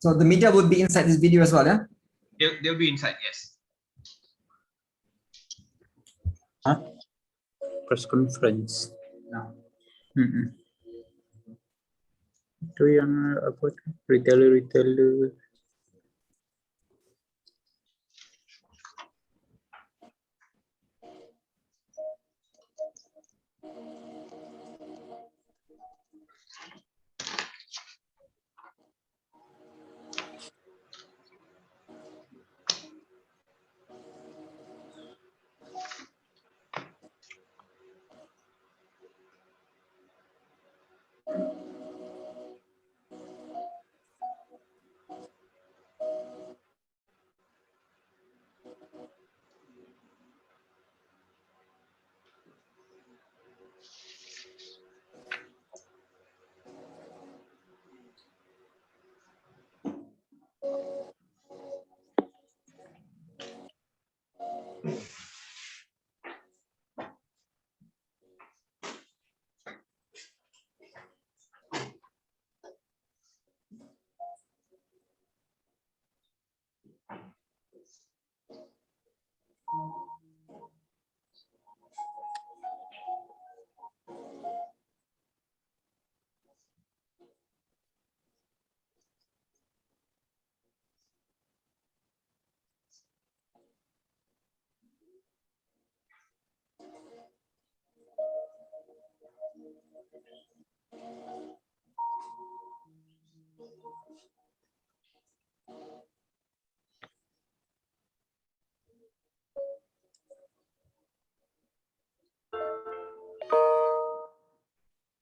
So the media would be inside this video as well, yeah? They'll be inside, yes. Huh? Press conference. No. Itu yang apa? Retailer.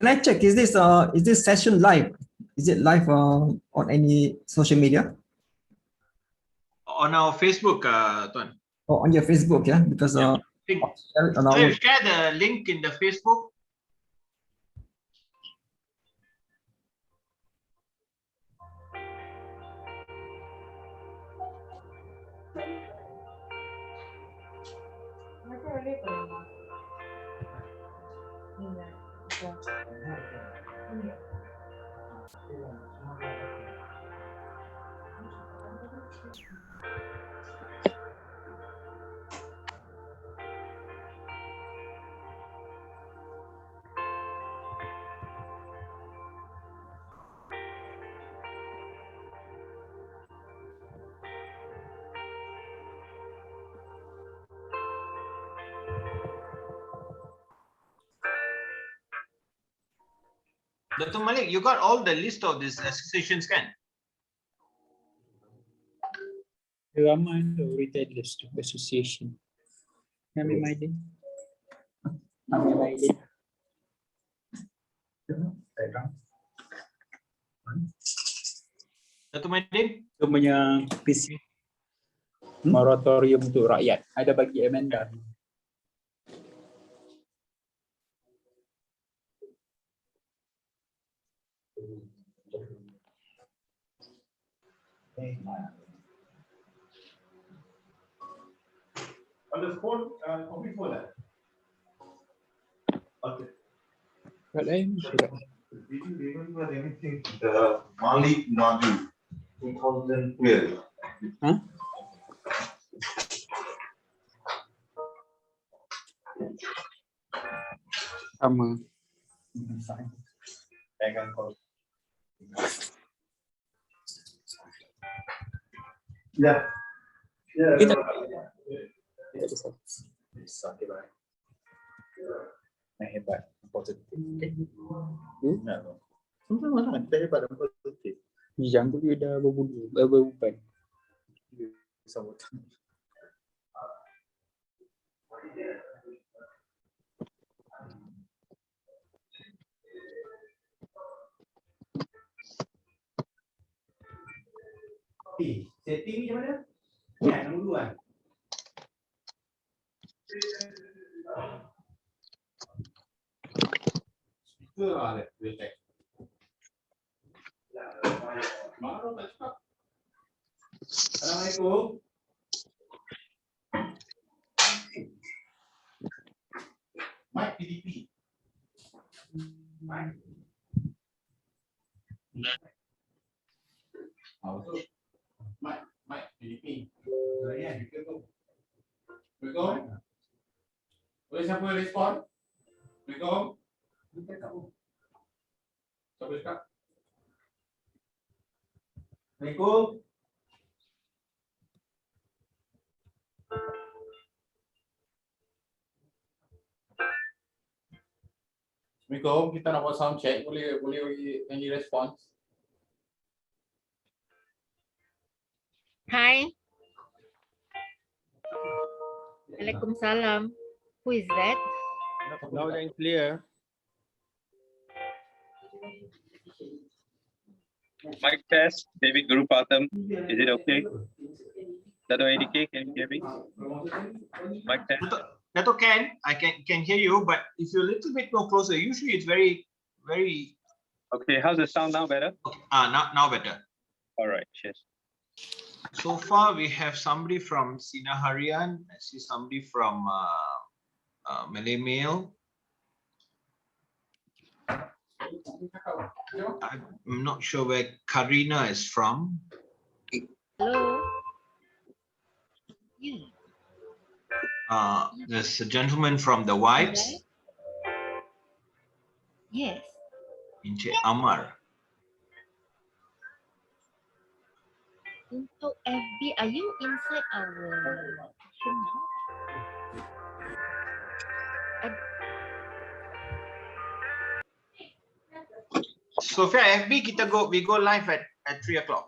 Can I check, is this session live? Is it live on any social media? On our Facebook, Tuan. Or on your Facebook, yeah? Because Yeah. share it on So our... you share the link in the Facebook. Dr. Malik, you got all the list of these associations, kan? Ramai retailers association. Ambil Maidin. Dr. Maidin? Itu punya PC. Moratorium untuk rakyat. Ada bagi amenda. On the phone, copy for that. Okay. Kat lain surat. Did you remember anything? The Malik module 2012. Huh? Sama. I can call. Yeah. Yeah. Kita Sakit lah. Hebat, positif. Sama-sama, kita hebat dan positif. Yang tu dia dah berubah. Sambutan. Setting macam mana? Ya, nombor dua. Speaker ada, boleh check. Mana tak cakap? Assalamualaikum. Mic PDP. Mic. Betul. Mike, Philippines. Saya juga tu. Assalamualaikum. Boleh siapa respon? Assalamualaikum. Kita tak tahu. Siapa cakap? Assalamualaikum. Assalamualaikum. Kita nak buat sound check. Boleh bagi any response? Hi. Waalaikumsalam. Who is that? Loud and clear. Mic test, David Guru Patham. Is it okay? Dato ADK, can you hear me? Mic test. Dato Ken, I can hear you, but if you're a little bit more closer, usually it's very. Okay, how's the sound now better? Now better. All right, cheers. So far, we have somebody from Sinaharian. I see somebody from Malay Mail. I'm not sure where Karina is from. Hello. Yeah. There's a gentleman from the Vibes, Yes. Encik Amar. Untuk FB, are you inside our session now? Sophia, FB we go live at 3 o'clock.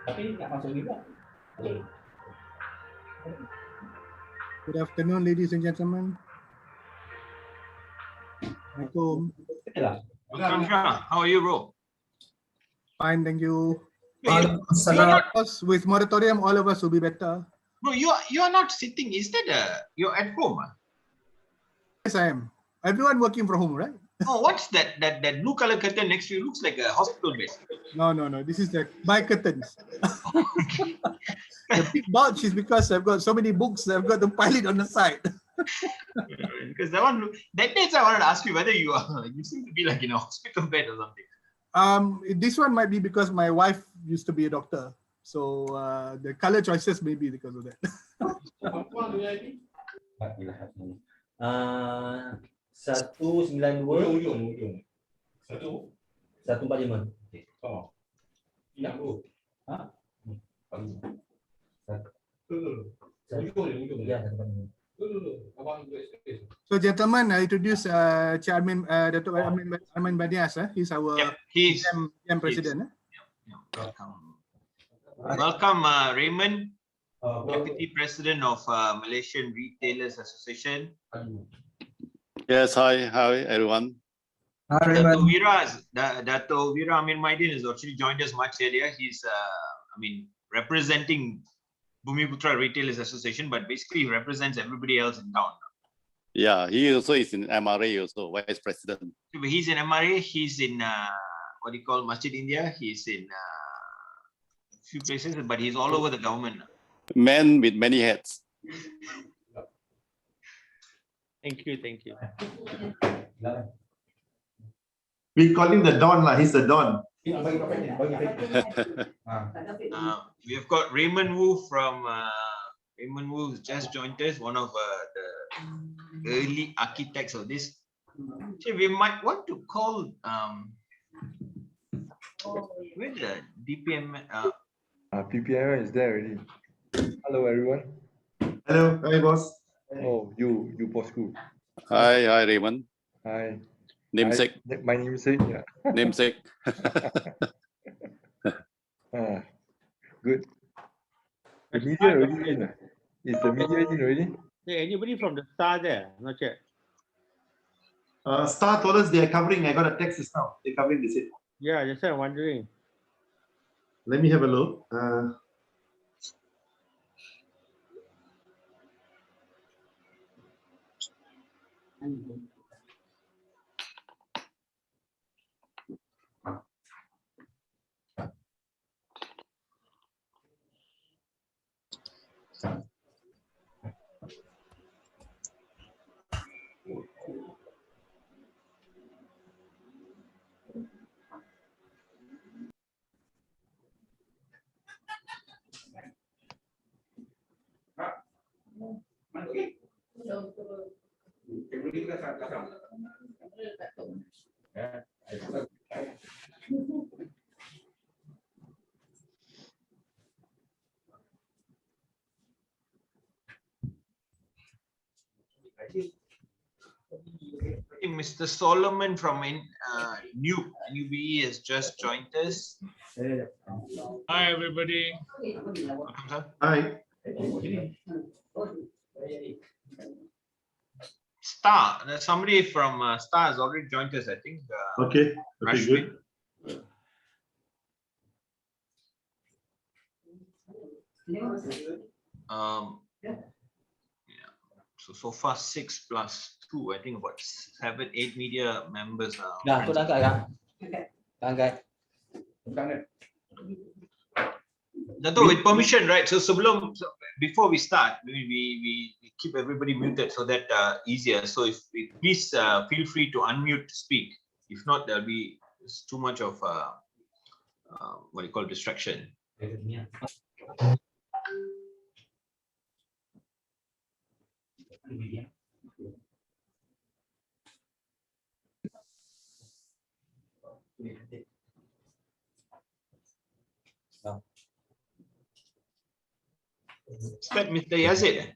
Tapi tak masuk juga. Good afternoon, ladies and gentlemen. Assalamualaikum. Welcome, Shah. How are you, bro? Fine, thank you. Waalaikumsalam. Because with moratorium, all of us will be better. No, you are not sitting. Is that you're at home? Yes, I am. Everyone working from home, right? Oh, what's that blue color curtain next to you? Looks like a hospital bed. No. This is the my curtains. The big bulge is because I've got so many books that I've got to pile it on the side. Because that day I wanted to ask you whether you seem to be like in a hospital bed or something. This one might be because my wife used to be a doctor. So the color choices may be because of that. 192 Ujung. 145. Oh. Ingat tu. Ha? Ujung. Ya, 145. Abang space. So gentlemen, I introduce Chairman Dato' Arman Banias. He's our He's PM president. welcome, Raymond, Deputy President of Malaysian Retailers Association. Yes, hi everyone. Hi, Dato' Raymond. Wira Amin Maidin has actually joined us much earlier. He's, representing Bumiputra Retailers Association, but basically he represents everybody else in town. Yeah, he also is in MRA also, Vice President. He's in MRA, he's in Masjid India, he's in a few places, but he's all over the government. Man with many hats. Thank you. We call him the Don lah. He's the Don. Bagi We have got Raymond Wu from Raymond Wu who's just joined us, one of the early architects of this. So we might want to call where the DPM PPI is there already. Hello, everyone. Hello, hi boss. Oh, you Bosku. Hi, Raymond. Hi. Namesake, My namesake. Yeah. namesake. Good. The media already in. Is the media in already? Hey, anybody from the Star there? Not yet. Star told us they are covering. I got a text just now. They're covering this. Yeah, that's what I'm wondering. Let me have a look. Mr. Solomon from NUBE has just joined us. Hi, everybody. Welcome, sir. Hi. Star, there's somebody from Star has already joined us, I think. Okay. Okay, Rashmi. good. Yeah. So far 6 plus 2, I think about 7, 8 media members are. Dato', with permission, right? So before we start, we keep everybody muted so that easier. So if please feel free to unmute to speak. If not, there'll be too much of what you call distraction. Is that Mr. Yazid?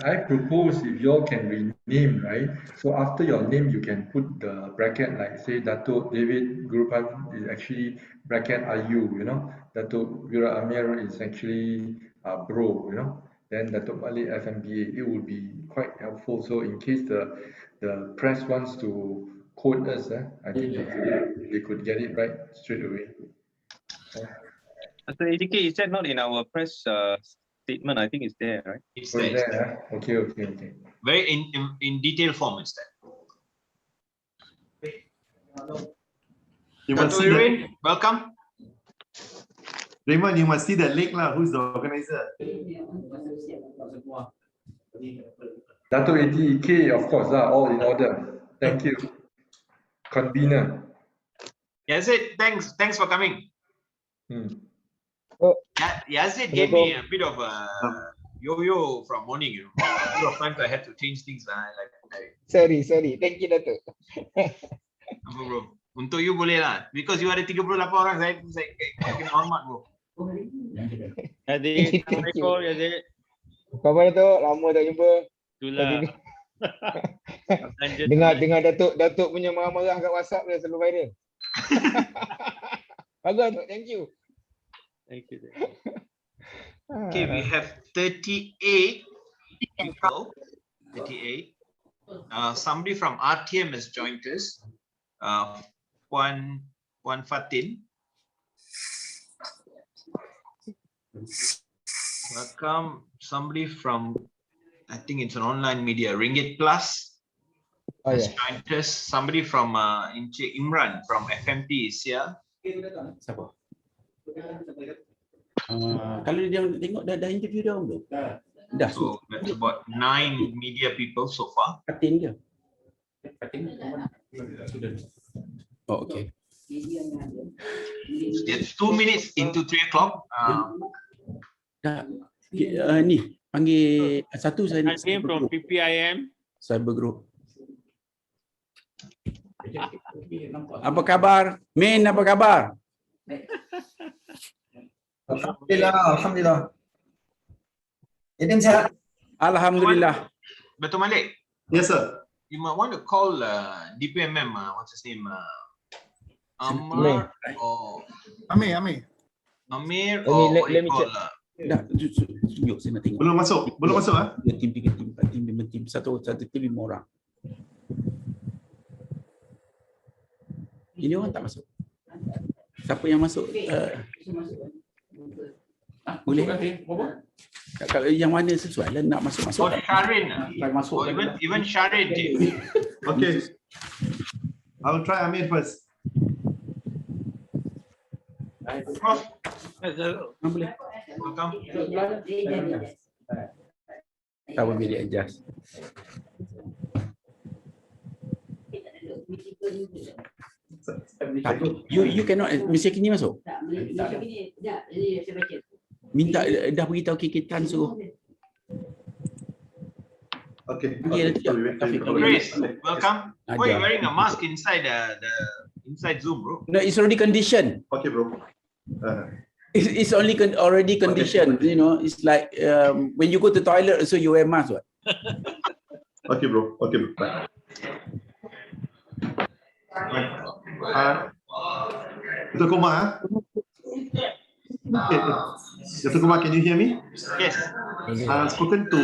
I propose if you all can rename, right? So after your name, you can put the bracket, like say Dato' David Gurupan is actually bracket Ayu, you know. Dato' Wira Amir is actually bro, you know. Then Dato' Malik FMBA, it would be quite helpful. So in case the press wants to quote us, I think they could get it right straight away. So ADK, is that not in our press statement? I think it's there, right? It's Oh, there. is there? Okay. Very in detail form, it's there. You must Dato' see that. Irwin, welcome. Raymond, you must see the link lah. Who's the organizer? Dato' ATK, of course, all in order. Thank you. Convener. Yazid, thanks for coming. Yazid gave me a bit of a yo-yo from morning, you know. A couple of times I had to change things. Sorry. Thank you, Dato'. Apa bro? Untuk you boleh lah. Because you ada 38 orang, saya kena hormat bro. Yazid, Assalamualaikum Yazid. Khabar Dato'? Lama tak jumpa. Itulah. Dengar Dato' punya marah-marah kat WhatsApp dia selalu viral. Bagus Dato', thank you. Thank you. Okay, we have 38 people. 38. Somebody from RTM has joined us. Puan Fatin. Welcome. Somebody from, I think it's an online media, Ringgit Plus. Has joined us. Somebody from Imran from FMT is here. Siapa? Kalau dia tengok dah interview dia belum? Dah. So that's about 9 media people so far. Fatin dia. Oh, okay. It's 2 minutes into 3 o'clock. Dah. Ni panggil satu saya I came from PPIM. Cyber Group. Apa khabar? Min, apa khabar? Alhamdulillah, alhamdulillah. Idin sehat? Alhamdulillah. Betul Malik. Yes, sir. You might want to call DPMM. What's his name? Amar or Amir. Amir Let me- or let- what let you me call, check. Dah, tunjuk saya nak tengok. Belum masuk ah. 2 tim, 3 tim, 4 tim, 5 tim. Satu tim 5 orang. Ini orang tak masuk. Siapa yang masuk? Boleh. Kalau yang mana sesuai lah nak masuk. Oh, Sharin. Masuk. Oh, even Sharin. Okay. I will try Amir first. Boleh. Welcome. Tak apa, biar dia adjust. You cannot, Malaysia kini masuk? Minta, dah beritahu KK suruh. Okay. Chris, welcome. Why are you wearing a mask inside the inside Zoom, bro? No, it's already conditioned. Okay, bro. It's only already conditioned. You know, it's like when you go to toilet, so you wear mask. What? Okay, bro. Okay, bro. Bye. Dr. Kumar. Okay. Dr. Kumar, can you hear me? Yes. I've spoken to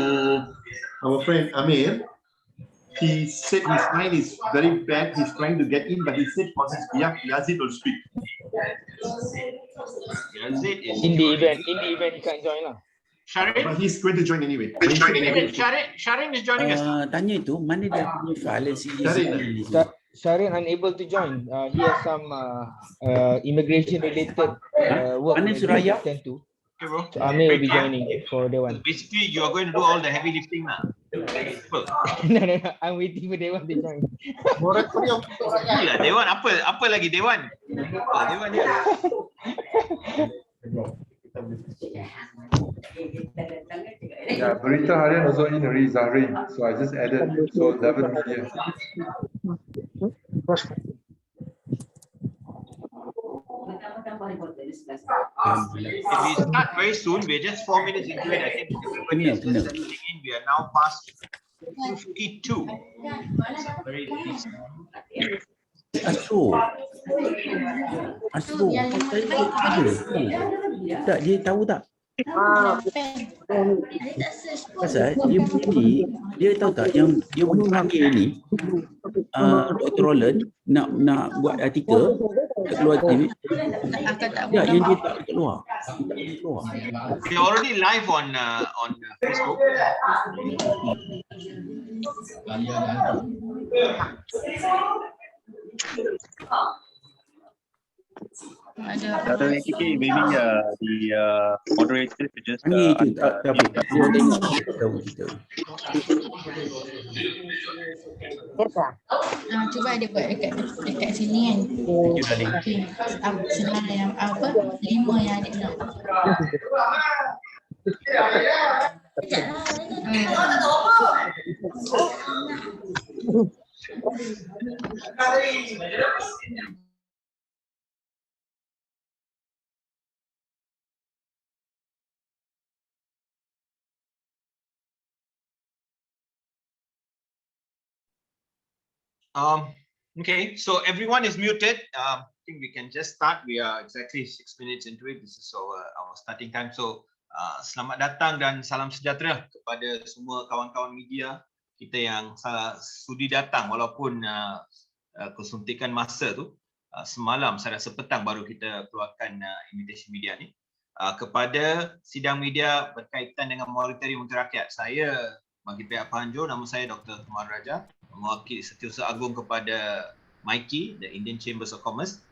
our friend Amir. He said his line is very bad. He's trying to get in, but he said for his behalf, Yazid will speak. Yazid is In the event he can't join lah. Sharin. But he's going to join anyway. Sharin is joining us. Tanya itu, mana dia punya file Sharin unable to join. He has some immigration related work. Mana Suraya? Okay, bro. So Amir will be joining for day one. Basically, you are going to do all the heavy lifting now. No, I'm waiting for day one to join. Moratorium. Gila, Dewan apa lagi Dewan? Dewan dia. Yeah, berita harian also in already Zahrin, so I just added so 11 million. If we start very soon, we're just 4 minutes into it. I think everybody is just settling in. We are now past 52. Very easy. Asro. Tak, dia tahu tak? Pasal dia punya ni, dia tahu tak yang dia panggil ni Dr. Roland nak buat artikel keluar TV. Ya, yang dia tak keluar. We're already live on Facebook. Dr. ATK, maybe the moderator could just Cuba dia buat dekat sini kan. Okay. Senang yang apa? 5 yang adik nak. Okay, so everyone is muted. I think we can just start. We are exactly 6 minutes into it. This is our starting time. So selamat datang dan salam sejahtera kepada semua kawan-kawan media kita yang sudi datang walaupun kesuntikan masa tu semalam, saya rasa petang baru kita keluarkan invitation media ni kepada sidang media berkaitan dengan Moratorium Untuk Rakyat. Saya bagi pihak Pahanjur, nama saya Dr. Kumar Raja, mewakili Setiausaha Agung kepada MIKI, the Indian Chambers of Commerce.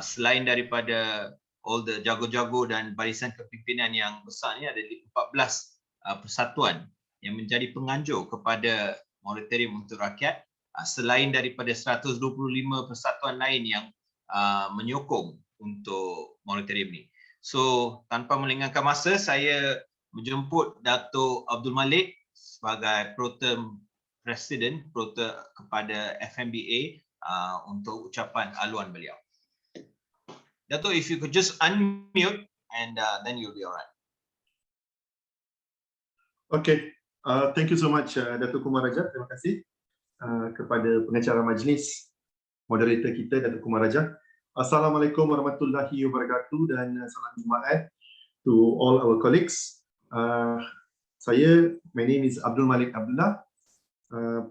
Selain daripada all the jago-jago dan barisan kepimpinan yang besar ni, ada 14 persatuan yang menjadi penganjur kepada Moratorium Untuk Rakyat, selain daripada 125 persatuan lain yang menyokong untuk moratorium ni. So tanpa melengahkan masa, saya menjemput Dato' Abdul Malik sebagai Protem Presiden kepada FMBA untuk ucapan haluan beliau. Dato', if you could just unmute and then you'll be alright. Okay, thank you so much Dato' Kumar Raja. Terima kasih kepada pengacara majlis, moderator kita Dato' Kumar Raja. Assalamualaikum warahmatullahi wabarakatuh dan salam Jumaat to all our colleagues. My name is Abdul Malik Abdullah,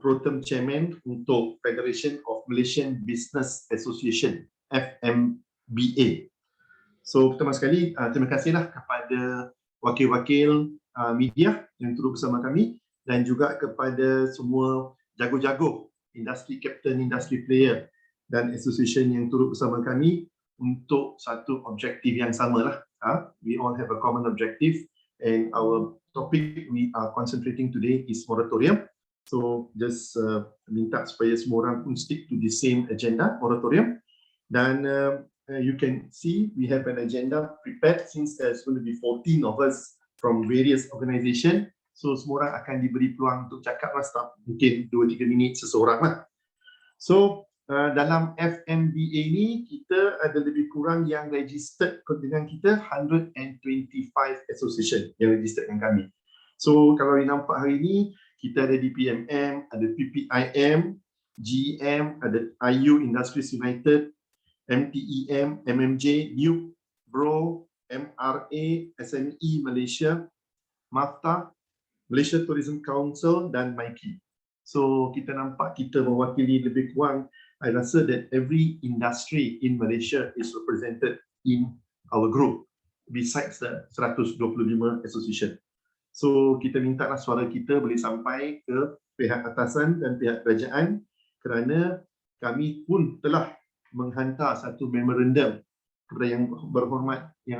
Pro-Tem Chairman untuk Federation of Malaysian Business Association, FMBA. So pertama sekali, terima kasihlah kepada wakil-wakil media yang turut bersama kami dan juga kepada semua jago-jago industri captain, industri player dan association yang turut bersama kami untuk satu objektif yang sama lah. We all have a common objective and our topic we are concentrating today is moratorium. So just minta supaya semua orang pun stick to the same agenda, moratorium. Dan you can see we have an agenda prepared since there's going to be 14 of us from various organisation. So semua orang akan diberi peluang untuk cakap lah, mungkin 2-3 minit seseorang lah. So dalam FMBA ni kita ada lebih kurang yang registered dengan kita 125 association yang registered dengan kami. So kalau nampak hari ni kita ada DPMM, ada PPIM, GM, ada IU Industries United, MTEM, MMJ, NUK, BRO, MRA, SME Malaysia, MAFTA, Malaysia Tourism Council dan MIKI. So kita nampak kita mewakili lebih kurang, I rasa that every industry in Malaysia is represented in our group besides the 125 association. So kita minta lah suara kita boleh sampai ke pihak atasan dan pihak kerajaan kerana kami pun telah menghantar satu memorandum kepada yang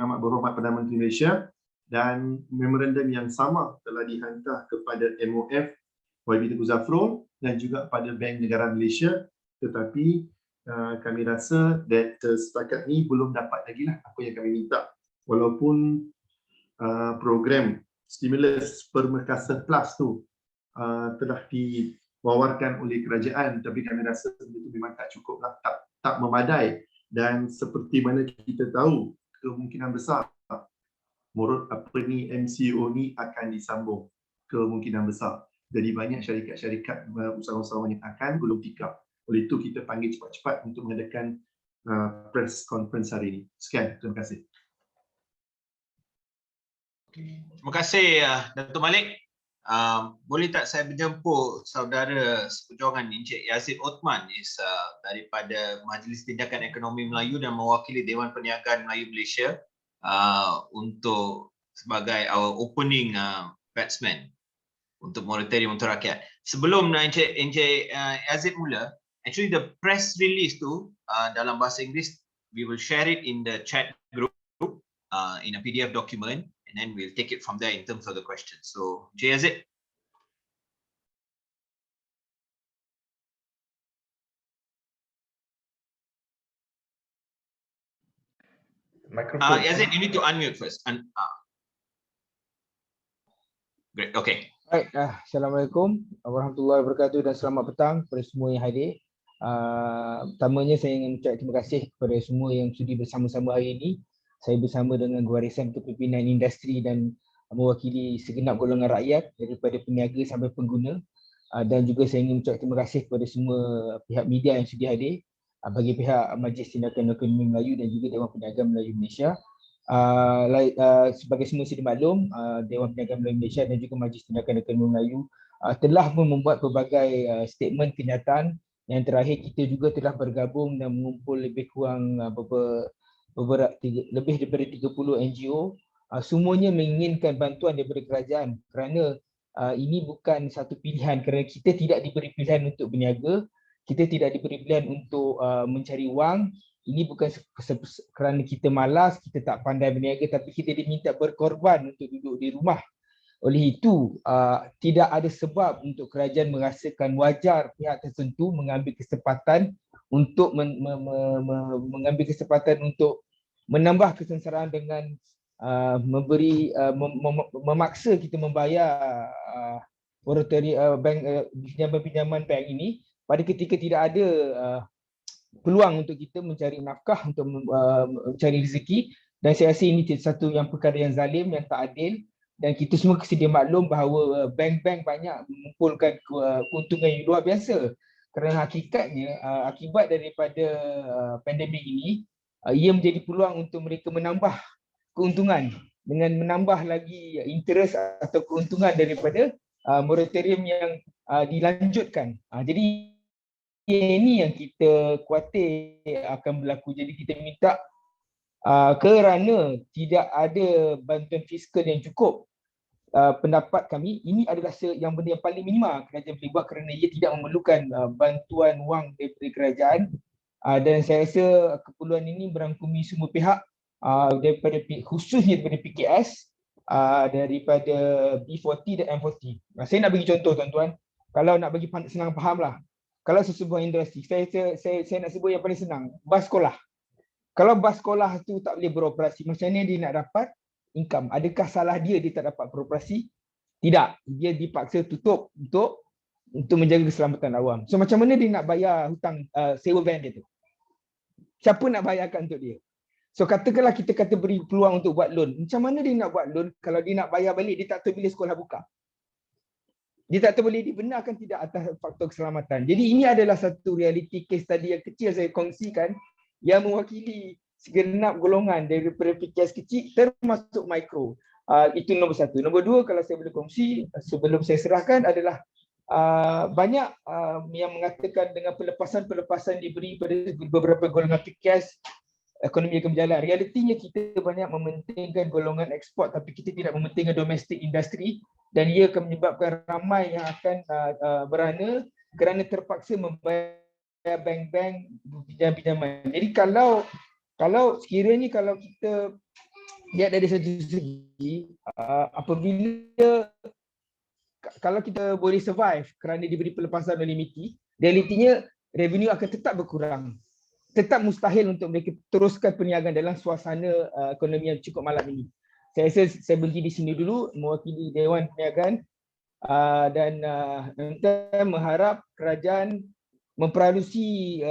amat berhormat Perdana Menteri Malaysia, dan memorandum yang sama telah dihantar kepada MOF YB Tengku Zafrul dan juga pada Bank Negara Malaysia, tetapi kami rasa that setakat ni belum dapat lagi lah apa yang kami minta. Walaupun program stimulus permekasa plus tu telah diwawarkan oleh kerajaan, tapi kami rasa itu memang tak cukup lah, tak memadai. Dan seperti mana kita tahu, kemungkinan besar MCO ni akan disambung, kemungkinan besar. Jadi banyak syarikat-syarikat usahawan yang akan gulung tikar. Oleh itu kita panggil cepat-cepat untuk mengadakan press conference hari ini. Sekian, terima kasih. Terima kasih Dato' Malik. Boleh tak saya berjemput saudara seperjuangan Encik Yazid Othman daripada Majlis Tindakan Ekonomi Melayu dan mewakili Dewan Perniagaan Melayu Malaysia untuk sebagai our opening batsman untuk moratorium untuk rakyat. Sebelum Encik Yazid mula, actually the press release tu dalam bahasa Inggeris, we will share it in the chat group in a PDF document, and then we'll take it from there in terms of the questions. So, Encik Yazid. Microphone. Yazid, you need to unmute first. Great, okay. Baik, Assalamualaikum warahmatullahi wabarakatuh dan selamat petang kepada semua yang hadir. Pertamanya saya ingin mengucapkan terima kasih kepada semua yang sudi bersama-sama hari ini. Saya bersama dengan Garisan Kepimpinan Industri dan mewakili segenap golongan rakyat daripada peniaga sampai pengguna. Dan juga saya ingin mengucapkan terima kasih kepada semua pihak media yang sudi hadir, bagi pihak Majlis Tindakan Ekonomi Melayu dan juga Dewan Perniagaan Melayu Malaysia. Sebagai semua sedia maklum, Dewan Perniagaan Melayu Malaysia dan juga Majlis Tindakan Ekonomi Melayu telah membuat pelbagai statement kenyataan. Yang terakhir kita juga telah bergabung dan mengumpul lebih kurang lebih daripada 30 NGO. Semuanya menginginkan bantuan daripada kerajaan kerana ini bukan satu pilihan, kerana kita tidak diberi pilihan untuk berniaga, kita tidak diberi pilihan untuk mencari wang. Ini bukan kerana kita malas, kita tak pandai berniaga, tapi kita diminta berkorban untuk duduk di rumah. Oleh itu, tidak ada sebab untuk kerajaan merasakan wajar pihak tertentu mengambil kesempatan untuk mengambil kesempatan untuk menambah kesengsaraan dengan memaksa kita membayar moratorium pinjaman-pinjaman bank ini pada ketika tidak ada peluang untuk kita mencari nafkah, untuk mencari rezeki, dan saya rasa ini satu yang perkara yang zalim, yang tak adil, dan kita semua sedia maklum bahawa bank-bank banyak mengumpulkan keuntungan yang luar biasa, kerana hakikatnya akibat daripada pandemik ini ia menjadi peluang untuk mereka menambah keuntungan dengan menambah lagi interest atau keuntungan daripada moratorium yang dilanjutkan. Jadi ini yang kita khawatir akan berlaku. Jadi kita minta kerana tidak ada bantuan fiskal yang cukup, pendapat kami ini adalah yang benda yang paling minima kerajaan boleh buat, kerana ia tidak memerlukan bantuan wang daripada kerajaan, dan saya rasa keperluan ini merangkumi semua pihak, daripada khususnya daripada PKS, daripada B40 dan M40. Saya nak bagi contoh tuan-tuan, kalau nak bagi senang faham lah, kalau sesebuah industri, saya nak sebut yang paling senang, bas sekolah. Kalau bas sekolah tu tak boleh beroperasi, macam mana dia nak dapat income? Adakah salah dia tak dapat beroperasi? Tidak, dia dipaksa tutup untuk menjaga keselamatan awam. So macam mana dia nak bayar hutang sewa van dia tu? Siapa nak bayarkan untuk dia? So katakanlah kita beri peluang untuk buat loan. Macam mana dia nak buat loan kalau dia nak bayar balik, dia tak tahu bila sekolah buka? Dia tak tahu boleh dibenarkan tidak atas faktor keselamatan. Jadi ini adalah satu realiti case study yang kecil saya kongsikan yang mewakili segenap golongan daripada PKS kecil termasuk mikro. Itu nombor satu. Nombor dua, kalau saya boleh kongsi sebelum saya serahkan adalah banyak yang mengatakan dengan pelepasan diberi pada beberapa golongan PKS ekonomi akan berjalan. Realitinya kita banyak mementingkan golongan ekspor tapi kita tidak mementingkan domestik industri, dan ia akan menyebabkan ramai yang akan berana kerana terpaksa membayar bank-bank pinjaman. Jadi kalau sekiranya kalau kita lihat dari satu segi, apabila kalau kita boleh survive kerana diberi pelepasan oleh MITI, realitinya revenue akan tetap berkurang. Tetap mustahil untuk mereka teruskan perniagaan dalam suasana ekonomi yang cukup malam ini. Saya rasa saya berhenti di sini dulu mewakili Dewan Perniagaan, dan kita mengharap kerajaan memperarusi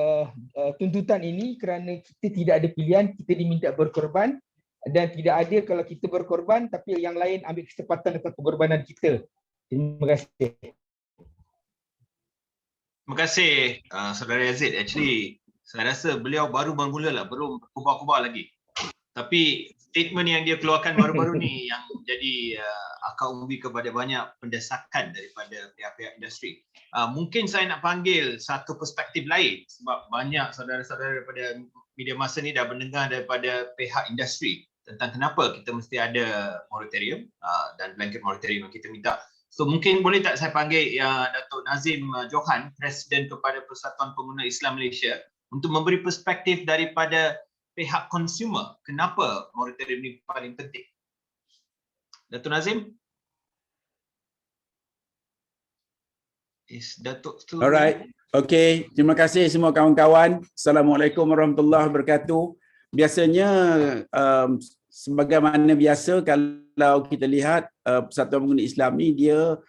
tuntutan ini kerana kita tidak ada pilihan, kita diminta berkorban, dan tidak ada kalau kita berkorban tapi yang lain ambil kesempatan atas pengorbanan kita. Terima kasih. Terima kasih Saudara Yazid. Actually saya rasa beliau baru bermula lah, belum kubar-kubar lagi. Tapi statement yang dia keluarkan baru-baru ni yang jadi akar umbi kepada banyak pendesakan daripada pihak-pihak industri. Mungkin saya nak panggil satu perspektif lain sebab banyak saudara-saudara daripada media masa ni dah mendengar daripada pihak industri tentang kenapa kita mesti ada moratorium dan blanket moratorium yang kita minta. So mungkin boleh tak saya panggil Datuk Nazim Johan, Presiden kepada Persatuan Pengguna Islam Malaysia, untuk memberi perspektif daripada pihak consumer, kenapa moratorium ini paling penting. Datuk Nazim? Is Datuk still? Alright. Okay. Terima kasih semua kawan-kawan. Assalamualaikum warahmatullahi wabarakatuh. Biasanya sebagaimana biasa kalau kita lihat Persatuan Pengguna Islam ni dia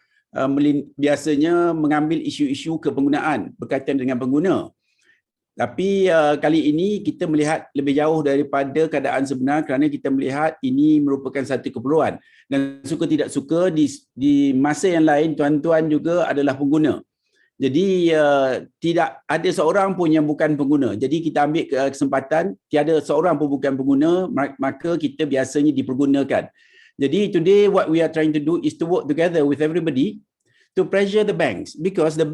biasanya mengambil isu-isu kepenggunaan berkaitan dengan pengguna. Tapi kali ini kita melihat lebih jauh daripada keadaan sebenar kerana kita melihat ini merupakan satu keperluan. Dan suka tidak suka di masa yang lain tuan-tuan juga adalah pengguna. Jadi tidak ada seorang pun yang bukan pengguna. Jadi kita ambil kesempatan, tiada seorang pun bukan pengguna, maka kita biasanya dipergunakan. Jadi today what we are trying to do is to work together with everybody to pressure the banks, because the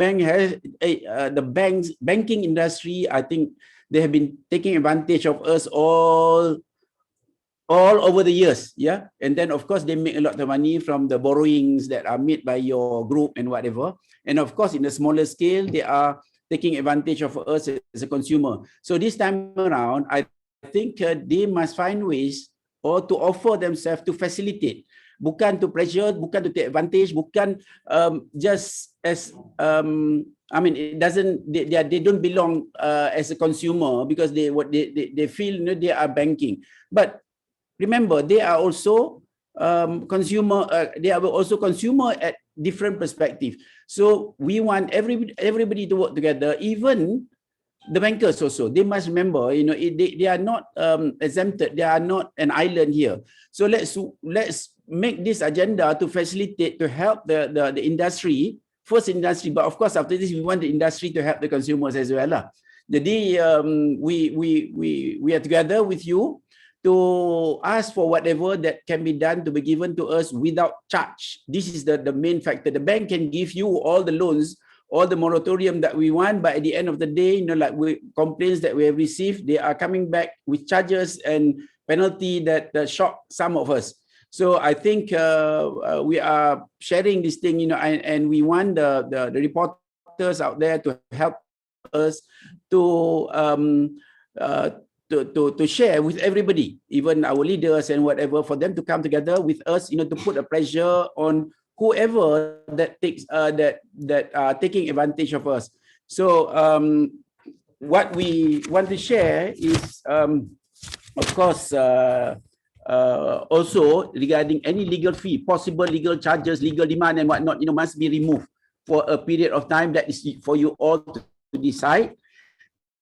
banking industry, I think they have been taking advantage of us all over the years, yeah. And then of course they make a lot of money from the borrowings that are made by your group and whatever. And of course in a smaller scale they are taking advantage of us as a consumer. So this time around, I think they must find ways or to offer themselves to facilitate. Bukan to pressure, bukan to take advantage, bukan just as I mean it doesn't they don't belong as a consumer because they feel they are banking. But remember they are also consumer. They are also consumer at different perspective. So we want everybody to work together. Even the bankers also, they must remember, they are not exempted. They are not an island here. So let's make this agenda to facilitate, to help the industry, first industry, but of course after this we want the industry to help the consumers as well lah. Jadi we are together with you to ask for whatever that can be done to be given to us without charge. This is the main factor. The bank can give you all the loans, all the moratorium that we want, but at the end of the day, like complaints that we have received, they are coming back with charges and penalty that shock some of us. So I think we are sharing this thing, and we want the reporters out there to help us to share with everybody, even our leaders and whatever, for them to come together with us, to put a pressure on whoever that takes that are taking advantage of us. So what we want to share is, of course, also regarding any legal fee, possible legal charges, legal demand and whatnot, must be removed for a period of time. That is for you all to decide.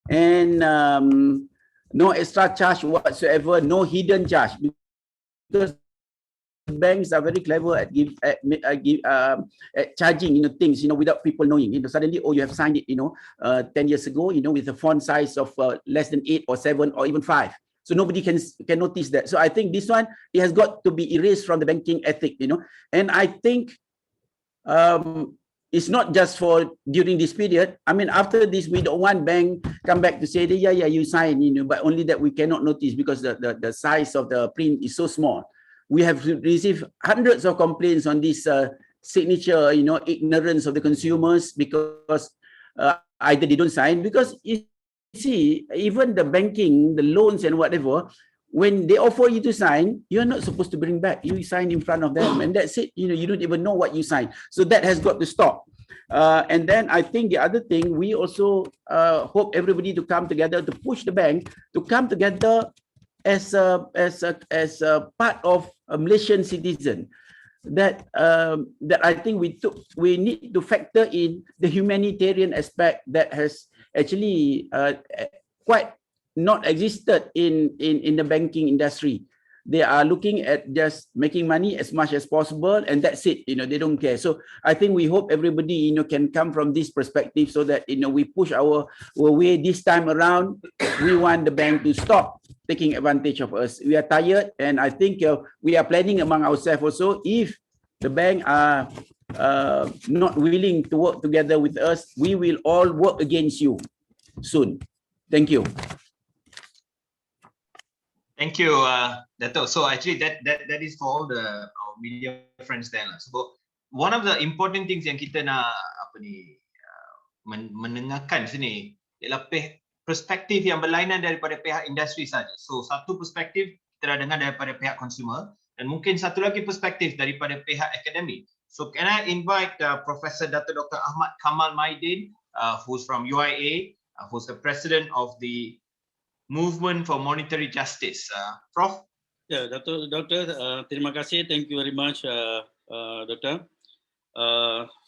And no extra charge whatsoever, no hidden charge, because banks are very clever at charging things without people knowing. Suddenly, oh, you have signed it 10 years ago, with a font size of less than 8 or 7 or even 5. So nobody can notice that. So I think this one, it has got to be erased from the banking ethic, and I think it's not just for during this period. I mean, after this, we don't want bank come back to say, yeah, you sign, but only that we cannot notice because the size of the print is so small. We have received hundreds of complaints on this signature, ignorance of the consumers, because either they don't sign, because you see, even the banking, the loans and whatever, when they offer you to sign, you're not supposed to bring back. You sign in front of them, and that's it. You don't even know what you signed. So that has got to stop. And then I think the other thing, we also hope everybody to come together to push the bank to come together as a part of a Malaysian citizen. That I think we need to factor in the humanitarian aspect that has actually quite not existed in the banking industry. They are looking at just making money as much as possible, and that's it. They don't care. So I think we hope everybody can come from this perspective, so that we push our way this time around. We want the bank to stop taking advantage of us. We are tired, and I think we are planning among ourselves also. If the bank are not willing to work together with us, we will all work against you soon. Thank you. Thank you, Dato'. So actually, that is for all our media friends there. So one of the important things yang kita nak mendengarkan sini ialah perspektif yang berlainan daripada pihak industri saja. So satu perspektif kita dah dengar daripada pihak consumer, dan mungkin satu lagi perspektif daripada pihak akademik. So can I invite Professor Dr. Ahmad Kamal Maidin, who's from UIA, who's the president of the Movement for Monetary Justice. Prof? Yeah, Doctor, terima kasih. Thank you very much, Doctor.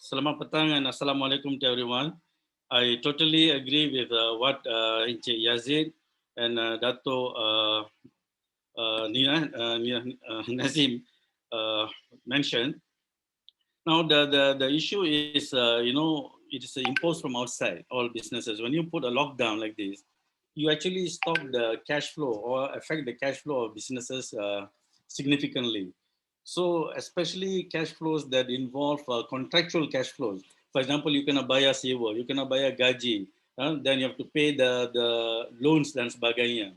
Selamat petang and Assalamualaikum to everyone. I totally agree with what Encik Yazid and Dato' Nazim mentioned. Now, the issue is, it is imposed from outside, all businesses. When you put a lockdown like this, you actually stop the cash flow or affect the cash flow of businesses significantly. So especially cash flows that involve contractual cash flows. For example, you cannot buy a sewa, you cannot buy a gaji, then you have to pay the loans dan sebagainya.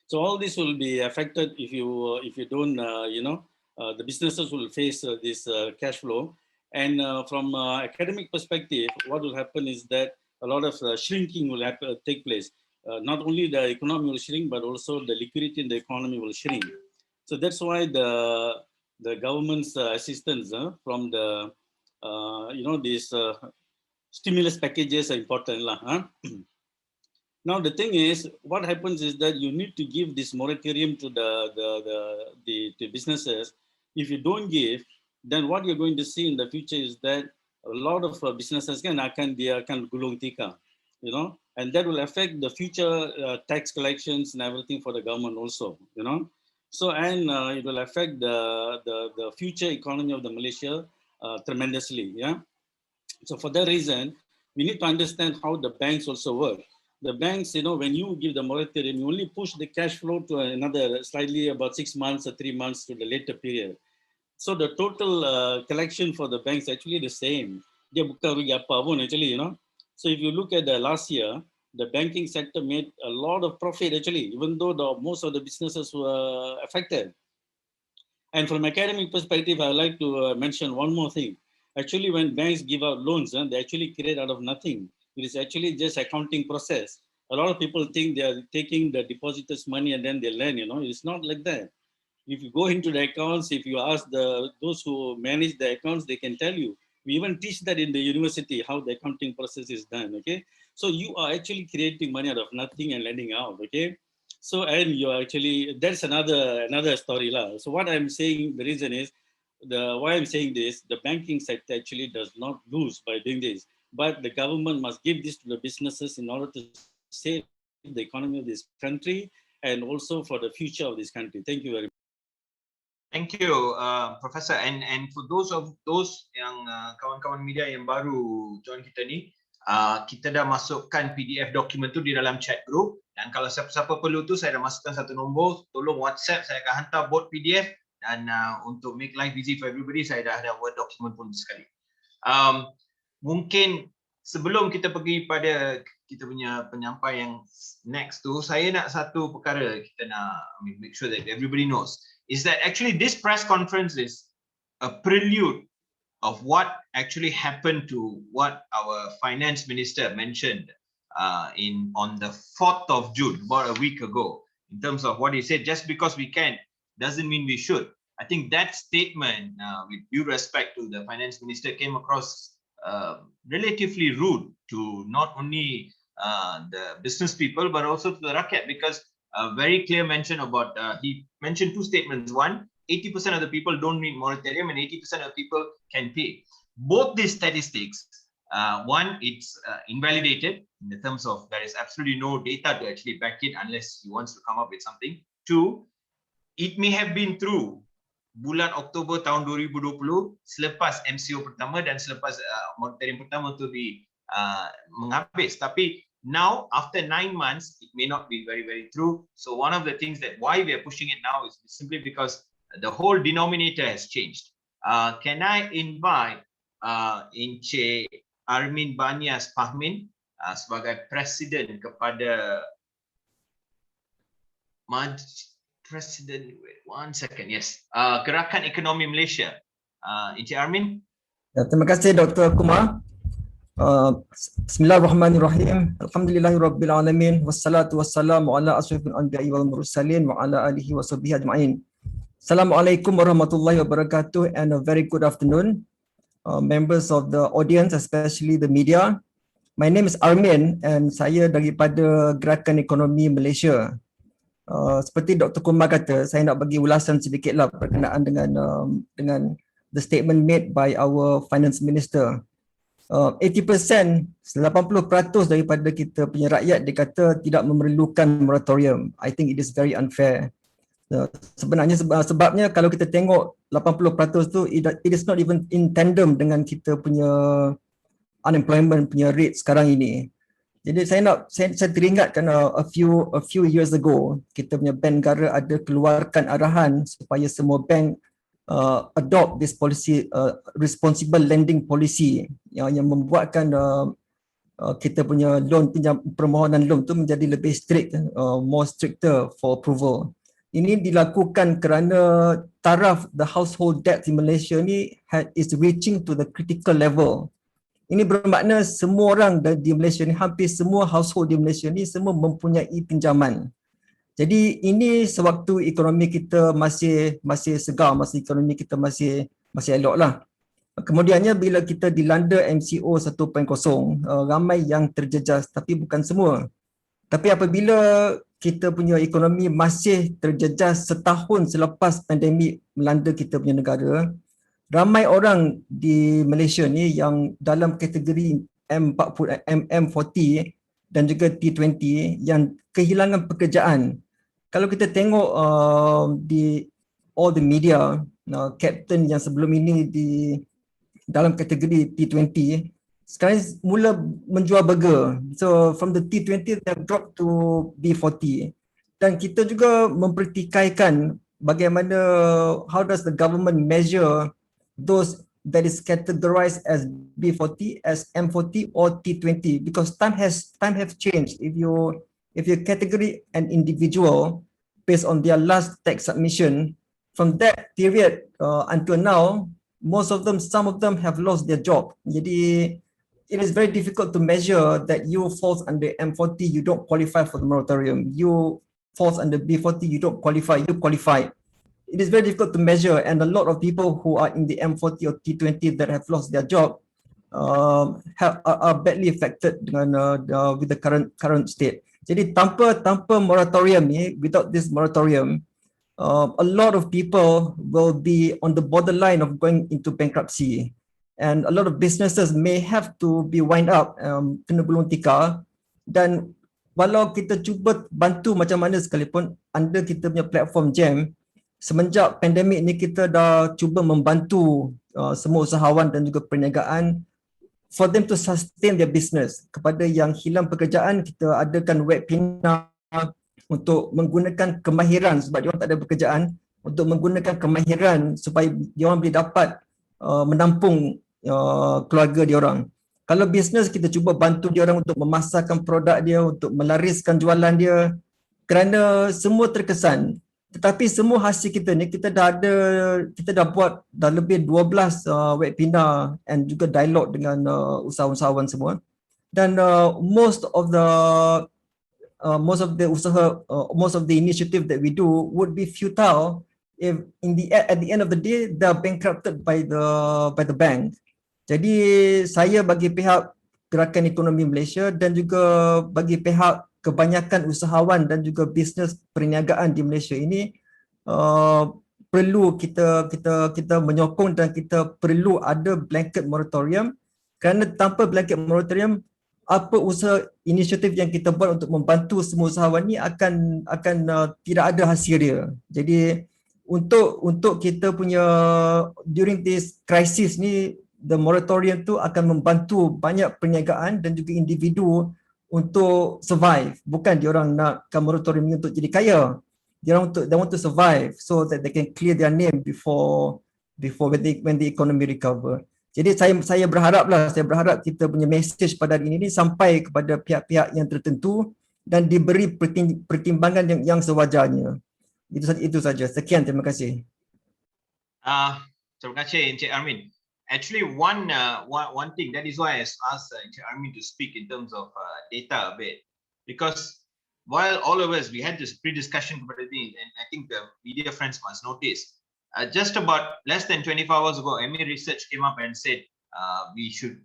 So all this will be affected if you don't, the businesses will face this cash flow. And from academic perspective, what will happen is that a lot of shrinking will take place. Not only the economy will shrink, but also the liquidity in the economy will shrink. So that's why the government's assistance from the these stimulus packages are important lah. Now the thing is, what happens is that you need to give this moratorium to the businesses. If you don't give, then what you're going to see in the future is that a lot of businesses akan gulung tikar. and that will affect the future tax collections and everything for the government also, you know. So, and it will affect the future economy of the Malaysia tremendously, yeah. So for that reason, we need to understand how the banks also work. The banks, you know, when you give the moratorium, you only push the cash flow to another slightly about 6 months or 3 months to the later period. So the total collection for the banks actually the same. Dia bukan rugi apa pun actually, you know. So if you look at the last year, the banking sector made a lot of profit actually, even though most of the businesses were affected. And from academic perspective, I would like to mention one more thing. Actually, when banks give out loans, they actually create out of nothing. It is actually just accounting process. A lot of people think they are taking the depositors' money and then they lend, you know. It's not like that. If you go into the accounts, if you ask those who manage the accounts, they can tell you. We even teach that in the university, how the accounting process is done, okay? So you are actually creating money out of nothing and lending out, okay? So, and you're actually, that's another story lah. So what I'm saying, the reason is, why I'm saying this, the banking sector actually does not lose by doing this, but the government must give this to the businesses in order to save the economy of this country and also for the future of this country. Thank you very much. Thank you, Professor. And for those yang kawan-kawan media yang baru join kita ni, kita dah masukkan PDF dokumen tu di dalam chat group. Dan kalau siapa-siapa perlu tu, saya dah masukkan satu nombor. Tolong WhatsApp, saya akan hantar both PDF. Dan untuk make life easy for everybody, saya dah ada Word document pun sekali. Mungkin sebelum kita pergi pada kita punya penyampai yang next tu, saya nak satu perkara kita nak make sure that everybody knows. Is that actually this press conference is a prelude of what actually happened to what our finance minister mentioned on the 4th of June, about a week ago, in terms of what he said. Just because we can doesn't mean we should. I think that statement, with due respect to the finance minister, came across relatively rude to not only the business people but also to the rakyat, because a very clear mention about, he mentioned two statements. One, 80% of the people don't need moratorium and 80% of people can pay. Both these statistics, one, it's invalidated in the terms of there is absolutely no data to actually back it unless he wants to come up with something. Two, it may have been true bulan Oktober tahun 2020 selepas MCO pertama dan selepas moratorium pertama tu menghabis, tapi now, after 9 months, it may not be very, very true. So one of the things that why we are pushing it now is simply because the whole denominator has changed. Can I invite Encik Armin Banias Fahmin sebagai Presiden kepada Presiden, wait, 1 second, yes. Gerakan Ekonomi Malaysia. Encik Armin. Ya, terima kasih Dr. Kumar. Bismillahirrahmanirrahim. Alhamdulillahirabbil alamin wassalatu wassalamu ala asyrafil anbiya'i wal mursalin wa ala alihi washabbihi ajma'in. Assalamualaikum warahmatullahi wabarakatuh and a very good afternoon, members of the audience, especially the media. My name is Armin and saya daripada Gerakan Ekonomi Malaysia. Seperti Dr. Kumar kata, saya nak bagi ulasan sedikitlah berkenaan dengan the statement made by our finance minister. 80%, 80% daripada kita punya rakyat dia kata tidak memerlukan moratorium. I think it is very unfair. Sebenarnya sebabnya kalau kita tengok 80% tu, it is not even in tandem dengan kita punya unemployment punya rate sekarang ini. Jadi saya teringatkan a few years ago, kita punya bank negara ada keluarkan arahan supaya semua bank adopt this policy, responsible lending policy yang membuatkan kita punya permohonan loan tu menjadi lebih strict, more stricter for approval. Ini dilakukan kerana taraf the household debt in Malaysia ni is reaching to the critical level. Ini bermakna semua orang di Malaysia ni, hampir semua household di Malaysia ni semua mempunyai pinjaman. Jadi ini sewaktu ekonomi kita masih segar, ekonomi kita masih elok lah. Kemudiannya bila kita dilanda MCO 1.0, ramai yang terjejas, tapi bukan semua. Tapi apabila kita punya ekonomi masih terjejas setahun selepas pandemik melanda kita punya negara, ramai orang di Malaysia ni yang dalam kategori M40 dan juga T20 yang kehilangan pekerjaan. Kalau kita tengok di all the media, captain yang sebelum ini di dalam kategori T20 sekarang mula menjual burger. So from the T20 they have dropped to B40. Dan kita juga mempertikaikan bagaimana, how does the government measure those that is categorized as B40, as M40 or T20, because time have changed. If you category an individual based on their last tax submission, from that period until now, some of them have lost their job. Jadi it is very difficult to measure that you falls under M40, you don't qualify for the moratorium. You falls under B40, you don't qualify, you qualify. It is very difficult to measure, and a lot of people who are in the M40 or T20 that have lost their job are badly affected dengan with the current state. Jadi tanpa moratorium ni, without this moratorium, a lot of people will be on the borderline of going into bankruptcy, and a lot of businesses may have to be wind up, kena gulung tikar. Dan walau kita cuba bantu macam mana sekalipun under kita punya platform JAM, semenjak pandemik ni kita dah cuba membantu semua usahawan dan juga perniagaan for them to sustain their business. Kepada yang hilang pekerjaan, kita adakan webinar untuk menggunakan kemahiran sebab dia orang tak ada pekerjaan, untuk menggunakan kemahiran supaya dia orang boleh dapat menampung keluarga dia orang. Kalau bisnes, kita cuba bantu dia orang untuk memasarkan produk dia, untuk melariskan jualan dia, kerana semua terkesan. Tetapi semua hasil kita ni, kita dah buat dah lebih 12 webinar and juga dialog dengan usahawan-usahawan semua. Dan most of the initiative that we do would be futile if at the end of the day they're bankrupted by the bank. Jadi saya bagi pihak Gerakan Ekonomi Malaysia dan juga bagi pihak kebanyakan usahawan dan juga bisnes perniagaan di Malaysia ini, perlu kita menyokong dan kita perlu ada blanket moratorium, kerana tanpa blanket moratorium, apa usaha inisiatif yang kita buat untuk membantu semua usahawan ni akan tidak ada hasil dia. Jadi untuk kita punya during this crisis ni, the moratorium tu akan membantu banyak perniagaan dan juga individu untuk survive. Bukan diorang nakkan moratorium ni untuk jadi kaya. They want to survive so that they can clear their name before when the economy recover. Jadi saya berharap kita punya message pada hari ini sampai kepada pihak-pihak yang tertentu dan diberi pertimbangan yang sewajarnya. Itu saja. Sekian, terima kasih. Terima kasih Encik Armin. Actually, one thing, that is why I asked Encik Armin to speak in terms of data a bit, because while all of us, we had this pre-discussion about it, and I think the media friends must notice, just about less than 24 hours ago, MA Research came up and said we should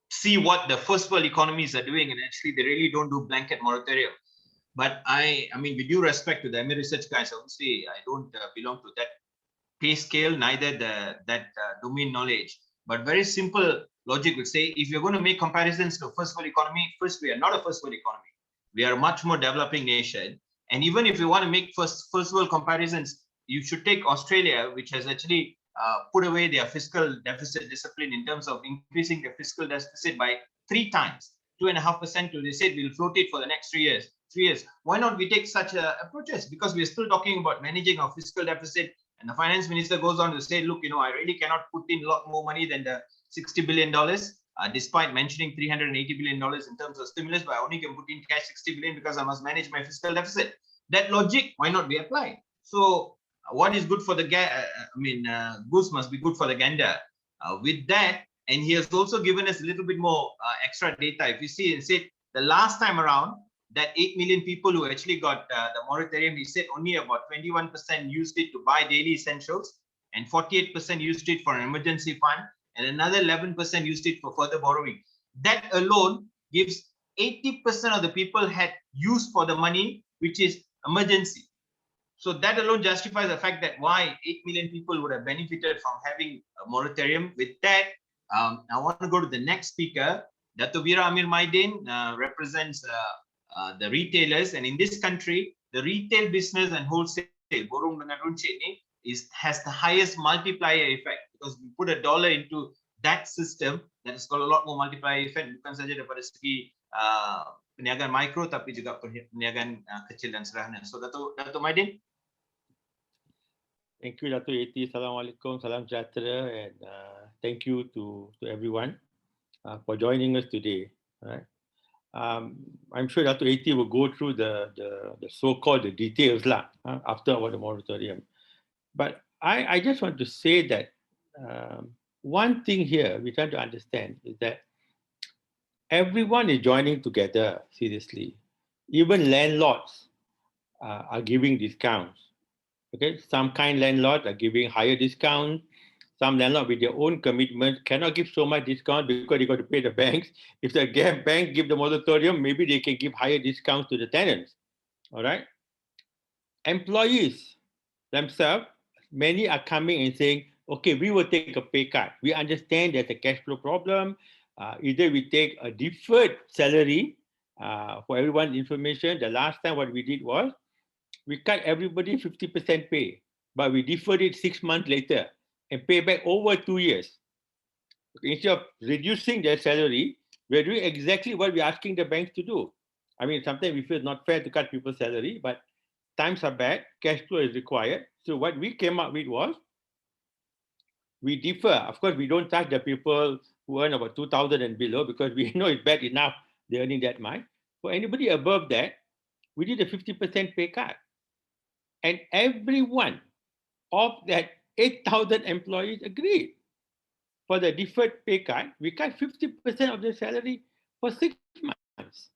see what the first world economies are doing, and actually they really don't do blanket moratorium. But I mean, with due respect to the MA Research guys, I would say I don't belong to that pay scale, neither that domain knowledge. But very simple logic would say, if you're going to make comparisons to first world economy, first, we are not a first world economy. We are a much more developing nation. And even if you want to make first world comparisons, you should take Australia, which has actually put away their fiscal deficit discipline in terms of increasing the fiscal deficit by 3 times, 2.5%. They said we'll float it for the next 3 years. Why not we take such approaches? Because we're still talking about managing our fiscal deficit. And the finance minister goes on to say, look, I really cannot put in a lot more money than the $60 billion, despite mentioning $380 billion in terms of stimulus, but I only can put in cash 60 billion because I must manage my fiscal deficit. That logic, why not be applied? So what is good for the goose must be good for the gander. With that, and he has also given us a little bit more extra data. If you see, and say the last time around, that 8 million people who actually got the moratorium, he said only about 21% used it to buy daily essentials, and 48% used it for an emergency fund, and another 11% used it for further borrowing. That alone gives 80% of the people had use for the money, which is emergency. So that alone justifies the fact that why 8 million people would have benefited from having a moratorium. With that, I want to go to the next speaker, Dato Vira Amir Maidin represents the retailers, and in this country, the retail business and wholesale, borong dengan runcit ni, has the highest multiplier effect, because we put $1 into that system, that has got a lot more multiplier effect, bukan saja daripada segi perniagaan mikro, tapi juga perniagaan kecil dan sederhana. So Dato Maidin. Thank you, Dato' Eti. Assalamualaikum, salam sejahtera, and thank you to everyone for joining us today. Right? I'm sure Dato' Eti will go through the so-called details after about the moratorium. But I just want to say that one thing here we try to understand is that everyone is joining together seriously. Even landlords are giving discounts. Okay, some kind landlords are giving higher discount. Some landlords with their own commitment cannot give so much discount because they got to pay the banks. If the bank give the moratorium, maybe they can give higher discounts to the tenants. All right. Employees themselves, many are coming and saying, okay, we will take a pay cut. We understand there's a cash flow problem. Either we take a deferred salary. For everyone's information, the last time what we did was, we cut everybody 50% pay, but we deferred it 6 months later and pay back over 2 years. Instead of reducing their salary, we're doing exactly what we're asking the banks to do. I mean, sometimes we feel it's not fair to cut people's salary, but times are bad, cash flow is required. So what we came up with was, we defer. Of course, we don't charge the people who earn about 2,000 and below, because we know it's bad enough they're earning that much. For anybody above that, we did a 50% pay cut. And every one of that 8,000 employees agreed. For the deferred pay cut, we cut 50% of their salary for 6 months.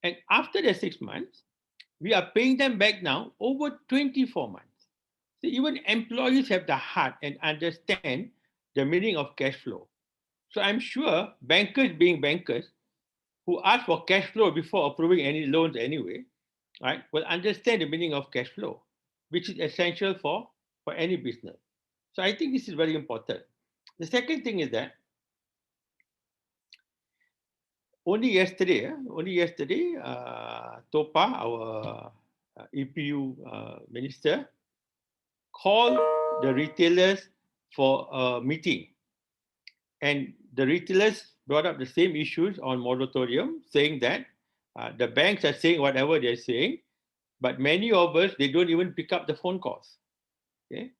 And after the 6 months, we are paying them back now over 24 months. So even employees have the heart and understand the meaning of cash flow. So I'm sure bankers being bankers, who ask for cash flow before approving any loans anyway, right, will understand the meaning of cash flow, which is essential for any business. So I think this is very important. The second thing is that only yesterday, Topa, our EPU minister, called the retailers for a meeting. And the retailers brought up the same issues on moratorium, saying that the banks are saying whatever they're saying, but many of us, they don't even pick up the phone calls. Okay?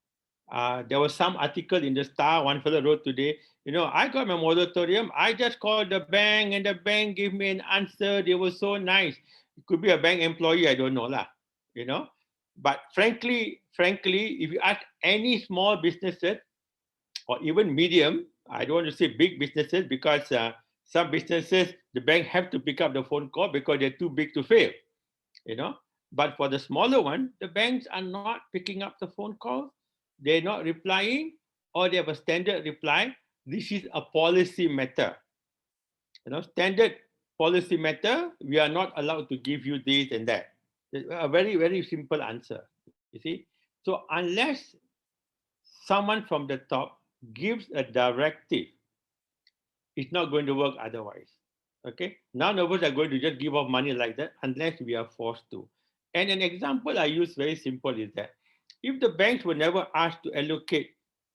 There was some article in the Star, one fellow wrote today, you know, I got my moratorium, I just called the bank and the bank gave me an answer, they were so nice. It could be a bank employee, I don't know lah, you know. But frankly, if you ask any small businesses or even medium, I don't want to say big businesses, because some businesses, the bank have to pick up the phone call because they're too big to fail, you know. But for the smaller one, the banks are not picking up the phone call, they're not replying, or they have a standard reply. This is a policy matter. You know, standard policy matter, we are not allowed to give you this and that. A very, very simple answer, you see. So unless someone from the top gives a directive, it's not going to work otherwise. Okay, none of us are going to just give off money like that unless we are forced to. And an example I use very simple is that if the banks were never asked to allocate,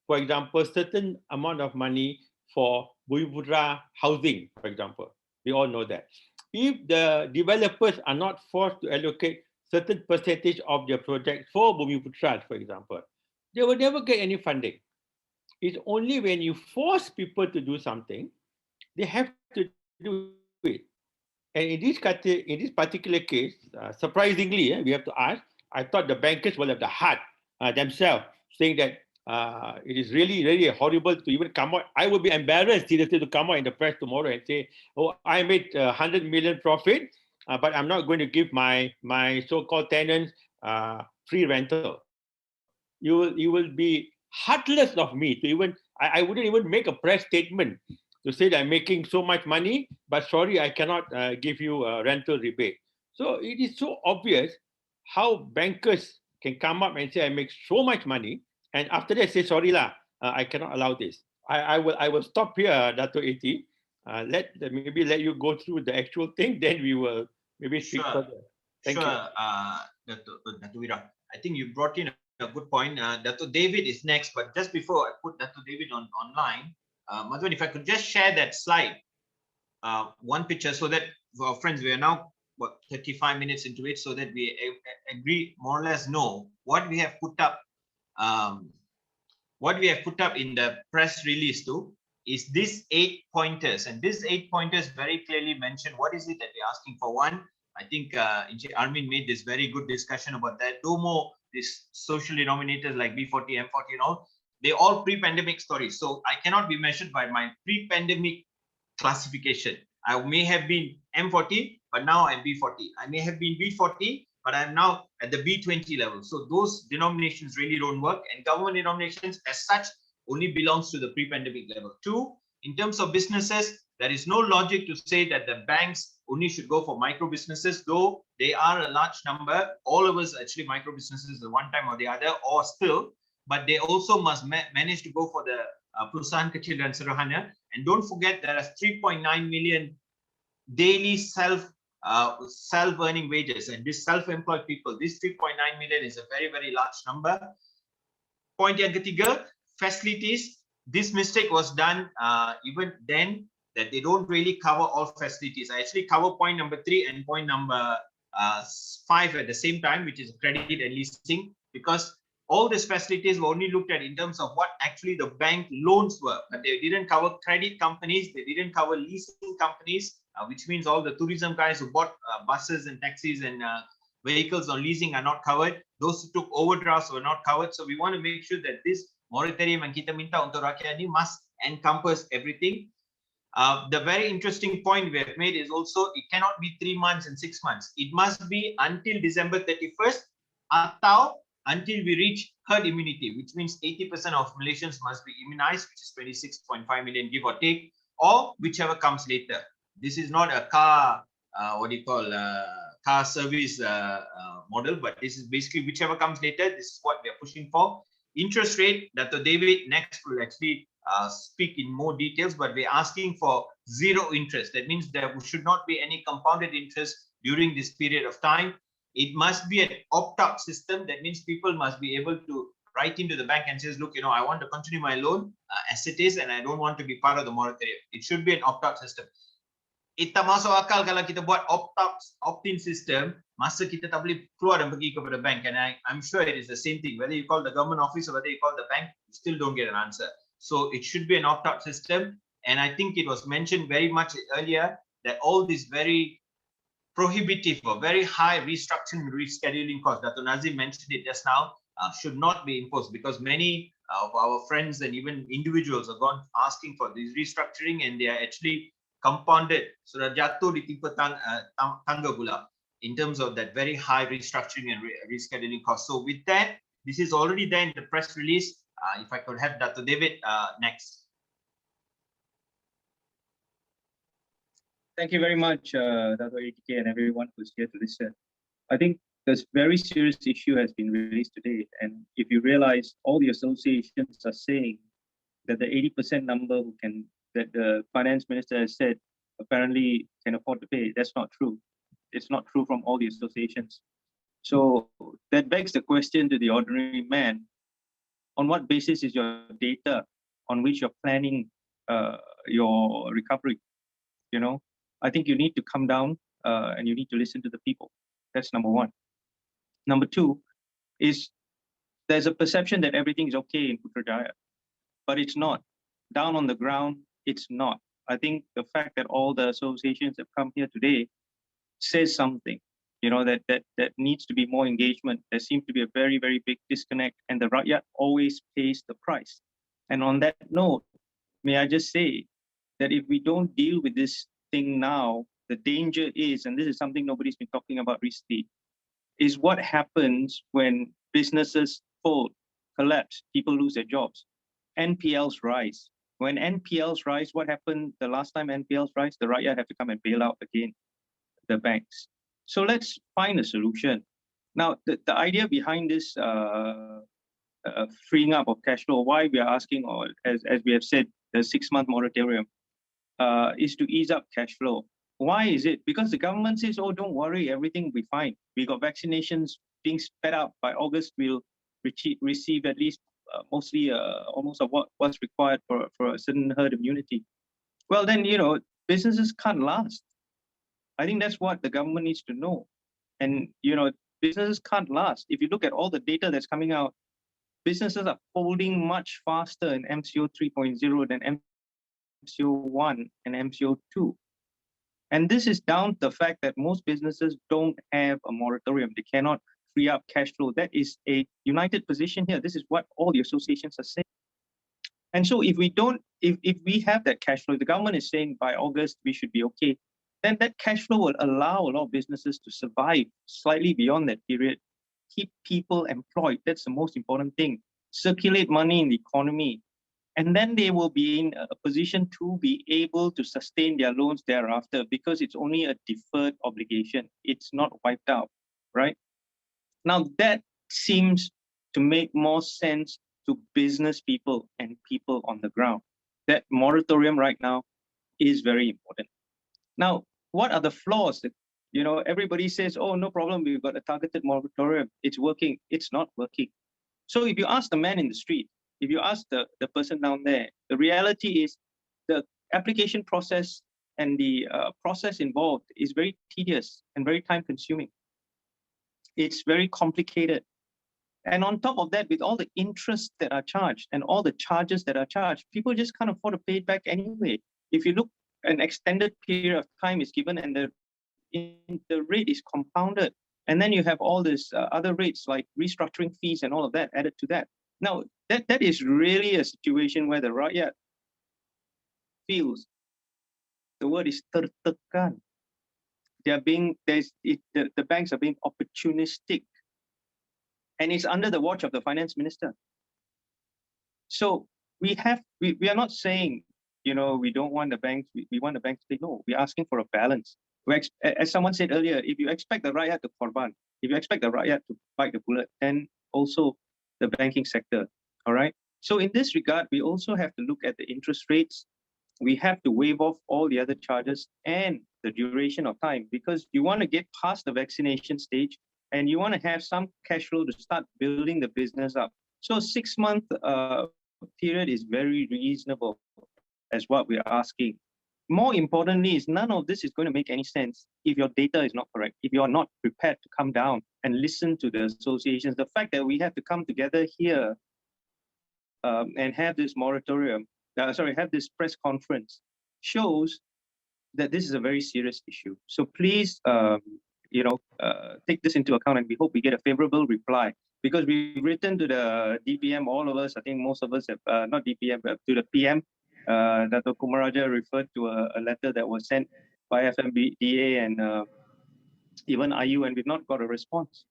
for example, certain amount of money for Bumiputra housing, for example, we all know that. If the developers are not forced to allocate certain percentage of their project for Bumiputra, for example, they will never get any funding. It's only when you force people to do something, they have to do it. And in this particular case, surprisingly, we have to ask, I thought the bankers will have the heart themselves, saying that it is really, really horrible to even come out. I would be embarrassed seriously to come out in the press tomorrow and say, oh, I made 100 million profit, but I'm not going to give my so-called tenants free rental. You will be heartless of me to even, I wouldn't even make a press statement to say that I'm making so much money, but sorry, I cannot give you a rental rebate. So it is so obvious how bankers can come up and say, I make so much money, and after that say, sorry lah, I cannot allow this. I will stop here, Dato' Eti. Maybe let you go through the actual thing, then we will maybe speak Sure. further. Thank you. Dato' Wira, I think you brought in a good point. Dato' David is next, but just before I put Dato' David online, Madhwan, if I could just share that slide, one picture, so that for our friends, we are now 35 minutes into it, so that we agree, more or less know what we have put up. What we have put up in the press release too is these 8 pointers, and these 8 pointers very clearly mention what is it that we're asking for. One, I think Armin made this very good discussion about that. No more these social denominators like B40, M40 and all. They all pre-pandemic stories. So I cannot be measured by my pre-pandemic classification. I may have been M40, but now I'm B40. I may have been B40, but I'm now at the B20 level. So those denominations really don't work, and government denominations as such only belongs to the pre-pandemic level. Two, in terms of businesses, there is no logic to say that the banks only should go for micro businesses, though they are a large number. All of us actually micro businesses at one time or the other, or still, but they also must manage to go for the perusahaan kecil dan sederhana. And don't forget, there are 3.9 million daily self-earning wages, and this self-employed people, this 3.9 million is a very, very large number. Point yang ketiga, facilities. This mistake was done even then, that they don't really cover all facilities. I actually cover point number 3 and point number 5 at the same time, which is credit and leasing, because all these facilities were only looked at in terms of what actually the bank loans were, but they didn't cover credit companies, they didn't cover leasing companies, which means all the tourism guys who bought buses and taxis and vehicles on leasing are not covered. Those who took overdrafts were not covered. So we want to make sure that this moratorium yang kita minta untuk rakyat ini must encompass everything. The very interesting point we have made is also it cannot be 3 months and 6 months. It must be until December 31st atau until we reach herd immunity, which means 80% of Malaysians must be immunized, which is 26.5 million, give or take, or whichever comes later. This is not a car, car service model, but this is basically whichever comes later. This is what we are pushing for. Interest rate, Dr. David next will actually speak in more details, but we're asking for 0 interest. That means there should not be any compounded interest during this period of time. It must be an opt-out system. That means people must be able to write into the bank and says, look, I want to continue my loan as it is, and I don't want to be part of the moratorium. It should be an opt-out system. It tak masuk akal kalau kita buat opt-in system, masa kita tak boleh keluar dan pergi kepada bank. And I'm sure it is the same thing. Whether you call the government office or whether you call the bank, you still don't get an answer. So it should be an opt-out system. And I think it was mentioned very much earlier that all these very prohibitive or very high restructuring, rescheduling costs, Dr. Nazim mentioned it just now, should not be imposed, because many of our friends and even individuals have gone asking for this restructuring, and they are actually compounded, sudah jatuh di timpa tangga pula in terms of that very high restructuring and rescheduling costs. So with that, this is already there in the press release. If I could have Dr. David next. Thank you very much, Dr. ATK and everyone who's here to listen. I think this very serious issue has been released today, and if you realize all the associations are saying that the 80% number that the finance minister has said apparently can afford to pay, that's not true. It's not true from all the associations. So that begs the question to the ordinary man, on what basis is your data on which you're planning your recovery? I think you need to come down and you need to listen to the people. That's number one. Number two is there's a perception that everything is okay in Putrajaya, but it's not. Down on the ground, it's not. I think the fact that all the associations have come here today says something, that needs to be more engagement. There seems to be a very, very big disconnect, and the Rakyat always pays the price. And on that note, may I just say that if we don't deal with this thing now, the danger is, and this is something nobody's been talking about recently, is what happens when businesses fold, collapse, people lose their jobs. NPLs rise. When NPLs rise, what happened the last time NPLs rise? The Rakyat have to come and bail out again the banks. So let's find a solution. Now, the idea behind this freeing up of cash flow, why we are asking, or as we have said, the 6-month moratorium, is to ease up cash flow. Why is it? Because the government says, oh, don't worry, everything will be fine. We got vaccinations being sped up. By August, we'll receive at least mostly almost of what's required for a certain herd immunity. Well, then, you know, businesses can't last. I think that's what the government needs to know. And, you know, businesses can't last. If you look at all the data that's coming out, businesses are folding much faster in MCO 3.0 than MCO 1 and MCO 2. And this is down to the fact that most businesses don't have a moratorium. They cannot free up cash flow. That is a united position here. This is what all the associations are saying. And so if we don't, if we have that cash flow, the government is saying by August we should be okay, then that cash flow will allow a lot of businesses to survive slightly beyond that period, keep people employed. That's the most important thing. Circulate money in the economy. And then they will be in a position to be able to sustain their loans thereafter, because it's only a deferred obligation. It's not wiped out, right? Now that seems to make more sense to business people and people on the ground. That moratorium right now is very important. Now, what are the flaws? That, you know, everybody says, oh, no problem, we've got a targeted moratorium. It's working. It's not working. So if you ask the man in the street, if you ask the person down there, the reality is the application process and the process involved is very tedious and very time consuming. It's very complicated. And on top of that, with all the interests that are charged and all the charges that are charged, people just can't afford to pay it back anyway. If you look, an extended period of time is given and the rate is compounded. And then you have all these other rates like restructuring fees and all of that added to that. Now, that is really a situation where the rakyat feels, the word is tertekan. The banks are being opportunistic, and it's under the watch of the finance minister. So we are not saying, you know, we don't want the banks, we want the banks to say no. We're asking for a balance. As someone said earlier, if you expect the rakyat to korban, if you expect the rakyat to bite the bullet, then also the banking sector, all right? So in this regard, we also have to look at the interest rates. We have to waive off all the other charges and the duration of time, because you want to get past the vaccination stage and you want to have some cash flow to start building the business up. So 6-month period is very reasonable as what we're asking. More importantly is none of this is going to make any sense if your data is not correct, if you're not prepared to come down and listen to the associations. The fact that we have to come together here and have this moratorium, have this press conference, shows that this is a very serious issue. So please, take this into account, and we hope we get a favorable reply, because we've written to the DPM, all of us, I think most of us have, not DPM, but to the PM, Dr. Kumaraja referred to a letter that was sent by FMBDA and even IU, and we've not got a response.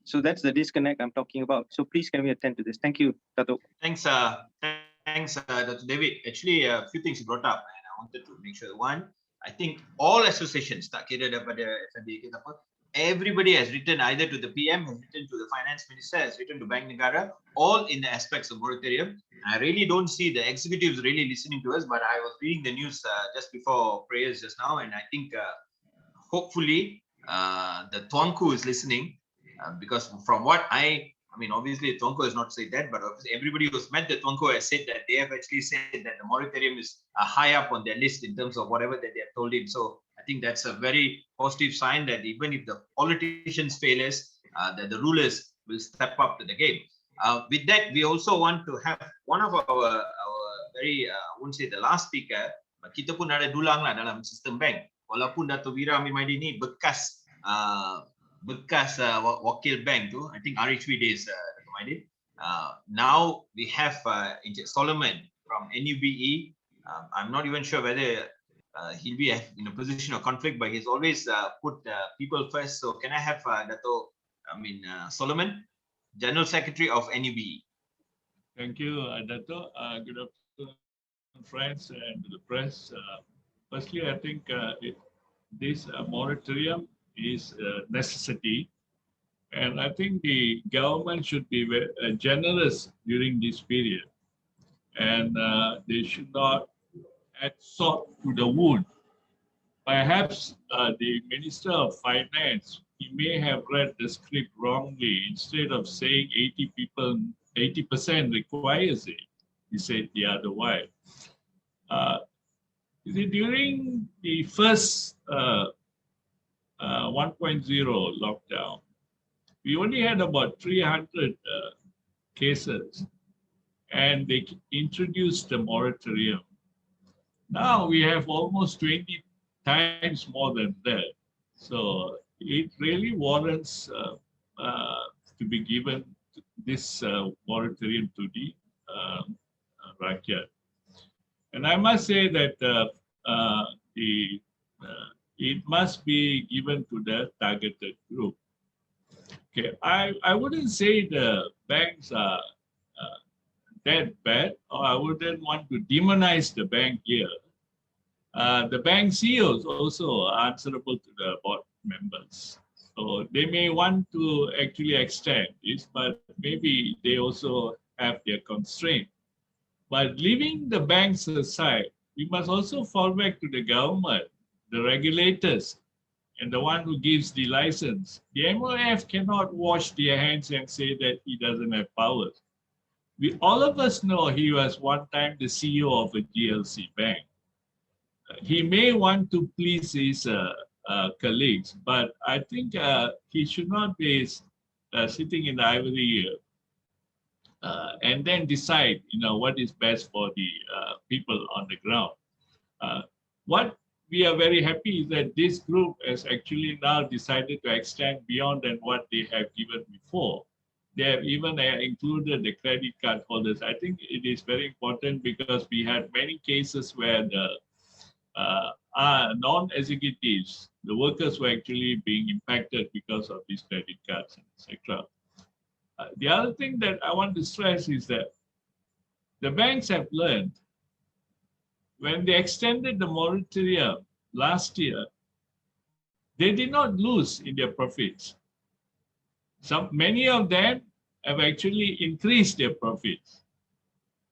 So that's the disconnect I'm talking about. So please can we attend to this? Thank you, Dato. Thanks, Dr. David. Actually, a few things you brought up, and I wanted to make sure. One, I think all associations, tak kira daripada FMBDA ke apa, everybody has written either to the PM, has written to the finance minister, has written to Bank Negara, all in the aspects of moratorium. I really don't see the executives really listening to us, but I was reading the news just before prayers just now, and I think hopefully the Tuanku is listening, because from what I mean, obviously Tuanku has not said that, but everybody who's met the Tuanku has said that they have actually said that the moratorium is high up on their list in terms of whatever that they have told him. So I think that's a very positive sign that even if the politicians fail us, that the rulers will step up to the game. With that, we also want to have one of our very, I won't say the last speaker, but kita pun ada dulang lah dalam sistem bank. Walaupun Dato' Wira Mimadi ni bekas wakil bank tu, I think RHB days, Dato' Maidi. Now we have Encik Solomon from NUBE. I'm not even sure whether he'll be in a position of conflict, but he's always put people first. So can I have Solomon, General Secretary of NUBE. Thank you, Dato'. Good afternoon, friends and the press. Firstly, I think this moratorium is a necessity, and I think the government should be very generous during this period, and they should not add salt to the wound. Perhaps the Minister of Finance, he may have read the script wrongly. Instead of saying 80% requires it, he said the other way. During the first 1.0 lockdown, we only had about 300 cases, and they introduced the moratorium. Now we have almost 20 times more than that. So it really warrants to be given this moratorium to the rakyat. And I must say that it must be given to the targeted group. Okay, I wouldn't say the banks are that bad, or I wouldn't want to demonize the bank here. The bank CEOs also are answerable to the board members. So they may want to actually extend this, but maybe they also have their constraint. But leaving the banks aside, we must also fall back to the government, the regulators, and the one who gives the license. The MOF cannot wash their hands and say that he doesn't have powers. All of us know he was one time the CEO of a GLC bank. He may want to please his colleagues, but I think he should not be sitting in the ivory and then decide, what is best for the people on the ground. What we are very happy is that this group has actually now decided to extend beyond than what they have given before. They have even included the credit card holders. I think it is very important because we had many cases where the non-executives, the workers were actually being impacted because of these credit cards, etc. The other thing that I want to stress is that the banks have learned when they extended the moratorium last year, they did not lose in their profits. Many of them have actually increased their profits.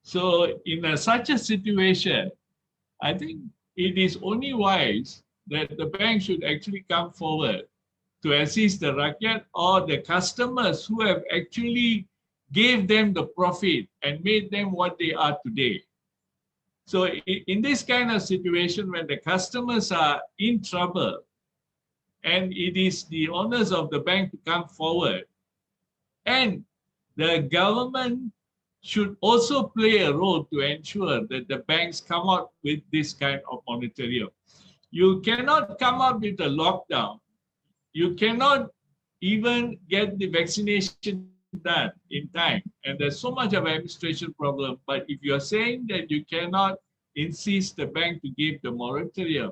So in such a situation, I think it is only wise that the bank should actually come forward to assist the rakyat or the customers who have actually gave them the profit and made them what they are today. So in this kind of situation, when the customers are in trouble, and it is the owners of the bank to come forward, and the government should also play a role to ensure that the banks come out with this kind of moratorium. You cannot come out with a lockdown. You cannot even get the vaccination done in time. And there's so much of an administration problem. But if you're saying that you cannot insist the bank to give the moratorium,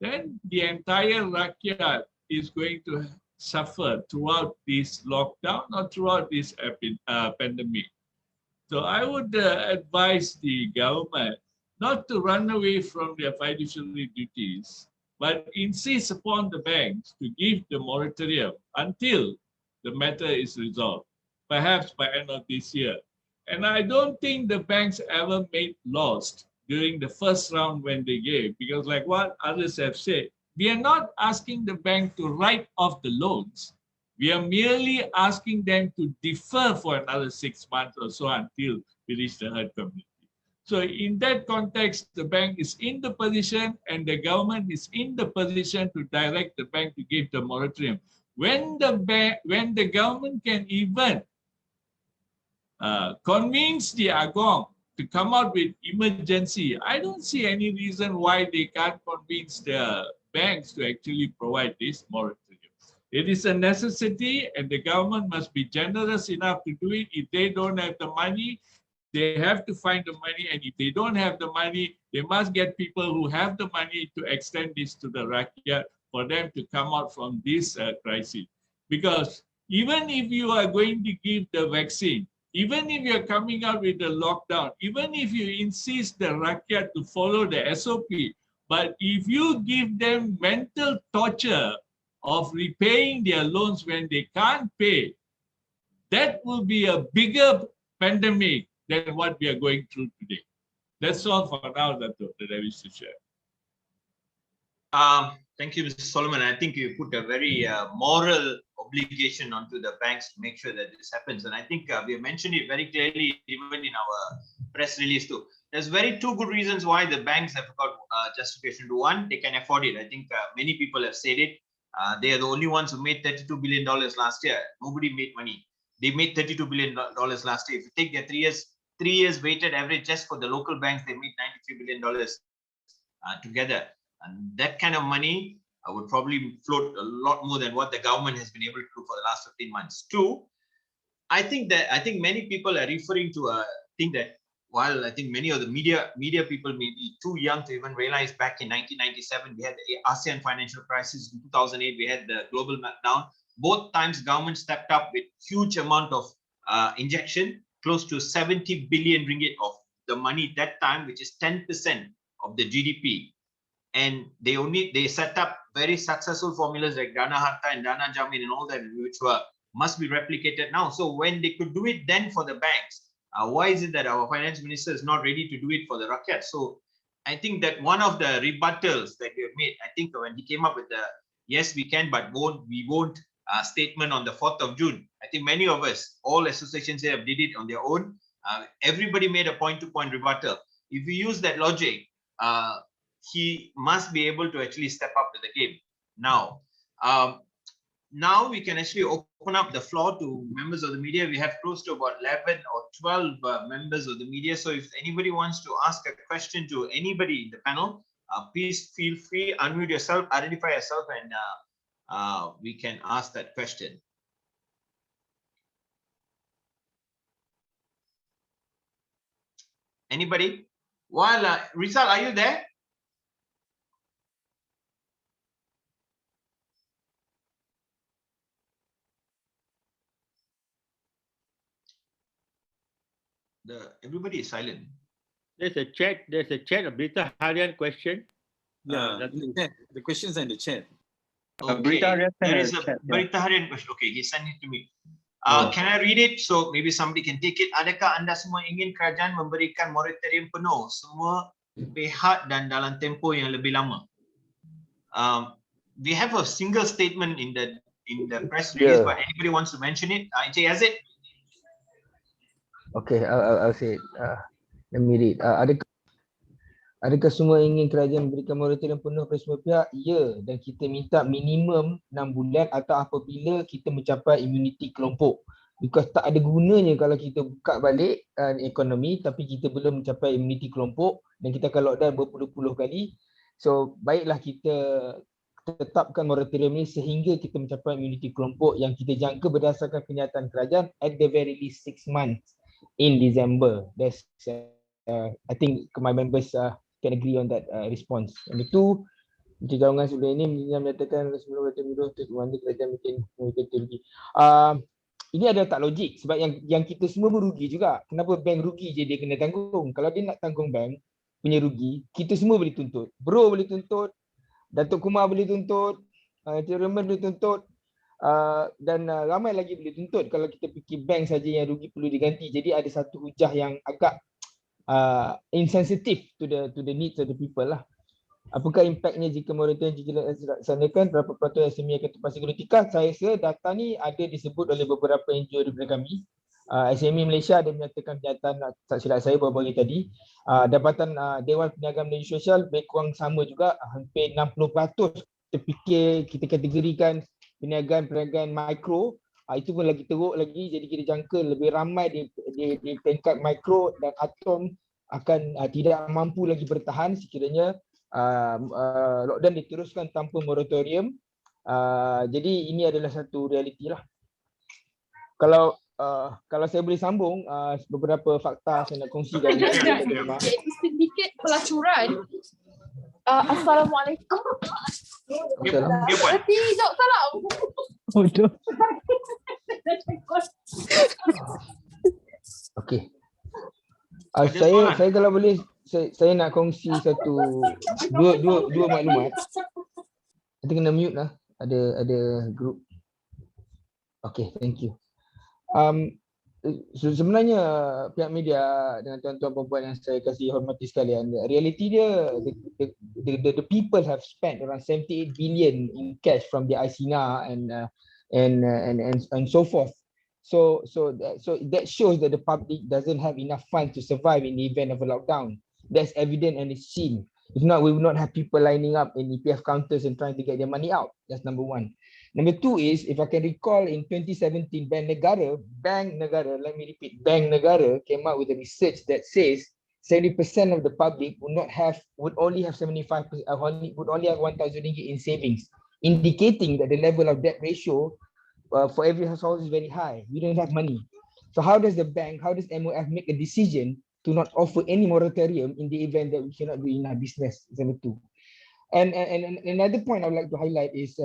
then the entire rakyat is going to suffer throughout this lockdown or throughout this pandemic. So I would advise the government not to run away from their fiduciary duties, but insist upon the banks to give the moratorium until the matter is resolved, perhaps by end of this year. And I don't think the banks ever made lost during the first round when they gave, because like what others have said, we are not asking the bank to write off the loans. We are merely asking them to defer for another 6 months or so until we reach the herd community. So in that context, the bank is in the position and the government is in the position to direct the bank to give the moratorium. When the government can even convince the Agong to come out with emergency, I don't see any reason why they can't convince the banks to actually provide this moratorium. It is a necessity and the government must be generous enough to do it. If they don't have the money, they have to find the money, and if they don't have the money, they must get people who have the money to extend this to the rakyat for them to come out from this crisis. Because even if you are going to give the vaccine, even if you're coming out with the lockdown, even if you insist the rakyat to follow the SOP, but if you give them mental torture of repaying their loans when they can't pay, that will be a bigger pandemic than what we are going through today. That's all for now, Dato', that I wish to share. Thank you, Mr. Solomon. I think you put a very moral obligation onto the banks to make sure that this happens. And I think we have mentioned it very clearly even in our press release too. There's very two good reasons why the banks have got justification. One, they can afford it. I think many people have said it. They are the only ones who made $32 billion last year. Nobody made money. They made $32 billion last year. If you take their 3 years weighted average just for the local banks, they made $93 billion together. And that kind of money would probably float a lot more than what the government has been able to do for the last 15 months. Two, I think many people are referring to a thing that, while I think many of the media people may be too young to even realize, back in 1997, we had the ASEAN financial crisis. In 2008, we had the global meltdown. Both times, government stepped up with huge amount of injection, close to 70 billion ringgit of the money that time, which is 10% of the GDP. And they set up very successful formulas like Dana Harta and Dana Jamin and all that, which must be replicated now. So when they could do it then for the banks, why is it that our finance minister is not ready to do it for the rakyat? So I think that one of the rebuttals that we have made, I think when he came up with the yes we can but we won't statement on the 4th of June, I think many of us, all associations here, did it on their own. Everybody made a point-to-point rebuttal. If you use that logic, he must be able to actually step up to the game. Now, now we can actually open up the floor to members of the media. We have close to about 11 or 12 members of the media. So if anybody wants to ask a question to anybody in the panel, please feel free, unmute yourself, identify yourself, and we can ask that question. Anybody? While Rizal, are you there? Everybody is silent. There's a chat. There's a chat. A Berita Harian question. Yeah, the questions are in the chat. Okay, there is a Berita Harian question. Okay, he sent it to me. Can I read it? So maybe somebody can take it. Adakah anda semua ingin kerajaan memberikan moratorium penuh semua pihak dan dalam tempoh yang lebih lama? We have a single statement in the press release, but anybody wants to mention it? Encik Yazid? Okay, I'll say it. Let me read. Adakah semua ingin kerajaan memberikan moratorium penuh kepada semua pihak? Ya, dan kita minta minimum 6 bulan atau apabila kita mencapai immunity kelompok. Because tak ada gunanya kalau kita buka balik ekonomi tapi kita belum mencapai immunity kelompok dan kita akan lockdown berpuluh-puluh kali. So, baiklah kita tetapkan moratorium ini sehingga kita mencapai immunity kelompok yang kita jangka berdasarkan kenyataan kerajaan at the very least 6 months in December. That's I think my members can agree on that response. Yang itu, Menteri Keuangan sebelum ini menyatakan sebelum pemilu untuk mana kerajaan mungkin rugi. Ini adalah tak logik sebab yang kita semua merugi juga. Kenapa bank rugi je dia kena tanggung? Kalau dia nak tanggung bank punya rugi, kita semua boleh tuntut. Bro boleh tuntut, Datuk Kumar boleh tuntut, Encik Rahman boleh tuntut, dan ramai lagi boleh tuntut kalau kita fikir bank saja yang rugi perlu diganti. Jadi ada satu hujah yang agak insensitive to the needs of the people lah. Apakah impaknya jika moratorium dilaksanakan? Berapa peratus SME akan terpaksa gulung tikar? Saya rasa data ni ada disebut oleh beberapa NGO daripada kami. SME Malaysia ada menyatakan kenyataan, tak silap saya baru-baru tadi. Dapatan Dewan Perniagaan Malaysia Sosial lebih kurang sama juga, hampir 60% terfikir kita kategorikan perniagaan mikro. Itu pun lagi teruk lagi, jadi kita jangka lebih ramai di peringkat mikro dan atom akan tidak mampu lagi bertahan sekiranya lockdown diteruskan tanpa moratorium. Jadi ini adalah satu realiti lah. Kalau saya boleh sambung beberapa fakta saya nak kongsikan. Sedikit pelacuran. Assalamualaikum. Tidak salam. Bodoh. Okey. Saya kalau boleh saya nak kongsi dua maklumat. Nanti kena mute lah. Ada group. Okay, thank you. sebenarnya pihak media dengan tuan-tuan perempuan yang saya kasih hormati sekalian, realiti dia the people have spent around 78 billion in cash from the ICNA and so forth. So that shows that the public doesn't have enough funds to survive in the event of a lockdown. That's evident and it's seen. If not, we would not have people lining up in EPF counters and trying to get their money out. That's number one. Number two is, if I can recall, in 2017, Bank Negara, let me repeat, Bank Negara came out with a research that says 70% of the public would only have 1,000 ringgit in savings, indicating that the level of debt ratio for every household is very high. We don't have money. So how does MOF make a decision to not offer any moratorium in the event that we cannot do enough business? Number two. And another point I would like to highlight is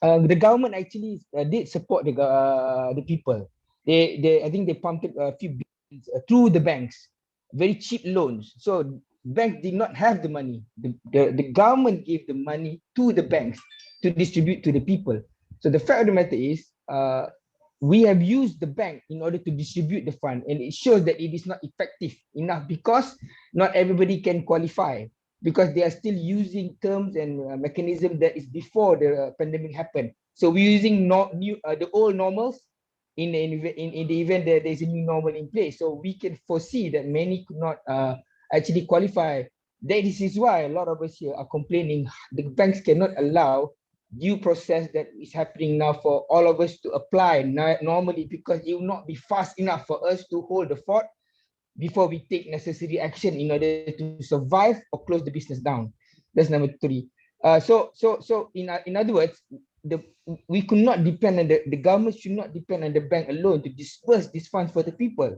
the government actually did support the people. I think they pumped a few billions through the banks, very cheap loans. So banks did not have the money. The government gave the money to the banks to distribute to the people. So the fact of the matter is, we have used the bank in order to distribute the fund, and it shows that it is not effective enough because not everybody can qualify, because they are still using terms and mechanism that is before the pandemic happened. So we're using the old normals in the event that there's a new normal in place. So we can foresee that many could not actually qualify. That is why a lot of us here are complaining the banks cannot allow due process that is happening now for all of us to apply normally, because it will not be fast enough for us to hold the fort before we take necessary action in order to survive or close the business down. That's number three. So in other words, we could not depend on the government should not depend on the bank alone to disperse these funds for the people.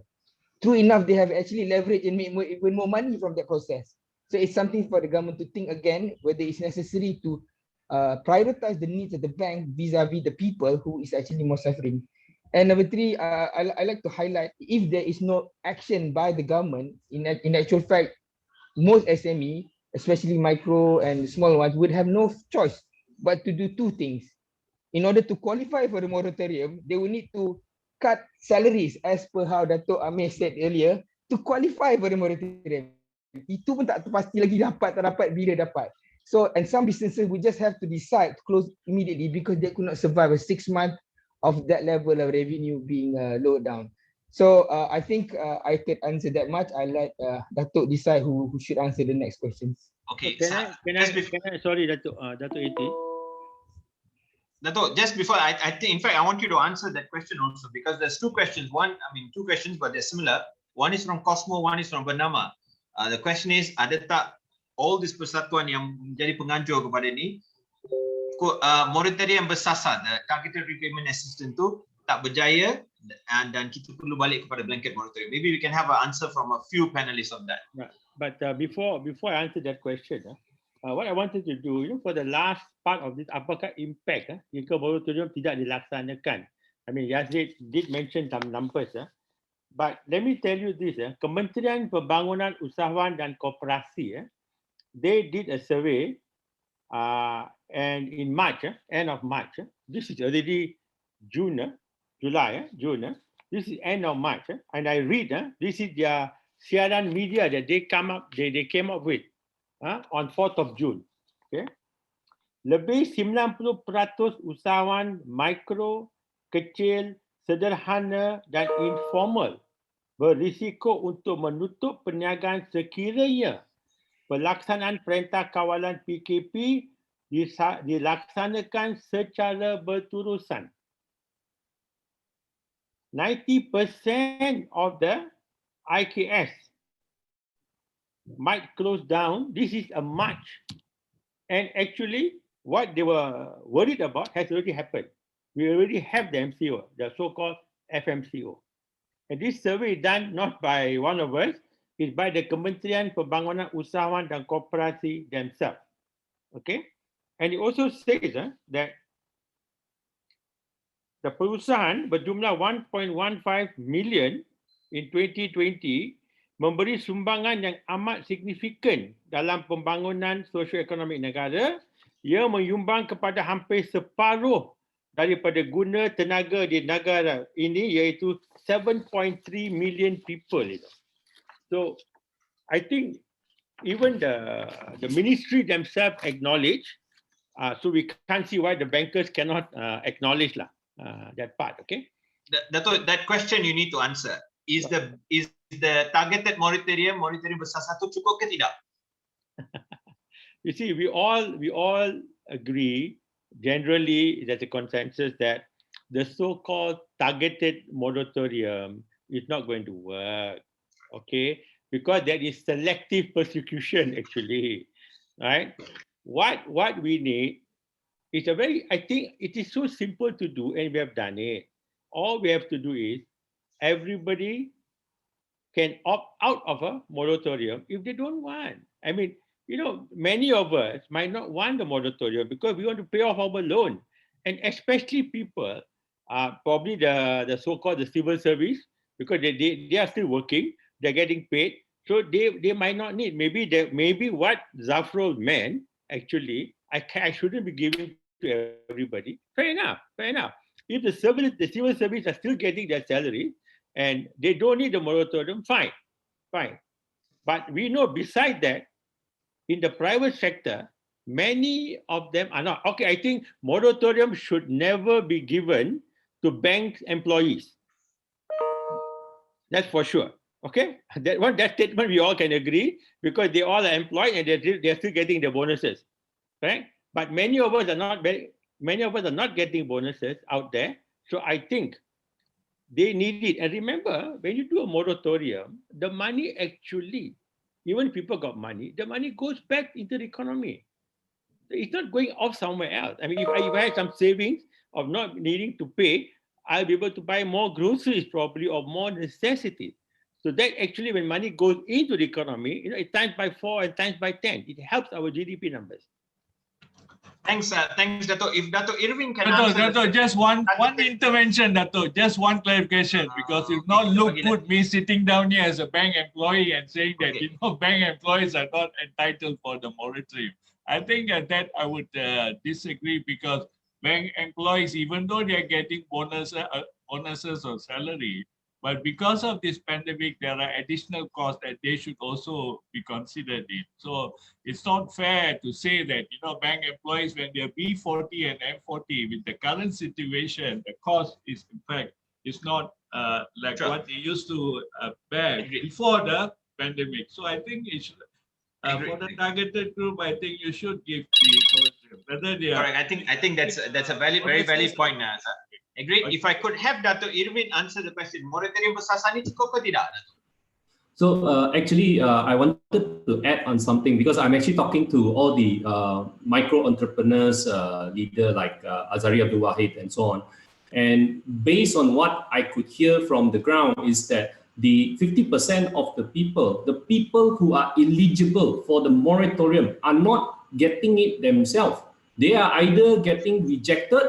True enough, they have actually leveraged and made even more money from that process. So it's something for the government to think again whether it's necessary to prioritize the needs of the bank vis-a-vis the people who is actually more suffering. And number three, I like to highlight, if there is no action by the government, in actual fact, most SME, especially micro and small ones, would have no choice but to do two things. In order to qualify for the moratorium, they will need to cut salaries as per how Dato' Amir said earlier, to qualify for the moratorium. Itu pun tak pasti lagi dapat, tak dapat, bila dapat. So, and some businesses will just have to decide to close immediately because they could not survive a 6 month of that level of revenue being lowered down. So I think I could answer that much. I let Dato' decide who should answer the next questions. Okay. Can I sorry, Dato' Eti. Dato', just before I think, in fact, I want you to answer that question also, because there's two questions. Two questions, but they're similar. One is from Cosmo, one is from Bernama. The question is, ada tak all this persatuan yang menjadi penganjur kepada ni, moratorium bersasar, the targeted repayment assistance tu tak berjaya, dan kita perlu balik kepada blanket moratorium. Maybe we can have an answer from a few panelists on that. Right. But before I answer that question, what I wanted to do, for the last part of this, apakah impact jika moratorium tidak dilaksanakan? I mean, Yazid did mention some numbers, but let me tell you this, Kementerian Pembangunan Usahawan dan Koperasi, they did a survey, and in March, end of March, this is already June, July, June, this is end of March, and I read, this is their siaran media that they came up with on 4th of June. Okay. Lebih 90% usahawan mikro, kecil, sederhana dan informal berisiko untuk menutup perniagaan sekiranya pelaksanaan Perintah Kawalan PKP dilaksanakan secara berterusan. 90% of the IKS might close down. This is a March. And actually, what they were worried about has already happened. We already have the MCO, the so-called FMCO. And this survey done not by one of us, is by the Kementerian Pembangunan Usahawan dan Koperasi themselves. Okay? And it also says that the perusahaan berjumlah 1.15 million in 2020 memberi sumbangan yang amat signifikan dalam pembangunan sosioekonomik negara. Ia menyumbang kepada hampir separuh daripada guna tenaga di negara ini, iaitu 7.3 million people. So I think even the ministry themselves acknowledge. So we can't see why the bankers cannot acknowledge that part. Okay. That question you need to answer. Is the targeted moratorium besar 1 cukup ke tidak? You see, we all agree generally there's a consensus that the so-called targeted moratorium is not going to work. Okay, because there is selective persecution actually, right? What we need is I think it is so simple to do, and we have done it. All we have to do is everybody can opt out of a moratorium if they don't want. I mean, many of us might not want the moratorium because we want to pay off our loan, and especially people, probably the so-called the civil service, because they are still working, they're getting paid, so they might not need. Maybe what Zafrul meant actually, I shouldn't be giving to everybody. Fair enough. If the civil service are still getting their salary and they don't need the moratorium, fine. But we know beside that, in the private sector, many of them are not. Okay, I think moratorium should never be given to bank employees. That's for sure. Okay, that statement we all can agree because they all are employed and they're still getting their bonuses, right? But many of us are not getting bonuses out there. So I think they need it. And remember, when you do a moratorium, the money actually, even people got money, the money goes back into the economy. It's not going off somewhere else. I mean, if I had some savings of not needing to pay, I'll be able to buy more groceries probably or more necessities. So that actually, when money goes into the economy, it times by 4 and times by 10. It helps our GDP numbers. Thanks, Dato. If Dato Irvin can answer. Dato, just one intervention, Dato. Just one clarification, because it not look good me sitting down here as a bank employee and saying that bank employees are not entitled for the moratorium. I think that I would disagree, because bank employees, even though they are getting bonuses or salary, but because of this pandemic, there are additional costs that they should also be considered in. So it's not fair to say that, bank employees, when they're B40 and M40, with the current situation, the cost is, in fact, is not like what they used to bear before the pandemic. So I think it should, for the targeted group, I think you should give the whether they are. Correct. I think that's a very valid point, sir. Agreed. If I could have Dato Irvin answer the question, moratorium besar ni cukup ke tidak? So actually, I wanted to add on something, because I'm actually talking to all the micro entrepreneurs leader like Azari Abdul Wahid and so on. And based on what I could hear from the ground is that the 50% of the people who are eligible for the moratorium are not getting it themselves. They are either getting rejected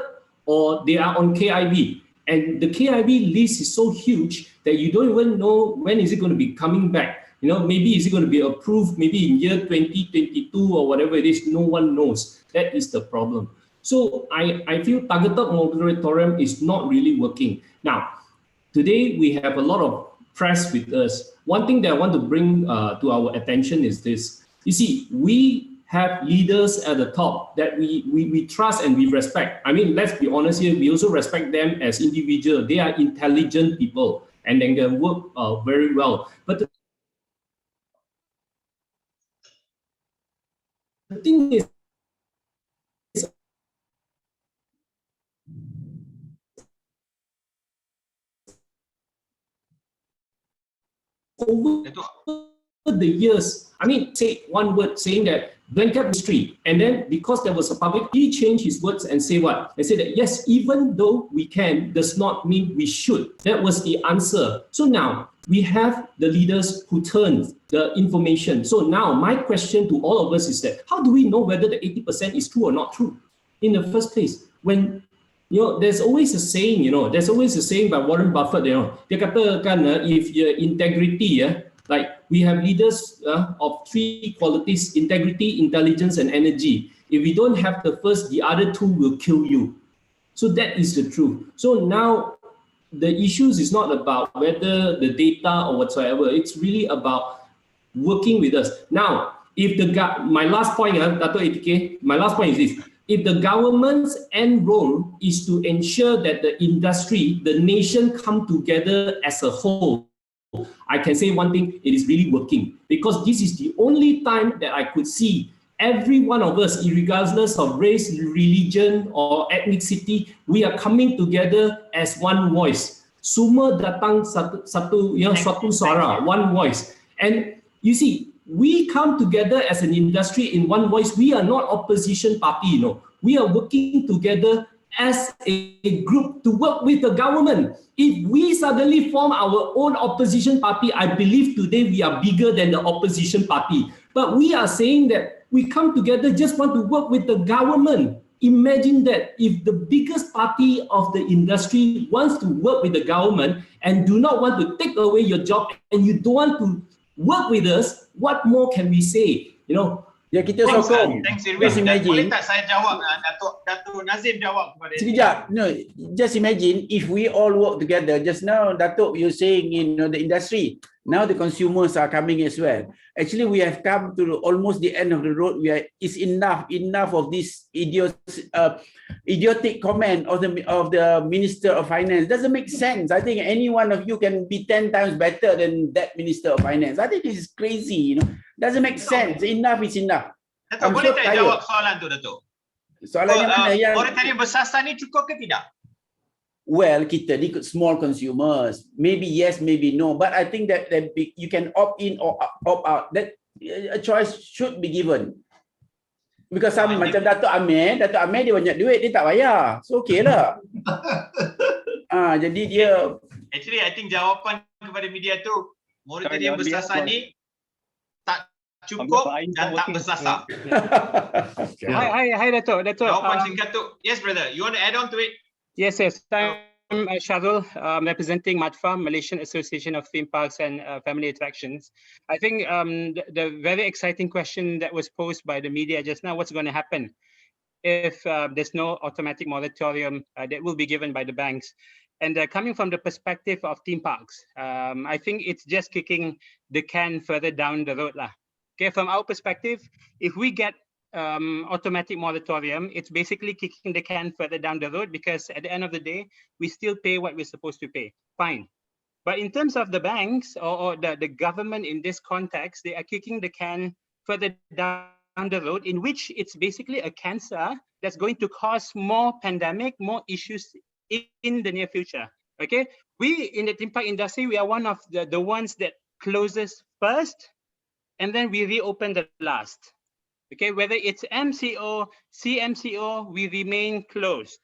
or they are on KIB. And the KIB list is so huge that you don't even know when is it going to be coming back. Maybe is it going to be approved maybe in year 2022 or whatever it is. No one knows. That is the problem. So I feel targeted moratorium is not really working. Now, today we have a lot of press with us. One thing that I want to bring to our attention is this. You see, we have leaders at the top that we trust and we respect. I mean, let's be honest here, we also respect them as individuals. They are intelligent people and they can work very well. But the thing is, over the years, I mean, say one word saying that blanket mystery, and then because there was a public, he changed his words and say what? And say that yes, even though we can, does not mean we should. That was the answer. So now we have the leaders who turn the information. So now my question to all of us is that how do we know whether the 80% is true or not true in the first place? When there's always a saying, there's always a saying by Warren Buffett, dia katakan, if your integrity, like we have leaders of 3 qualities: integrity, intelligence, and energy. If we don't have the first, the other 2 will kill you. So that is the truth. So now the issues is not about whether the data or whatsoever. It's really about working with us. Now, if my last point, Dato' ATK, my last point is this. If the government's end role is to ensure that the industry, the nation come together as a whole, I can say one thing, it is really working, because this is the only time that I could see every one of us, regardless of race, religion, or ethnicity, we are coming together as one voice. Semua datang satu suara, one voice. And you see, we come together as an industry in one voice. We are not opposition party, We are working together as a group to work with the government. If we suddenly form our own opposition party, I believe today we are bigger than the opposition party. But we are saying that we come together, just want to work with the government. Imagine that if the biggest party of the industry wants to work with the government and do not want to take away your job, and you don't want to work with us, what more can we say? Ya, kita sokong. Thanks, Just Irwin. Boleh imagine. tak saya jawab, Dato' Nazim jawab kepada Sekejap. No, just imagine if we all work together. Just now, Datuk, you're saying, the industry. Now the consumers are coming as well. Actually, we have come to almost the end of the road. It's enough of this idiotic comment of the Minister of Finance. Doesn't make sense. I think any one of you can be 10 times better than that Minister of Finance. I think this is crazy. Doesn't make sense. Enough is enough. Dato', boleh tak jawab soalan tu, Dato'? Soalannya mana yang moratorium bersasar ni cukup ke tidak? Well, kita ni small consumers. Maybe yes, maybe no. But I think that you can opt in or opt out. That a choice should be given. Because some macam Dato' Amir dia banyak duit, dia tak bayar. So okay lah. Jadi dia... Actually, I think jawapan kepada media tu, moratorium bersasar ni tak cukup dan tak bersasar. Hi, Dato'. Jawapan singkat tu. Yes, brother. You want to add on to it? Yes. I'm Shadul, representing MATFA, Malaysian Association of Theme Parks and Family Attractions. I think the very exciting question that was posed by the media just now, what's going to happen if there's no automatic moratorium that will be given by the banks? And coming from the perspective of theme parks, I think it's just kicking the can further down the road. Okay, from our perspective, if we get automatic moratorium, it's basically kicking the can further down the road, because at the end of the day, we still pay what we're supposed to pay. Fine. But in terms of the banks or the government in this context, they are kicking the can further down the road, in which it's basically a cancer that's going to cause more pandemic, more issues in the near future. Okay, we in the theme park industry, we are one of the ones that closes first, and then we reopen the last. Okay, whether it's MCO, CMCO, we remain closed.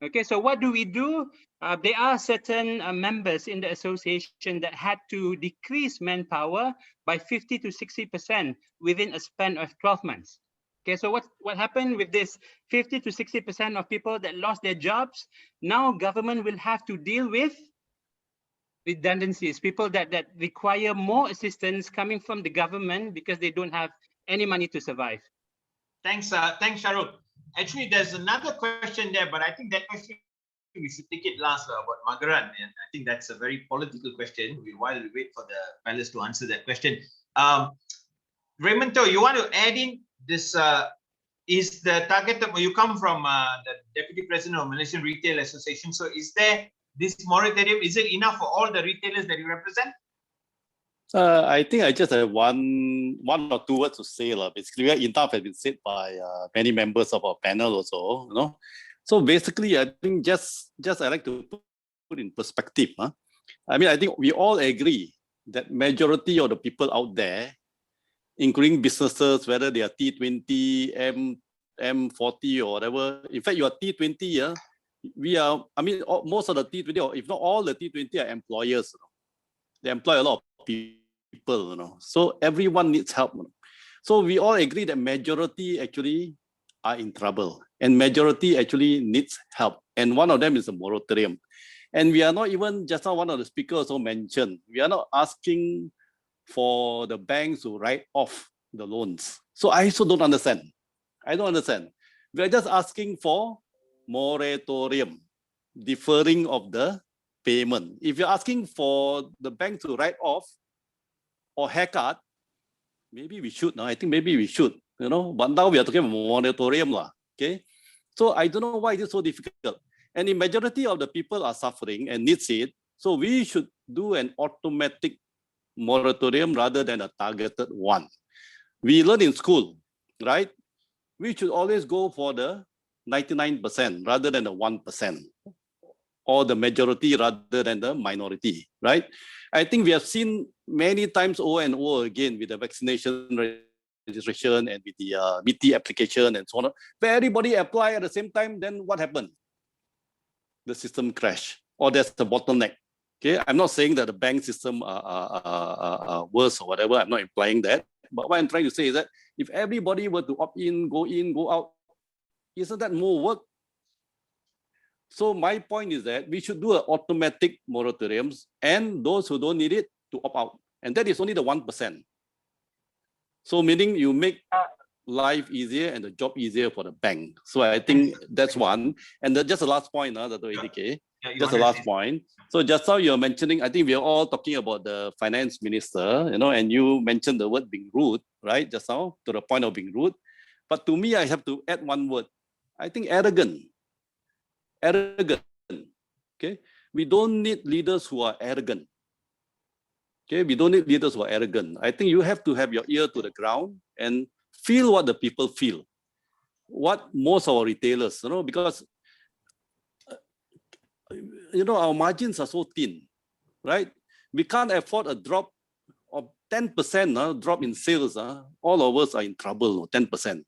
Okay, so what do? There are certain members in the association that had to decrease manpower by 50 to 60% within a span of 12 months. Okay, so what happened with this 50 to 60% of people that lost their jobs? Now government will have to deal with redundancies, people that require more assistance coming from the government because they don't have any money to survive. Thanks, Sharul. Actually, there's another question there, but I think that question we should take it last about Magaran, and I think that's a very political question. While we wait for the panelists to answer that question, Raymonto, you want to add in this? Is the target that you come from the Deputy President of Malaysian Retail Association? So, is there this moratorium? Is it enough for all the retailers that you represent? I think I just have one or two words to say. Basically, enough has been said by many members of our panel also. So basically, I think just I like to put in perspective. I mean, I think we all agree that majority of the people out there, including businesses, whether they are T20, M40 or whatever. In fact, you are T20. We are. I mean, most of the T20, or if not all the T20, are employers. They employ a lot of people, so everyone needs help. So we all agree that majority actually are in trouble, and majority actually needs help. And one of them is a moratorium. And we are not even, just now one of the speakers also mentioned, we are not asking for the banks to write off the loans. So I also don't understand. I don't understand. We are just asking for moratorium, deferring of the payment. If you're asking for the bank to write off or haircut, maybe we should. I think maybe we should, but now we are talking about moratorium. Okay. So I don't know why it is so difficult. And the majority of the people are suffering and needs it. So we should do an automatic moratorium rather than a targeted one. We learn in school, right? We should always go for the 99% rather than the 1%, or the majority rather than the minority, right? I think we have seen many times over and over again with the vaccination registration and with the BT application and so on, where everybody apply at the same time, then what happened? The system crash, or there's the bottleneck. Okay, I'm not saying that the bank system are worse or whatever. I'm not implying that. But what I'm trying to say is that if everybody were to opt in, go out, isn't that more work? So my point is that we should do an automatic moratoriums, and those who don't need it to opt out. And that is only the 1%. So meaning you make life easier and the job easier for the bank. So I think that's one. And just the last point, Dr. ADK, just the last point. So just now you're mentioning, I think we're all talking about the finance minister, and you mentioned the word being rude, right? Just now, to the point of being rude. But to me, I have to add one word. I think arrogant. Arrogant. Okay. We don't need leaders who are arrogant. Okay. We don't need leaders who are arrogant. I think you have to have your ear to the ground and feel what the people feel. What most of our retailers, because our margins are so thin, right? We can't afford a drop of 10% drop in sales. All of us are in trouble, 10%.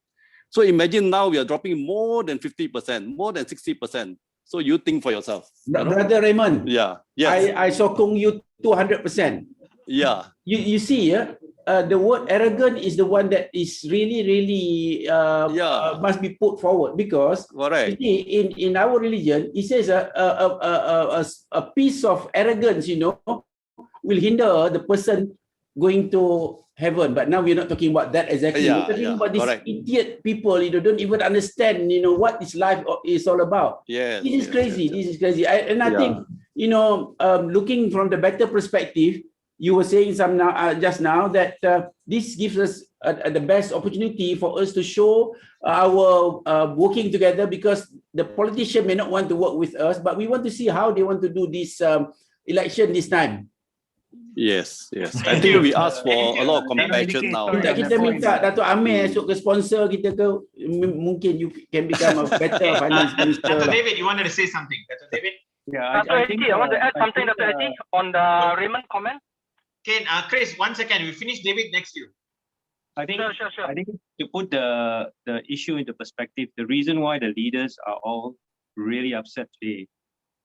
So imagine now we are dropping more than 50%, more than 60%. So you think for yourself. Brother Raymond. Yeah. Yes. I sokong you 200%. Yeah. You see, the word arrogant is the one that is really must be put forward, because you see, in our religion, it says a piece of arrogance, will hinder the person going to heaven. But now we're not talking about that exactly. We're talking about these idiot people, don't even understand, what this life is all about. Yes. This is crazy. This is crazy. I think, looking from the better perspective, you were saying just now that this gives us the best opportunity for us to show our working together, because the politician may not want to work with us, but we want to see how they want to do this election this time. Yes. I think we ask for a lot of compassion now. Kita minta Dato' Amir esok ke sponsor kita ke, mungkin you can become a better finance minister. Dr. David, you wanted to say something. Dr. David? Yeah, I think I want to add something, Dr. Adi, on the Raymond comment. Okay, Chris, 1 second. We finish David next to you. I think, Sure. I think to put the issue into perspective, the reason why the leaders are all really upset today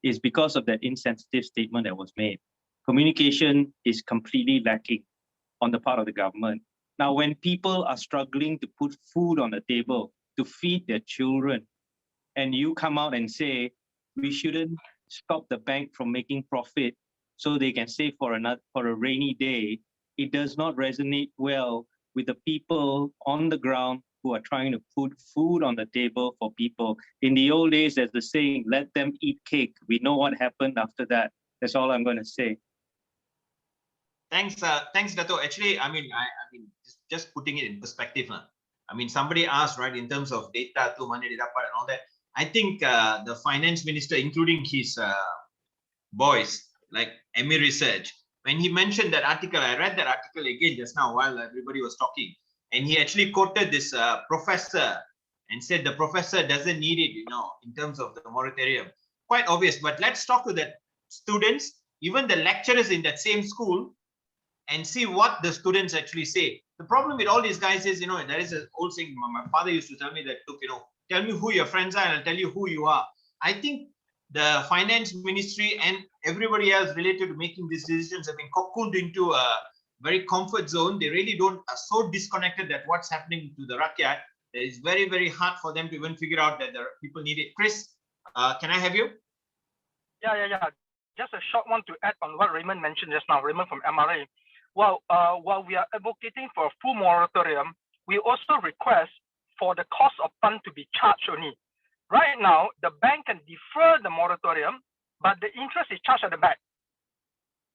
is because of that insensitive statement that was made. Communication is completely lacking on the part of the government. Now, when people are struggling to put food on the table, to feed their children, and you come out and say, we shouldn't stop the bank from making profit so they can save for a rainy day, it does not resonate well with the people on the ground who are trying to put food on the table for people. In the old days, there's the saying, let them eat cake. We know what happened after that. That's all I'm going to say. Thanks, Dato. Actually, I mean, just putting it in perspective. I mean, somebody asked, right, in terms of data, money data part and all that. I think the finance minister, including his boys, like Emir Research, when he mentioned that article, I read that article again just now while everybody was talking, and he actually quoted this professor and said the professor doesn't need it, in terms of the moratorium. Quite obvious, but let's talk to the students, even the lecturers in that same school, and see what the students actually say. The problem with all these guys is, there is an old saying, my father used to tell me that, look, tell me who your friends are and I'll tell you who you are. I think the finance ministry and everybody else related to making these decisions have been cocooned into a very comfort zone. They really are so disconnected that what's happening to the rakyat, it's very, very hard for them to even figure out that the people need it. Chris, can I have you? Yeah. Just a short one to add on what Raymond mentioned just now, Raymond from MRA. While we are advocating for a full moratorium, we also request for the cost of fund to be charged only. Right now, the bank can defer the moratorium but the interest is charged at the back.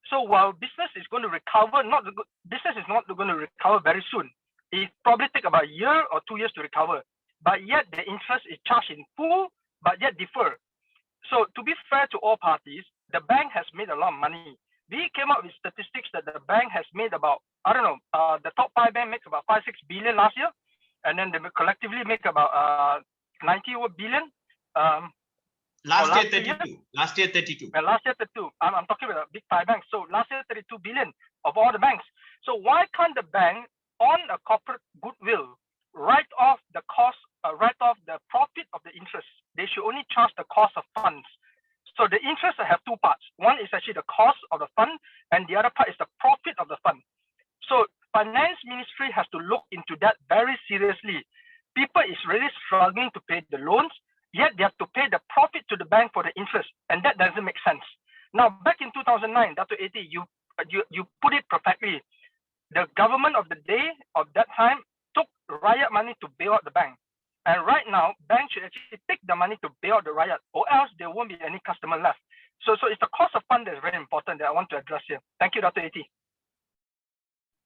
So while business is going to recover, business is not going to recover very soon. It probably take about a year or 2 years to recover. But yet the interest is charged in full, but yet defer. So to be fair to all parties, the bank has made a lot of money. We came up with statistics that the bank has made about, I don't know, the top 5 bank makes about 5-6 billion last year, and then they collectively make about 90 billion. Last year 32. Last year 32. Last year 32. I'm talking about big 5 banks. So last year 32 billion of all the banks. So why can't the bank on a corporate goodwill write off the cost, write off the profit of the interest? They should only charge the cost of funds. So the interest have 2 parts. One is actually the cost of the fund, and the other part is the profit of the fund. So finance ministry has to look into that very seriously. People is really struggling to pay the loans, yet they have to pay the profit to the bank for the interest, and that doesn't make sense. Now, back in 2009, Dr. AT, you put it perfectly. The government of the day of that time took riot money to bail out the bank. And right now, banks should actually take the money to bail out the riot, or else there won't be any customer left. So it's the cost of fund that's very important that I want to address here. Thank you, Dr. AT.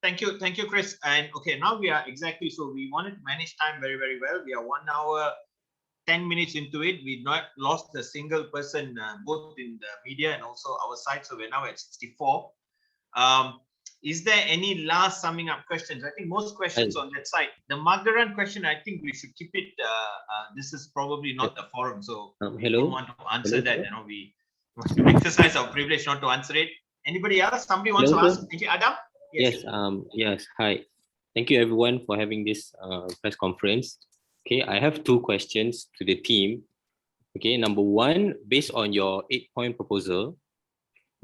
Thank you, Chris. And okay, now we are exactly, so we wanted to manage time very, very well. We are 1 hour, 10 minutes into it. We not lost a single person, both in the media and also our side. So we're now at 64. Is there any last summing up questions? I think most questions on that side. The Magaran question, I think we should keep it. This is probably not the forum, so we don't want to answer that. You know, we exercise our privilege not to answer it. Anybody else? Somebody wants to ask? Thank you, Adam. Yes. Yes. Hi. Thank you, everyone, for having this press conference. Okay, I have 2 questions to the team. Okay, number 1, based on your 8-point proposal,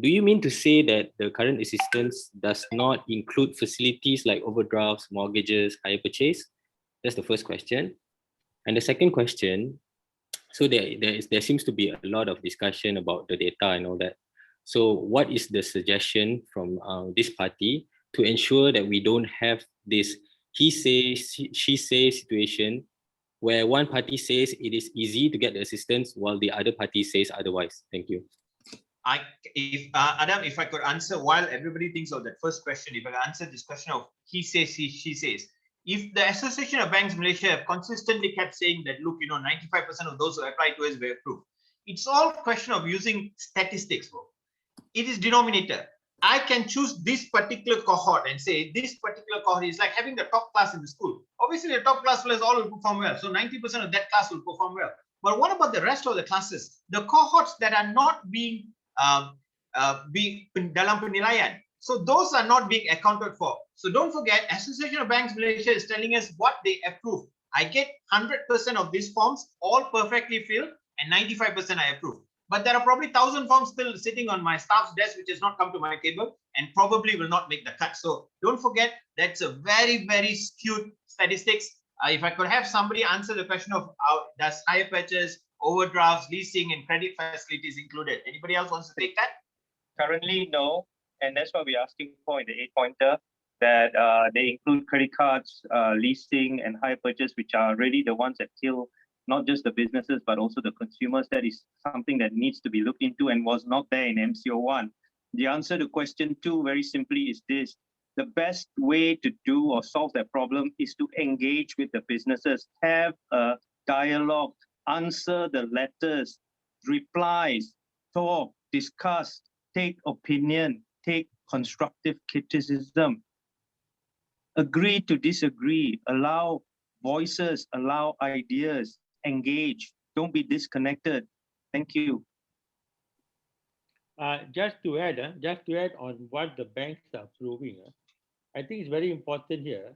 do you mean to say that the current assistance does not include facilities like overdrafts, mortgages, hire purchase? That's the first question. And the second question, so there seems to be a lot of discussion about the data and all that. So what is the suggestion from this party to ensure that we don't have this he says, she says situation where one party says it is easy to get the assistance while the other party says otherwise? Thank you. Adam, if I could answer while everybody thinks of that first question, if I could answer this question of he says, she says. If the Association of Banks Malaysia have consistently kept saying that, look, 95% of those who apply to us were approved. It's all a question of using statistics, bro. It is denominator. I can choose this particular cohort and say this particular cohort is like having the top class in the school. Obviously, the top class players all will perform well. So 90% of that class will perform well. But what about the rest of the classes? The cohorts that are not being dalam penilaian. So those are not being accounted for. So don't forget, Association of Banks Malaysia is telling us what they approve. I get 100% of these forms, all perfectly filled, and 95% I approve. But there are probably 1,000 forms still sitting on my staff's desk, which has not come to my table and probably will not make the cut. So don't forget, that's a very, very skewed statistics. If I could have somebody answer the question of does hire purchase, overdrafts, leasing, and credit facilities included? Anybody else wants to take that? Currently, no. And that's what we're asking for in the 8-pointer, that they include credit cards, leasing, and hire purchase, which are really the ones that kill not just the businesses, but also the consumers. That is something that needs to be looked into and was not there in MCO1. The answer to question 2 very simply is this. The best way to do or solve that problem is to engage with the businesses, have a dialogue, answer the letters, replies, talk, discuss, take opinion, take constructive criticism, agree to disagree, allow voices, allow ideas, engage, don't be disconnected. Thank you. Just to add on what the banks are approving, I think it's very important here.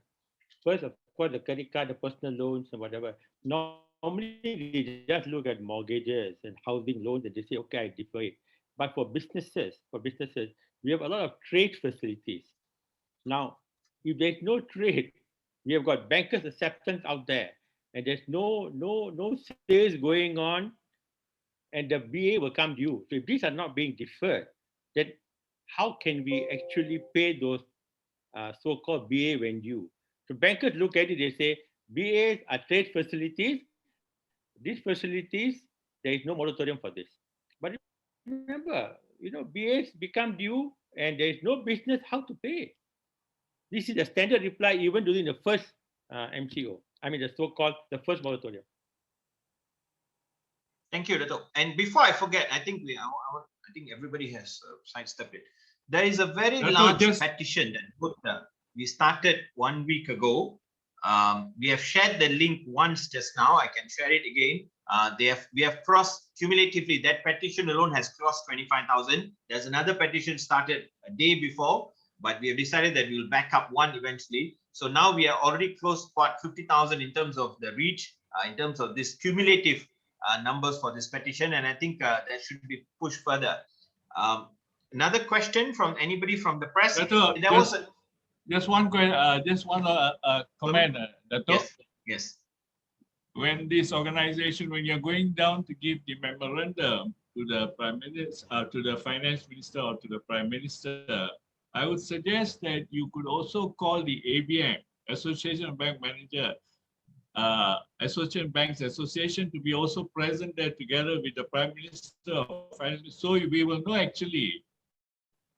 First, of course, the credit card, the personal loans and whatever. Normally, they just look at mortgages and housing loans and they say, okay, I defer it. But for businesses, we have a lot of trade facilities. Now, if there's no trade, we have got bankers' acceptance out there, and there's no sales going on, and the BA will come due. So if these are not being deferred, then how can we actually pay those so-called BA when due? So bankers look at it, they say, BAs are trade facilities. These facilities, there is no moratorium for this. But Remember, BAs become due and there is no business how to pay. This is the standard reply even during the first MCO. I mean, the so-called the first moratorium. Thank you, Dato'. And before I forget, I think I think everybody has sidestepped it. There is a very large petition that we started 1 week ago. We have shared the link once just now. I can share it again. We have crossed cumulatively. That petition alone has crossed 25,000. There's another petition started a day before, but we have decided that we will back up one eventually. So now we are already close to 50,000 in terms of the reach, in terms of this cumulative numbers for this petition, and I think that should be pushed further. Another question from anybody from the press. Just one comment, Dato'. Yes. When this organization, when you're going down to give the memorandum to the Prime Minister, to the Finance Minister or to the Prime Minister, I would suggest that you could also call the ABM, Association of Bank Manager, Association Banks Association, to be also present there together with the Prime Minister of Finance, so we will know actually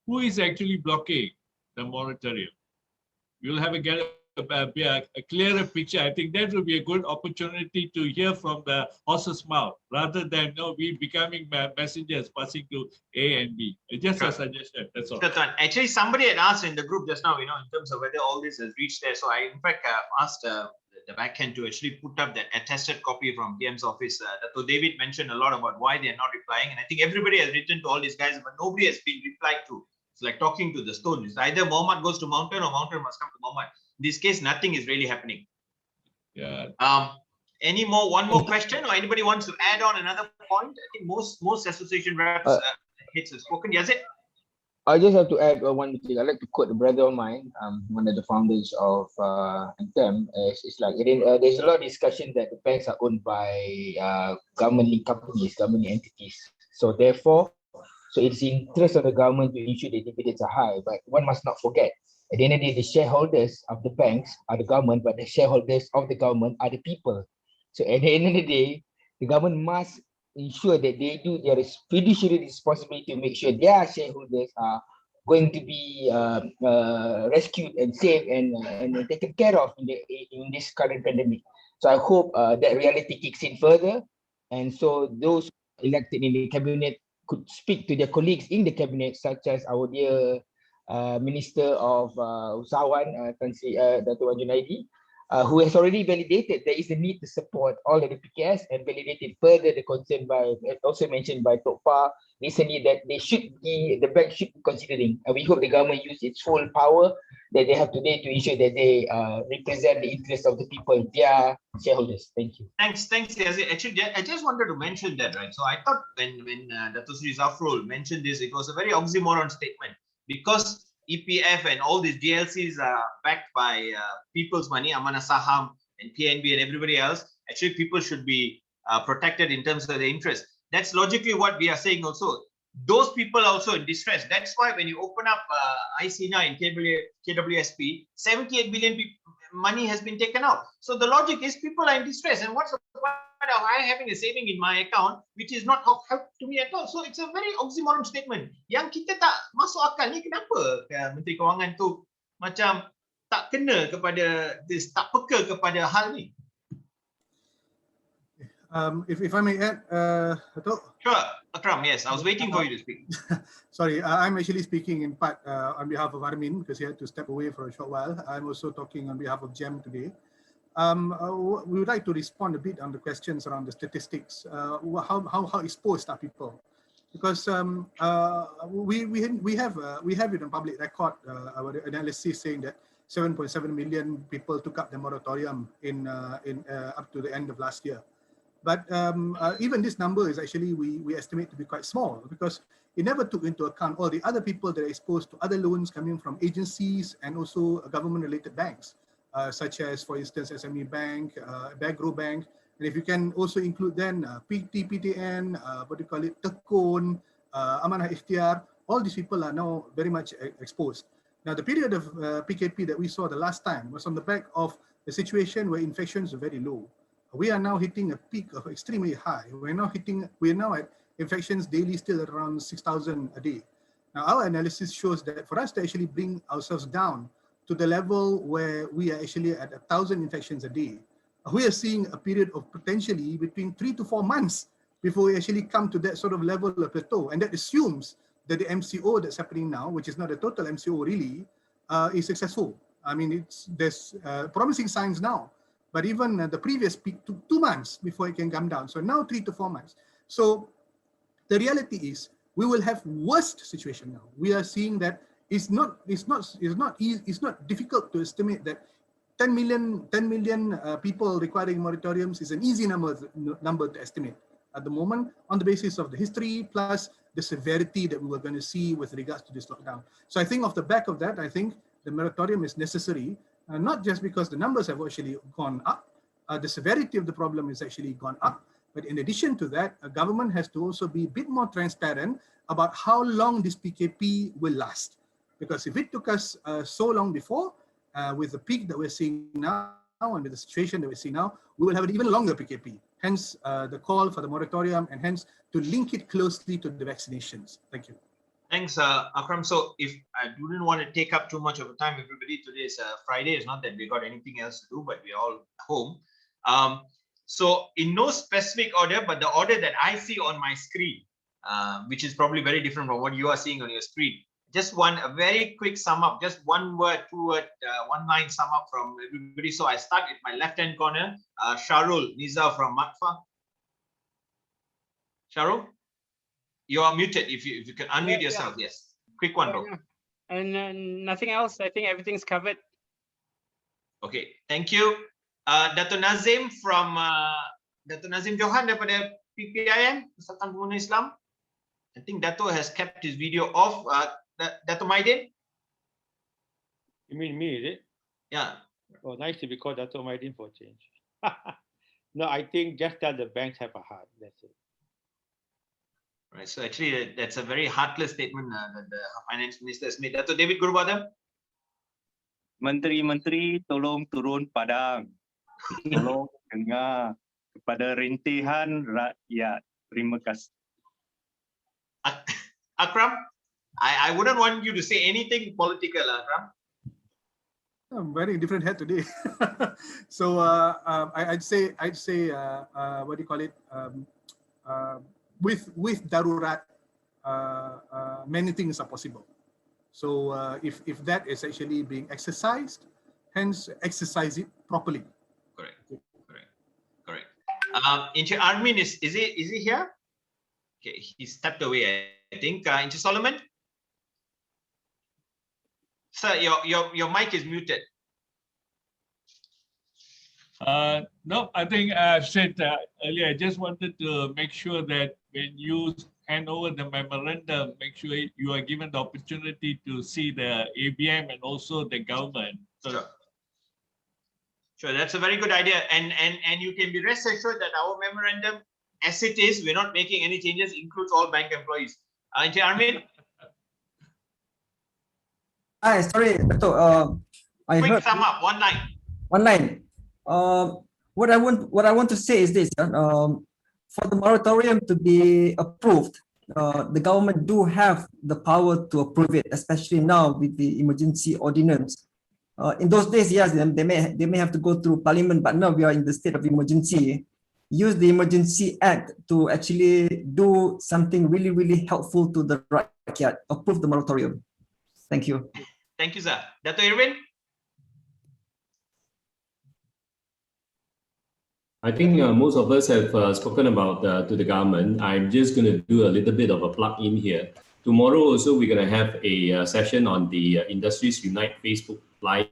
who is actually blocking the moratorium. We will have a clearer picture. I think that will be a good opportunity to hear from the horse's mouth rather than we becoming messengers passing to A and B. Just a suggestion. That's all. Actually, somebody had asked in the group just now, in terms of whether all this has reached there. So I, in fact, asked the backhand to actually put up that attested copy from PM's office. Dato' David mentioned a lot about why they are not replying, and I think everybody has written to all these guys, but nobody has been replied to. It's like talking to the stone. It's either Mohammed goes to mountain or mountain must come to Mohammed. In this case, nothing is really happening. Yeah. One more question, or anybody wants to add on another point? I think most association reps heads have spoken. Yes, it. I just have to add one thing. I'd like to quote a brother of mine, one of the founders of Untuk. It's like there's a lot of discussion that the banks are owned by government companies, government entities. So therefore, it's the interest of the government to ensure the dividends are high. But one must not forget, at the end of the day, the shareholders of the banks are the government, but the shareholders of the government are the people. So at the end of the day, the government must ensure that they do their fiduciary responsibility to make sure their shareholders are going to be rescued and saved and taken care of in this current pandemic. So I hope that reality kicks in further, and so those elected in the cabinet could speak to their colleagues in the cabinet, such as our dear Minister of Usahawan, Dato' Wan Junaidi, who has already validated there is a need to support all of the PKS and validated further the concern also mentioned by Tokpa recently that the bank should be considering, and we hope the government use its full power that they have today to ensure that they represent the interests of the people, their shareholders. Thank you. Thanks, Yazid. Actually, I just wanted to mention that, right? So I thought when Dato' Sri Zafrul mentioned this, it was a very oxymoron statement, because EPF and all these GLCs are backed by people's money, Amanah Saham and PNB and everybody else. Actually, people should be protected in terms of their interest. That's logically what we are saying also. Those people also in distress. That's why when you open up ICNA in KWSP, 78 billion money has been taken out. So the logic is people are in distress. And what's the point of I having a saving in my account, which is not help to me at all? So it's a very oxymoron statement. Yang kita tak masuk akal ni, kenapa Menteri Kewangan tu macam tak kena kepada this, tak peka kepada hal ni? If I may add, Dato'? Sure, Akram, yes, I was waiting for you to speak. Sorry, I'm actually speaking in part on behalf of Armin because he had to step away for a short while. I'm also talking on behalf of GEM today. We would like to respond a bit on the questions around the statistics. How exposed are people? Because we have it on public record, our analysis saying that 7.7 million people took up the moratorium in up to the end of last year. But even this number is actually, we estimate to be quite small, because it never took into account all the other people that are exposed to other loans coming from agencies and also government-related banks, such as, for instance, SME Bank, Bagro Bank. And if you can also include then PT, PTN, Tekun, Amanah Ikhtiar, all these people are now very much exposed. Now, the period of PKP that we saw the last time was on the back of the situation where infections are very low. We are now hitting a peak of extremely high. We're now at infections daily still at around 6,000 a day. Now, our analysis shows that for us to actually bring ourselves down to the level where we are actually at 1,000 infections a day, we are seeing a period of potentially between 3 to 4 months before we actually come to that sort of level of plateau. And that assumes that the MCO that's happening now, which is not a total MCO really, is successful. I mean, there's promising signs now, but even the previous peak took 2 months before it can come down. So now 3 to 4 months. So the reality is we will have worst situation now. We are seeing that it's not difficult to estimate that 10 million people requiring moratoriums is an easy number to estimate at the moment on the basis of the history plus the severity that we were going to see with regards to this lockdown. So I think off the back of that, I think the moratorium is necessary, not just because the numbers have actually gone up, the severity of the problem is actually gone up, but in addition to that, a government has to also be a bit more transparent about how long this PKP will last. Because if it took us so long before, with the peak that we're seeing now and with the situation that we see now, we will have an even longer PKP. Hence the call for the moratorium and hence to link it closely to the vaccinations. Thank you. Thanks, Akram. So if I wouldn't want to take up too much of the time, everybody, today is Friday. It's not that we got anything else to do, but we're all home. So in no specific order, but the order that I see on my screen, which is probably very different from what you are seeing on your screen. Just a very quick sum up, just one word, two word, one line sum up from everybody. So I start at my left-hand corner, Sharul Niza from Matfa. Sharul, you are muted. If you can unmute yourself, yes. Quick one, bro. And nothing else. I think everything's covered. Okay, thank you. Dato' Nazim from Dato' Nazim Johan daripada PPIM, Persatuan Pengguna Islam. I think Dato' has kept his video off. Dato' Maidin? You mean me, is it? Yeah. Oh, nice to be called Dato' Maidin for a change. No, I think just that the banks have a heart. That's it. Right. So actually, that's a very heartless statement that the finance minister has made. Dato' David Gurubada? Menteri-menteri tolong turun padang. Tolong dengar kepada rintihan rakyat. Terima kasih. Akram? I wouldn't want you to say anything political, Akram. I'm wearing a different hat today. So I'd say what do you call it? With darurat, many things are possible. So if that is actually being exercised, hence exercise it properly. Correct. Encik Armin is he here? Okay, he stepped away. I think Encik Solomon. Sir, your mic is muted. No, I think I said earlier, I just wanted to make sure that when you hand over the memorandum, make sure you are given the opportunity to see the ABM and also the government. So, Sure, that's a very good idea. And you can be rest assured that our memorandum, as it is, we're not making any changes, includes all bank employees. Encik Armin? Hi, sorry, Dato'. I Quick heard sum up, one line. One line. What I want to say is this: for the moratorium to be approved, the government do have the power to approve it, especially now with the emergency ordinance. In those days, yes, they may have to go through parliament, but now we are in the state of emergency. Use the Emergency Act to actually do something really, really helpful to the rakyat. Approve the moratorium. Thank you. Thank you, sir. Dato' Irwin? I think most of us have spoken about to the government. I'm just going to do a little bit of a plug in here. Tomorrow also we're going to have a session on the Industries Unite Facebook Live,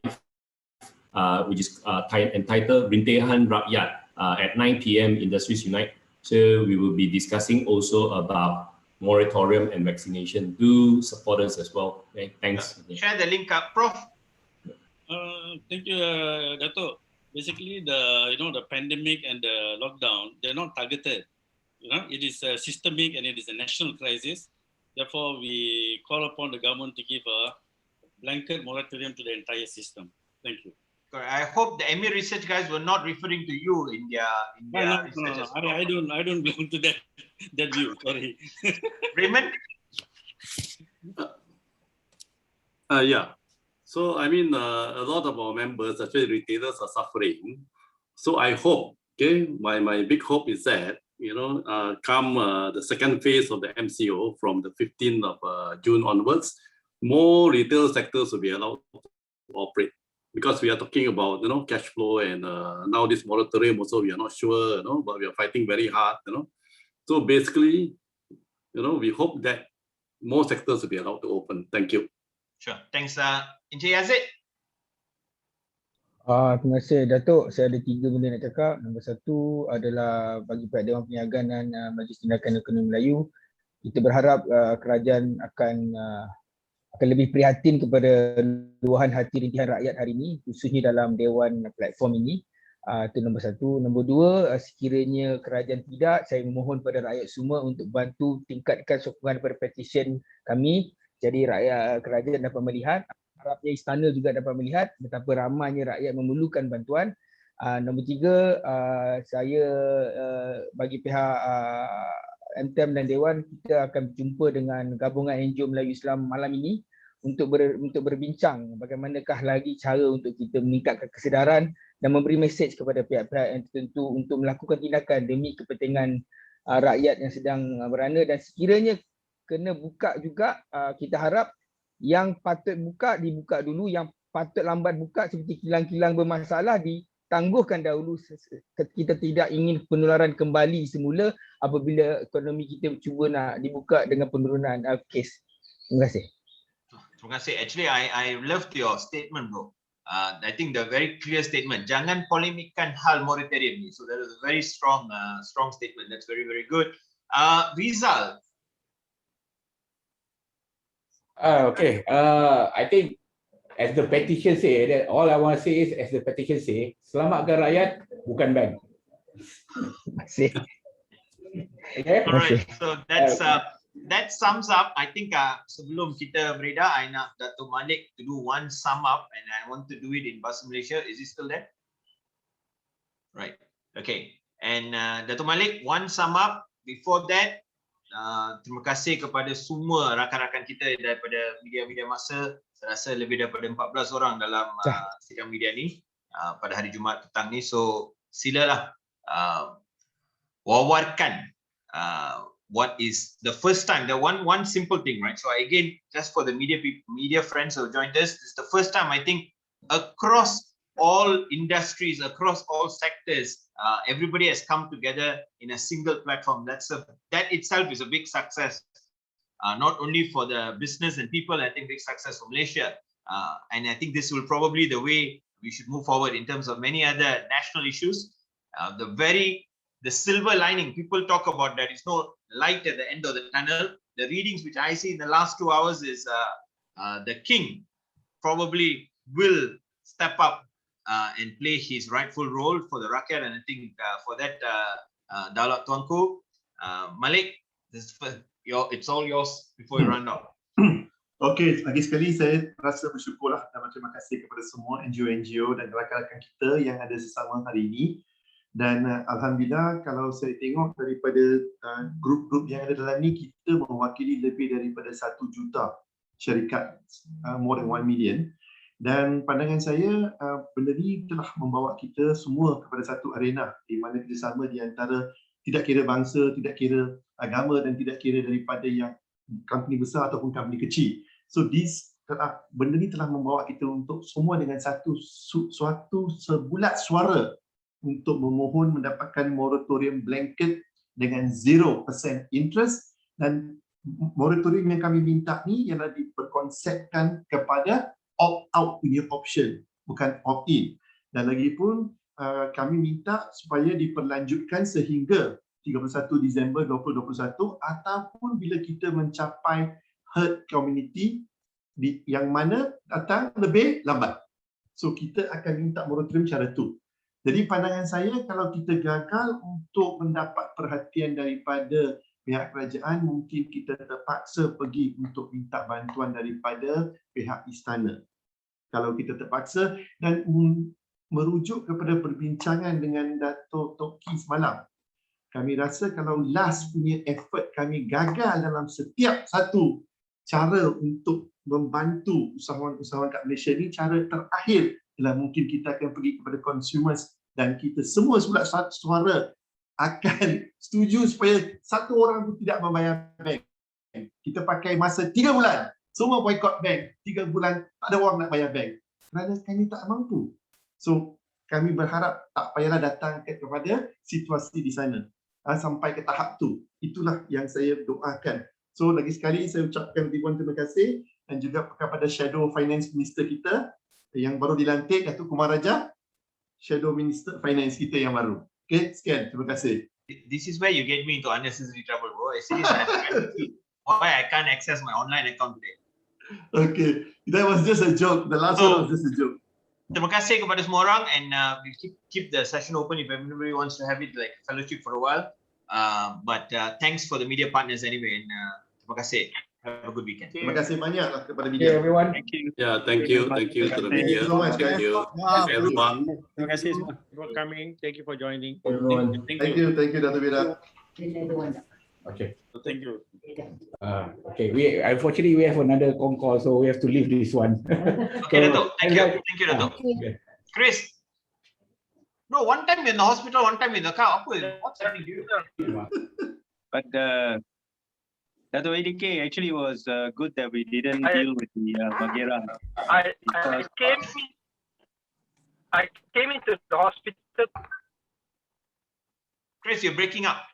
which is entitled Rintihan Rakyat at 9 p.m. Industries Unite. So we will be discussing also about moratorium and vaccination. Do support us as well. Okay, thanks. Share the link up, Prof. Thank you, Dato'. Basically, the pandemic and the lockdown, they're not targeted. It is systemic and it is a national crisis. Therefore, we call upon the government to give a blanket moratorium to the entire system. Thank you. I hope the Emir Research guys were not referring to you in their No, research as well. I don't belong to that view. Sorry. Raymond? Yeah. So I mean, a lot of our members, especially retailers, are suffering. So I hope, okay, my big hope is that, you know, come the second phase of the MCO from the 15th of June onwards, more retail sectors will be allowed to operate, because we are talking about, you know, cash flow, and now this moratorium also we are not sure, you know, but we are fighting very hard, you know. So basically, you know, we hope that more sectors will be allowed to open. Thank you. Sure. Thanks, Encik Yazid. Terima kasih Datuk. Saya ada 3 benda nak cakap. Nombor 1 adalah bagi pihak Dewan Perniagaan dan Majlis Tindakan Ekonomi Melayu, kita berharap kerajaan akan lebih prihatin kepada luahan hati rintihan rakyat hari ini, khususnya dalam Dewan platform ini. Itu nombor 1. Nombor 2, sekiranya kerajaan tidak, saya memohon pada rakyat semua untuk bantu tingkatkan sokongan pada petisyen kami. Jadi rakyat kerajaan dapat melihat, harapnya istana juga dapat melihat betapa ramainya rakyat memerlukan bantuan. Nombor 3, saya bagi pihak MTM dan Dewan, kita akan berjumpa dengan gabungan NGO Melayu Islam malam ini untuk berbincang bagaimanakah lagi cara untuk kita meningkatkan kesedaran dan memberi mesej kepada pihak-pihak yang tertentu untuk melakukan tindakan demi kepentingan rakyat yang sedang berana. Dan sekiranya kena buka juga, kita harap yang patut buka dibuka dulu, yang patut lambat buka seperti kilang-kilang bermasalah ditangguhkan dahulu. Kita tidak ingin penularan kembali semula apabila ekonomi kita cuba nak dibuka dengan penurunan kes. Terima kasih. Terima kasih. Actually, I loved your statement, bro. I think the very clear statement. Jangan polemikkan hal moratorium ni. So that is a very strong statement. That's very, very good. Rizal. Okay. I think as the petition say, that all I want to say is, as the petition say, selamatkan rakyat, bukan bank. Masih. Okay. Alright. So that sums up. I think sebelum kita beredar, I nak Dato' Malik to do one sum up, and I want to do it in Bahasa Malaysia. Is he still there? Right. Okay. And Dato' Malik, one sum up. Before that, terima kasih kepada semua rakan-rakan kita daripada media-media masa. Saya rasa lebih daripada 14 orang dalam sidang media ni pada hari Jumaat petang ni. So silalah wawarkan what is the first time, the one simple thing, right? So again, just for the media friends who joined us, this is the first time I think across all industries, across all sectors, everybody has come together in a single platform. That itself is a big success, not only for the business and people, I think big success for Malaysia. And I think this will probably the way we should move forward in terms of many other national issues. The silver lining, people talk about that, is no light at the end of the tunnel. The readings which I see in the last 2 hours is the king probably will step up and play his rightful role for the rakyat, and I think for that, Daulat Tuanku, Malik, it's all yours before you run out. Okey, lagi sekali saya rasa bersyukurlah dan berterima kasih kepada semua NGO-NGO dan rakan-rakan kita yang ada sesama hari ini. Dan Alhamdulillah, kalau saya tengok daripada grup-grup yang ada dalam ni, kita mewakili lebih daripada 1 juta syarikat, more than 1 million. Dan pandangan saya, benda ni telah membawa kita semua kepada satu arena di mana kerjasama di antara tidak kira bangsa, tidak kira agama dan tidak kira daripada yang company besar ataupun company kecil. So benda ni telah membawa kita untuk semua dengan suatu sebulat suara untuk memohon mendapatkan moratorium blanket dengan 0% interest, dan moratorium yang kami minta ni ialah diperkonsepkan kepada opt-out punya option, bukan opt-in. Dan lagipun kami minta supaya diperlanjutkan sehingga 31 Disember 2021 ataupun bila kita mencapai herd community yang mana datang lebih lambat. So kita akan minta moratorium cara tu. Jadi pandangan saya, kalau kita gagal untuk mendapat perhatian daripada pihak kerajaan, mungkin kita terpaksa pergi untuk minta bantuan daripada pihak istana. kalau kita terpaksa, dan merujuk kepada perbincangan dengan Dato' Toki semalam. Kami rasa kalau last punya effort kami gagal dalam setiap satu cara untuk membantu usahawan-usahawan kat Malaysia ni, cara terakhir ialah mungkin kita akan pergi kepada consumers dan kita semua surat suara akan setuju supaya satu orang pun tidak membayar bank. Kita pakai masa 3 bulan, semua boycott bank. 3 bulan tak ada orang nak bayar bank kerana kami tak mampu. So kami berharap tak payahlah datang kepada situasi di sana sampai ke tahap tu. Itulah yang saya doakan. So lagi sekali saya ucapkan ribuan terima kasih dan juga kepada Shadow Finance Minister kita yang baru dilantik, Datuk Kumar Raja, Shadow Minister Finance kita yang baru. Okay, sekian. Terima kasih. This is where you get me into unnecessary trouble, bro. Why I can't access my online account today. Okay, that was just a joke. The last one was just a joke. Terima kasih kepada semua orang, and we keep the session open if everybody wants to have it like fellowship for a while. But thanks for the media partners anyway, and terima kasih. Have a good weekend. Terima kasih banyaklah kepada media. Okay, everyone. Thank you. Yeah, thank you to the media. Thank you so much, guys. Thank you, everyone. Terima kasih semua for coming. Thank you for joining. Everyone. Thank you, Dato' Bira. Okay. Thank you. Okay. Unfortunately we have another phone call, so we have to leave this one. Okay, Dato'. Thank you, Dato'. Okay. Chris. No, one time in the hospital, one time in the car. What's happening to you? But Dato' ADK, actually was good that we didn't deal with the Magera. I came into the hospital. Chris, you're breaking up.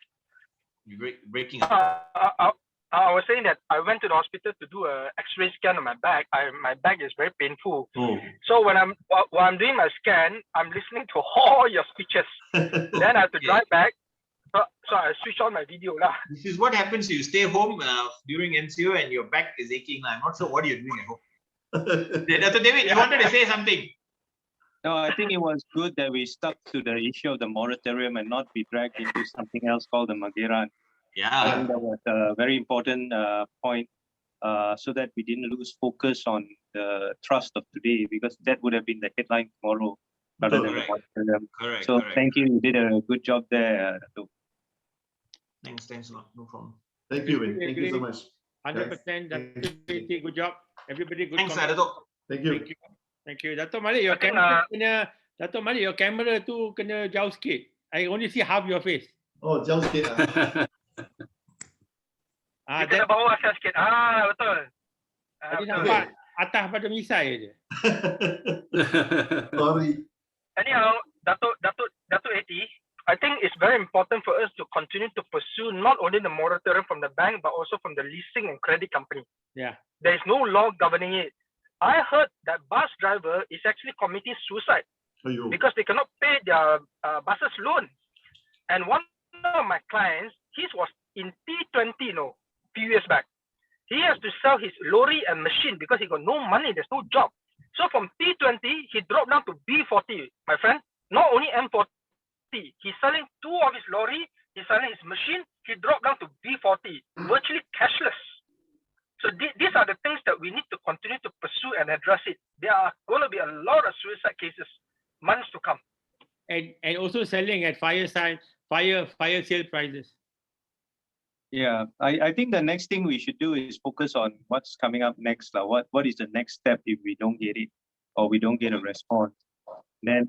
You're breaking up. I was saying that I went to the hospital to do a X-ray scan on my back. My back is very painful. So while I'm doing my scan, I'm listening to all your speeches. Then I have to drive back. So I switch on my video lah. This is what happens. You stay home during MCO and your back is aching. I'm not sure what you're doing at home. Dr. David, you wanted to say something? No, I think it was good that we stuck to the issue of the moratorium and not be dragged into something else called the Mageran. Yeah. I think that was a very important point, so that we didn't lose focus on the trust of today, because that would have been the headline tomorrow rather than the moratorium. Correct. So thank you did a good job there, Dato'. Thanks a lot. No problem. Thank you, Wayne. Thank you so much. 100%. Good job. Everybody good. Thanks, Dato'. Thank you. Thank you. Dato' Malik, your camera Dato' Malik, your camera tu kena jauh sikit. I only see half your face. Oh, jauh sikit lah. Kita bawa asal sikit. Betul. Tadi nampak atas pada misai je. Sorry. Anyhow, Dato' AT, I think it's very important for us to continue to pursue not only the moratorium from the bank, but also from the leasing and credit company. Yeah. There is no law governing it. I heard that bus driver is actually committing suicide because they cannot pay their buses loan. And one of my clients, his was in T20, few years back. He has to sell his lorry and machine because he got no money, there's no job. So from T20, he dropped down to B40, my friend. Not only M40, he's selling 2 of his lorry, he's selling his machine, he dropped down to B40, virtually cashless. So these are the things that we need to continue to pursue and address it. There are going to be a lot of suicide cases months to come. And also selling at fire sale prices. Yeah, I think the next thing we should do is focus on what's coming up next. What is the next step if we don't get it or we don't get a response? Then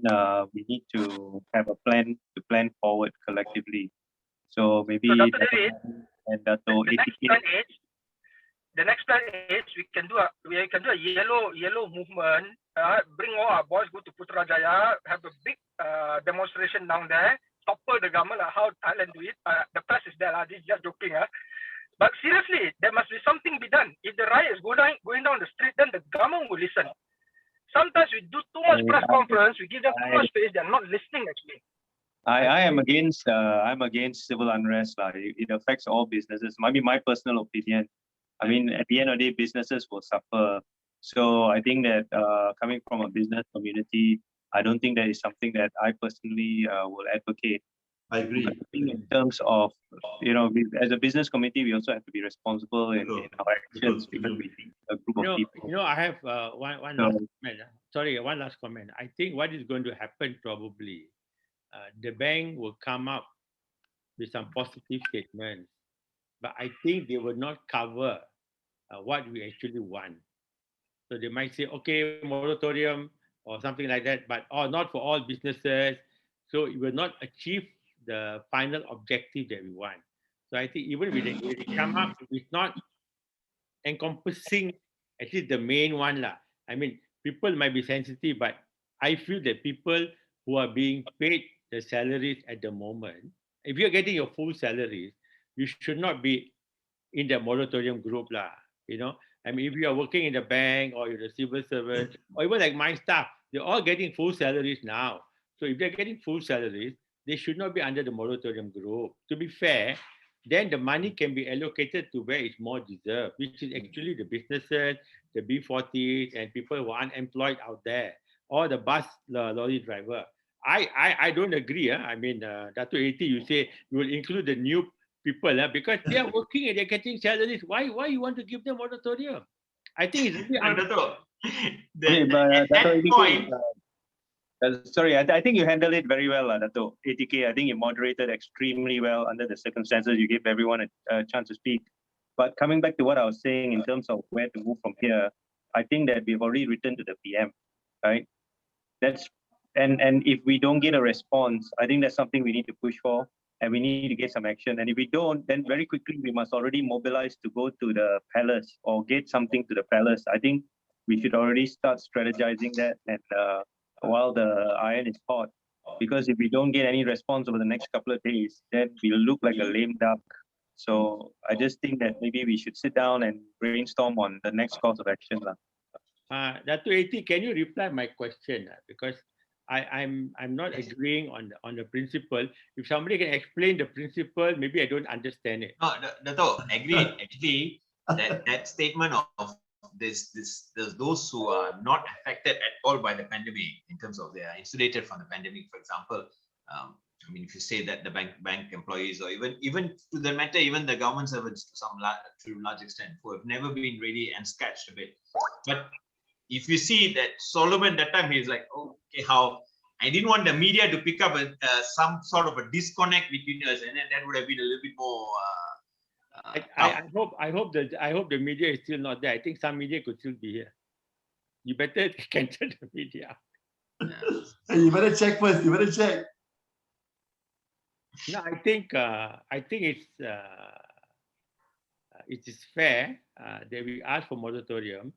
we need to have a plan to plan forward collectively. So maybe the next plan is we can do a yellow movement. Bring all our boys, go to Putrajaya, have a big demonstration down there. Topple the government, how Thailand do it. The press is there, this is just joking. But seriously, there must be something be done. If the riot is going down the street, then the government will listen. Sometimes we do too much press conference, we give them too much space, they're not listening actually. I am against I'm against civil unrest. It affects all businesses. Maybe my personal opinion. I mean, at the end of the day, businesses will suffer. So I think that coming from a business community, I don't think that is something that I personally will advocate. I agree. I think in terms of, as a business committee, we also have to be responsible in our actions because we think a group of people. I have one last comment. Sorry, one last comment. I think what is going to happen probably, the bank will come up with some positive statements, but I think they will not cover what we actually want. So they might say, okay, moratorium or something like that, but not for all businesses. So it will not achieve the final objective that we want. So I think even when they come up, it's not encompassing at least the main one lah. I mean, people might be sensitive, but I feel that people who are being paid the salaries at the moment, if you're getting your full salaries, you should not be in the moratorium group lah. I mean, if you are working in the bank or you're a civil servant, or even like my staff, they're all getting full salaries now. So if they're getting full salaries, they should not be under the moratorium group. To be fair, then the money can be allocated to where it's more deserved, which is actually the businesses, the B40s, and people who are unemployed out there, or the bus lorry driver. I don't agree. I mean, Dato' 80, you say you will include the new people because they are working and they're getting salaries. Why you want to give them moratorium? I think it's really sorry, I think you handled it very well, Dato' 80K. I think you moderated extremely well under the circumstances. You gave everyone a chance to speak. But coming back to what I was saying in terms of where to move from here, I think that we've already written to the PM, right? And if we don't get a response, I think that's something we need to push for, and we need to get some action. And if we don't, then very quickly we must already mobilize to go to the palace or get something to the palace. I think we should already start strategizing that, and while the iron is hot, because if we don't get any response over the next couple of days, then we'll look like a lame duck. So I just think that maybe we should sit down and brainstorm on the next course of action. Dato' 80, can you reply my question? Because I'm not agreeing on the principle. If somebody can explain the principle, maybe I don't understand it. No, Dato', agree. Actually, that statement of those who are not affected at all by the pandemic, in terms of they are insulated from the pandemic, for example. I mean, if you say that the bank employees, or even to the matter, even the government servants to a large extent, who have never been really scratched a bit. But if you see that Solomon that time, he's like, okay, how I didn't want the media to pick up some sort of a disconnect between us, and then that would have been a little bit more. I hope the media is still not there. I think some media could still be here. You better cancel the media. You better check first. You better check. No, I think it is fair that we ask for moratorium,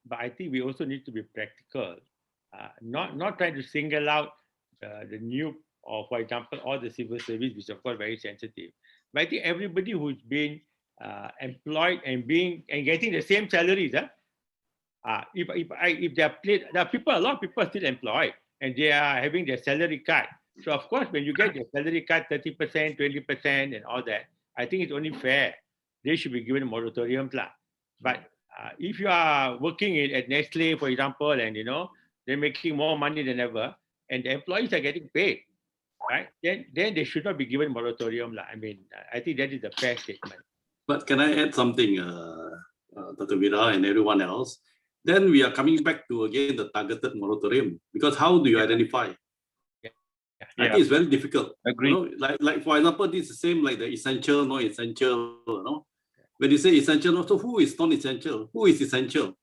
but I think we also need to be practical, not trying to single out the new, or for example, all the civil service, which is of course very sensitive. But I think everybody who's been employed and getting the same salaries, if they are paid, a lot of people are still employed and they are having their salary cut. So of course, when you get your salary cut 30%, 20%, and all that, I think it's only fair. They should be given a moratorium. But if you are working at Nestle, for example, and they're making more money than ever, and the employees are getting paid, right? Then they should not be given moratorium. I mean, I think that is a fair statement. But can I add something, Dr. Vida and everyone else? Then we are coming back to again the targeted moratorium, because how do you identify? I think it's very difficult. Agree. Like for example, this is the same like the essential, non-essential. When you say essential, so who is non-essential? Who is essential?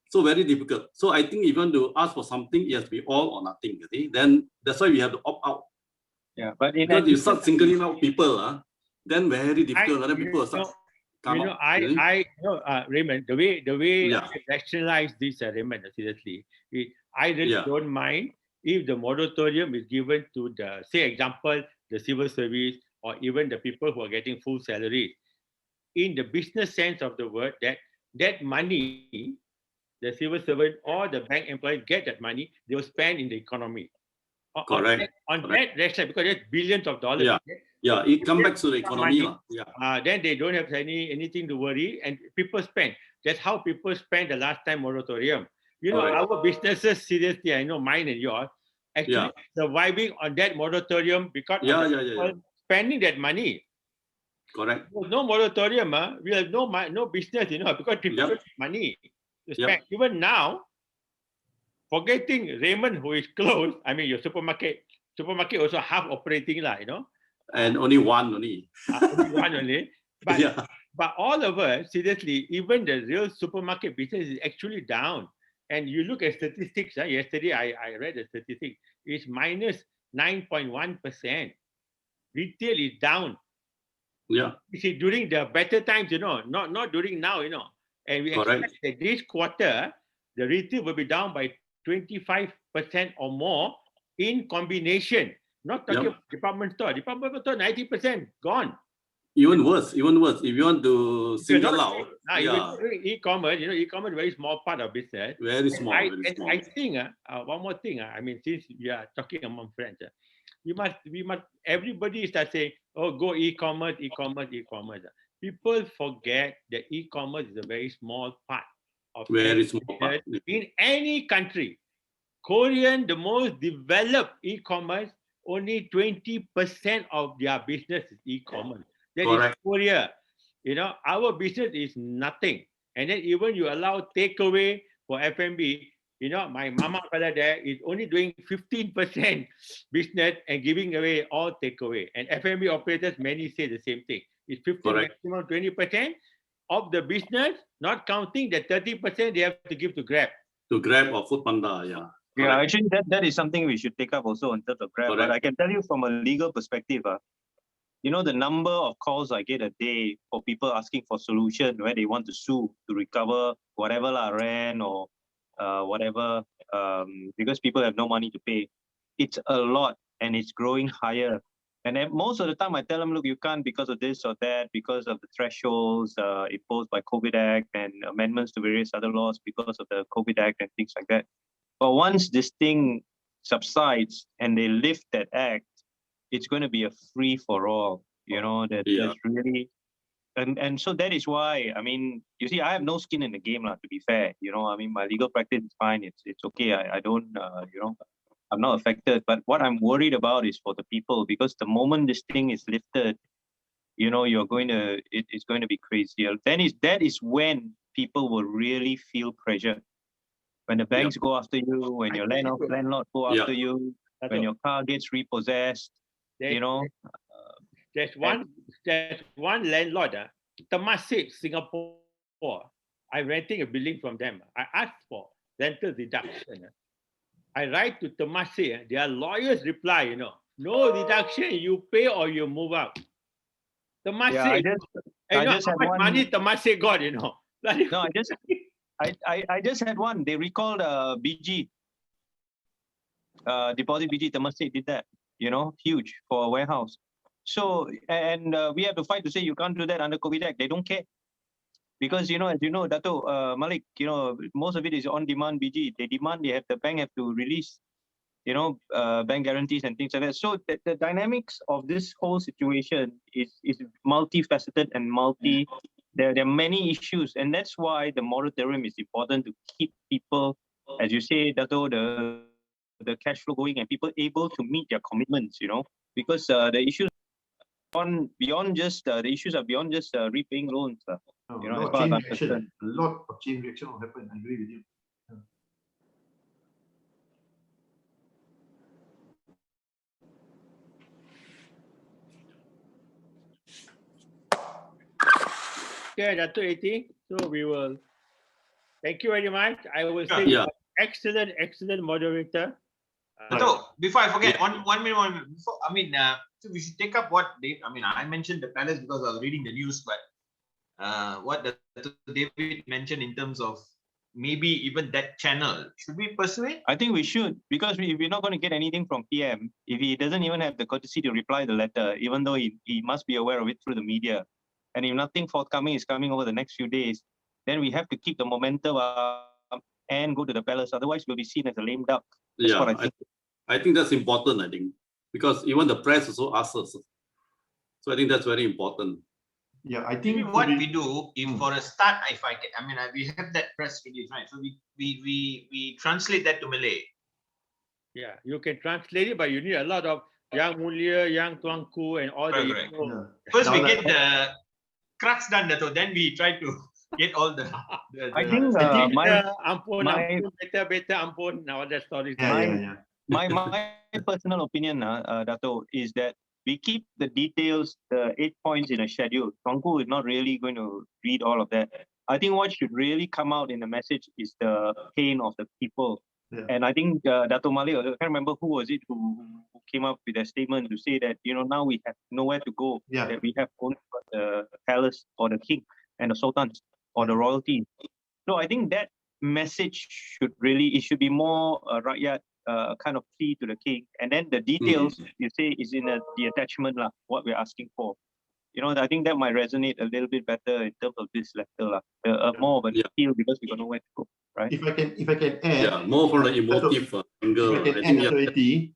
So very difficult. So I think even to ask for something, it has to be all or nothing. Okay? Then that's why we have to opt out. Yeah, but because you start singling out people, then very difficult. Other people start. Raymond, the way I rationalize this, Raymond, seriously, I really don't mind if the moratorium is given to the, say, example, the civil service, or even the people who are getting full salaries. In the business sense of the word, that money, the civil servant or the bank employee get that money, they will spend in the economy. Correct. On that, because there's billions of dollars. Yeah, it comes back to the economy. Then they don't have anything to worry, and people spend. That's how people spend the last time moratorium. Our businesses, seriously, I know mine and yours, actually surviving on that moratorium because spending that money. Correct. No moratorium, we have no business, because people have money to spend. Even now, forgetting Raymond, who is closed, I mean, your supermarket also half operating, And only one only. Only one only. But, but all of us, seriously, even the real supermarket business is actually down. And you look at statistics, yesterday I read the statistics, it's minus 9.1%. Retail is down. Yeah. You see, during the better times, not during now, And we expect that this quarter, the retail will be down by 25% or more in combination. Not talking about department store. Department store, 90% gone. Even worse. If you want to single out, e-commerce, e-commerce very small part of business. Very small. I think one more thing. I mean, since we are talking among friends, we must. Everybody start saying, "Oh, go e-commerce." People forget that e-commerce is a very small part of very small part in any country. Korean, the most developed e-commerce, only 20% of their business is e-commerce. That is Korea. Our business is nothing. And then even you allow takeaway for F&B, my mama father there is only doing 15% business and giving away all takeaway. And F&B operators, many say the same thing. It's 15, maximum 20% of the business, not counting the 30% they have to give to Grab. To Grab or Food Panda, yeah. Yeah, actually, that is something we should take up also in terms of Grab. But I can tell you from a legal perspective, the number of calls I get a day for people asking for solution where they want to sue to recover whatever rent or whatever, because people have no money to pay. It's a lot and it's growing higher. And most of the time I tell them, look, you can't because of this or that, because of the thresholds imposed by COVID Act and amendments to various other laws because of the COVID Act and things like that. But once this thing subsides and they lift that act, it's going to be a free for all, that's really, and so that is why, I mean, you see, I have no skin in the game, to be fair, I mean, my legal practice is fine. It's okay. I don't, I'm not affected. But what I'm worried about is for the people, because the moment this thing is lifted, you're going to, it's going to be crazier. That is when people will really feel pressure. When the banks go after you, when your landlord go after you, when your car gets repossessed, There's one landlord, Temasek, Singapore. I'm renting a building from them. I asked for rental deduction. I write to Temasek, their lawyers reply, no deduction, you pay or you move out. Temasek, I just how had much one money Temasek got, No, I just had one. They recalled BG. Deposit BG, Temasek did that, huge for a warehouse. So, and we have to fight to say you can't do that under COVID Act. They don't care. Because, as you know, Dato, Malik, most of it is on demand BG. They demand, the bank have to release, bank guarantees and things like that. So the dynamics of this whole situation is multifaceted and there are many issues. And that's why the moratorium is important to keep people, as you say, Dato, the cash flow going and people able to meet their commitments, because the issues beyond just the issues are beyond just repaying loans. A lot of chain reaction will happen. I agree with you. Okay, Dato' 80. So we will, thank you very much. I will say excellent moderator. Dato', before I forget, one minute. Before, so we should take up what I mentioned the palace because I was reading the news, but what David mentioned in terms of maybe even that channel, should we pursue it? I think we should, because if we're not going to get anything from PM, if he doesn't even have the courtesy to reply the letter, even though he must be aware of it through the media, and if nothing forthcoming is coming over the next few days, then we have to keep the momentum up and go to the palace. Otherwise, we'll be seen as a lame duck. That's what I think. I think that's important, because even the press also asks us. So I think that's very important. Yeah, I think what we do, if for a start, we have that press release, right? So we translate that to Malay. Yeah, you can translate it, but you need a lot of Yang Mulia, Yang Tuanku, and all the Correct. info. First we get the crux done, Dato', then we try to get all the I think ampun, better ampun. Now that story. My personal opinion, Dato, is that we keep the details, the 8 points in a schedule. Tuanku is not really going to read all of that. I think what should really come out in the message is the pain of the people. Yeah. And I think Dato Malik, I can't remember who was it who came up with a statement to say that, now we have nowhere to go, that we have only got the palace or the king and the sultans or the royalty. So I think that message should be more rakyat kind of plea to the king. And then the details you say is in the attachment, what we're asking for. I think that might resonate a little bit better in terms of this letter, more of an appeal because we got nowhere to go, right? If I can add, more from the emotive angle. If I can add,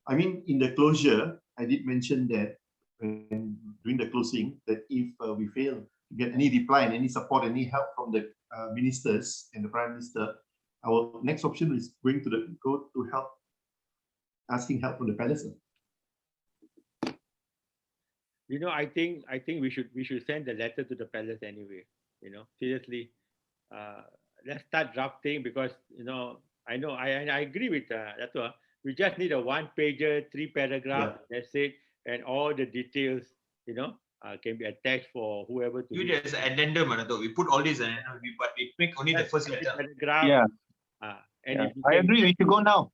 I mean, in the closure, I did mention that when during the closing that if we fail to get any reply and any support, any help from the ministers and the Prime Minister, our next option is going to go to help, asking help from the palace. I think we should send the letter to the palace anyway. Seriously, let's start drafting because I agree with that. We just need a 1-pager, 3-paragraph. That's it, and all the details can be attached for whoever to. You as an addendum, we put all these, but we make only the first letter. Yeah. And I agree. We should go now.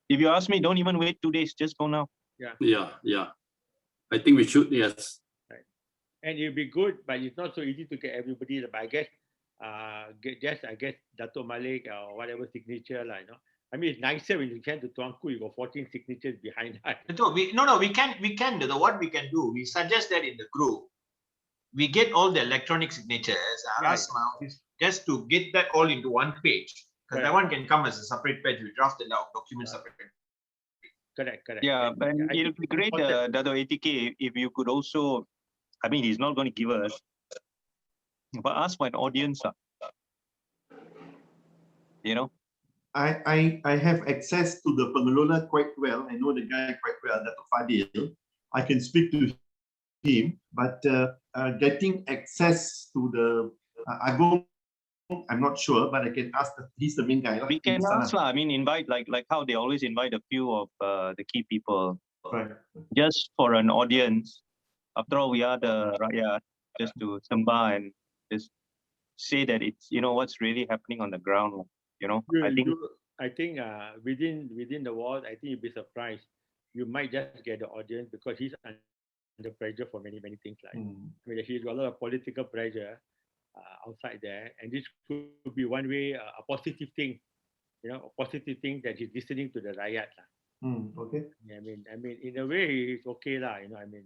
If you ask me, don't even wait 2 days. Just go now. Yeah. I think we should, yes. Right. And it'll be good, but it's not so easy to get everybody. But I guess, Dato' Malik or whatever signature, I mean, it's nicer when you send to Tuanku, you got 14 signatures behind that. We can. What we can do, we suggest that in the group, we get all the electronic signatures. Ask my office just to get that all into one page, because that one can come as a separate page. We draft it out, document separately. Correct. Yeah, but it would be great, Dato' ATK, if you could also, I mean, he's not going to give us, but ask for an audience. I have access to the pengelola quite well. I know the guy quite well, Dato' Fadil. I can speak to him, but getting access to the Agong, I'm not sure, but I can ask. He's the main guy. We can ask, I mean, invite like how they always invite a few of the key people, just for an audience. After all, we are the rakyat, just to sembah and just say that it's what's really happening on the ground. I think within the walls, I think you'd be surprised. You might just get the audience because he's under pressure for many things. I mean, he's got a lot of political pressure outside there, and this could be one way a positive thing, a positive thing that he's listening to the rakyat. Okay. I mean, in a way, it's okay I mean,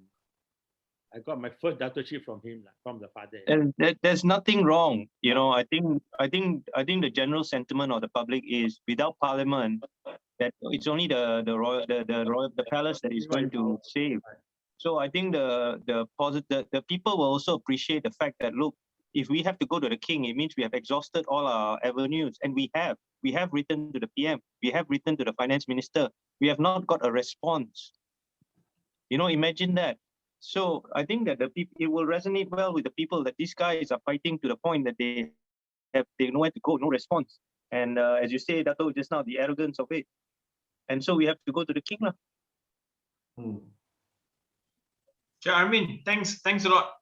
I got my first datorship from him, from the father. And there's nothing wrong, I think the general sentiment of the public is without parliament, that it's only the palace that is going to save. So I think the people will also appreciate the fact that, look, if we have to go to the king, it means we have exhausted all our avenues, and we have written to the PM, we have written to the finance minister, we have not got a response. Imagine that. So I think that it will resonate well with the people that these guys are fighting to the point that they know where to go, no response. And as you say, Dato', just now, the arrogance of it. And so we have to go to the king. Sure, Armin, thanks a lot.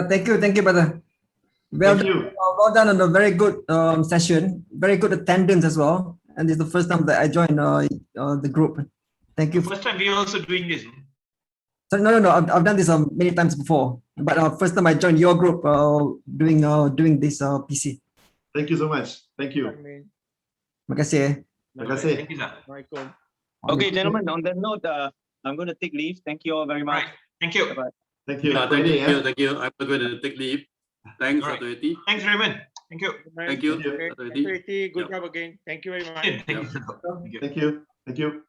Thank you, brother. Well done on a very good session, very good attendance as well. And this is the first time that I joined the group. Thank you. First time we are also doing this. So, no, I've done this many times before, but first time I joined your group doing this PC. Thank you so much. Thank you. Terima kasih. Terima kasih. Thank you, sir. Okay, gentlemen, on that note, I'm going to take leave. Thank you all very much. Thank you. Bye-bye. Thank you. Thank you. I'm going to take leave. Thanks, Dato' Eti. Thanks, Raymond. Thank you. Dato' Eti, good job again. Thank you very much. Thank you. Thank you.